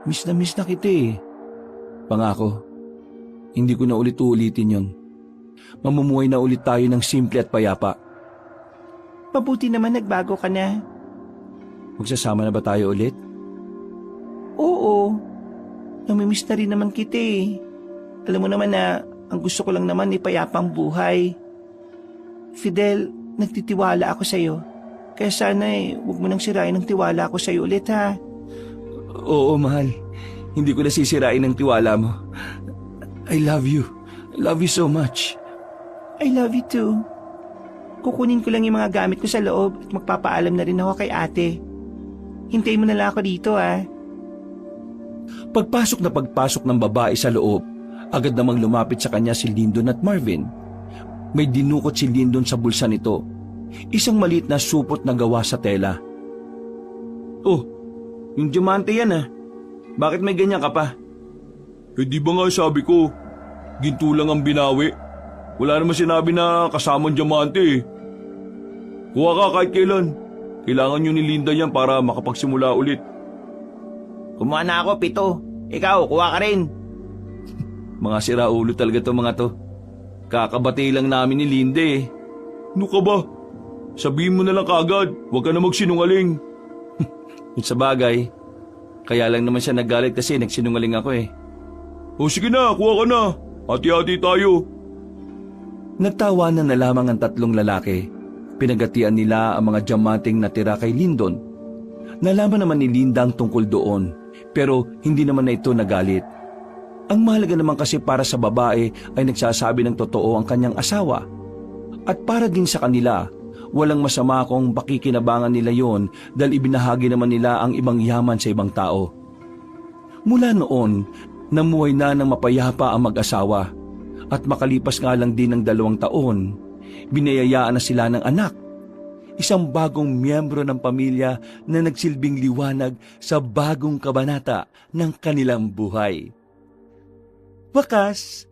Miss na kita eh. Pangako, hindi ko na ulit-uulitin yon. Mamumuhay na ulit tayo ng simple at payapa. Mabuti naman nagbago ka na. Magsasama na ba tayo ulit? Oo. Namimiss na rin naman kita eh. Alam mo naman na ang gusto ko lang naman ay payapang buhay. Fidel, nagtitiwala ako sa'yo. Kaya sana huwag mo nang sirain ang tiwala ko sa'yo ulit ha. Oo, mahal. Hindi ko nasisirain ang tiwala mo. I love you. I love you so much. I love you too. Kukunin ko lang yung mga gamit ko sa loob at magpapaalam na rin ako kay ate. Hintayin mo na lang ako dito Pagpasok ng babae sa loob, agad namang lumapit sa kanya si Lyndon at Marvin. May dinukot si Lyndon sa bulsa nito. Isang maliit na supot na gawa sa tela. Oh, yung diamante yan Bakit may ganyan ka pa? Di ba nga sabi ko, ginto lang ang binawi. Wala naman sinabi na kasamang diamante Kuha ka kahit kailan. Kailangan nyo ni Linda yan para makapagsimula ulit. Kumuha na ako, 7. Ikaw, kuha ka rin. Mga siraulo talaga to mga to. Kakabati lang namin ni Linda Ano ka ba? Sabihin mo na lang kaagad, huwag ka na magsinungaling. Yun sa bagay, kaya lang naman siya naggalit kasi nagsinungaling ako O sige na, kuha ka na. Hati-hati tayo. Nagtawanan na lamang ang tatlong lalaki. Pinagatian nila ang mga diamanting natira kay Lyndon. Nalaman naman ni Linda ang tungkol doon, pero hindi naman na ito nagalit. Ang mahalaga naman kasi para sa babae ay nagsasabi ng totoo ang kanyang asawa. At para din sa kanila, walang masama kung pakikinabangan nila yon dahil ibinahagi naman nila ang ibang yaman sa ibang tao. Mula noon, namuhay na ng mapayapa ang mag-asawa. At makalipas nga lang din ng 2 taon, binayayaan na sila ng anak. Isang bagong miyembro ng pamilya na nagsilbing liwanag sa bagong kabanata ng kanilang buhay. Wakas,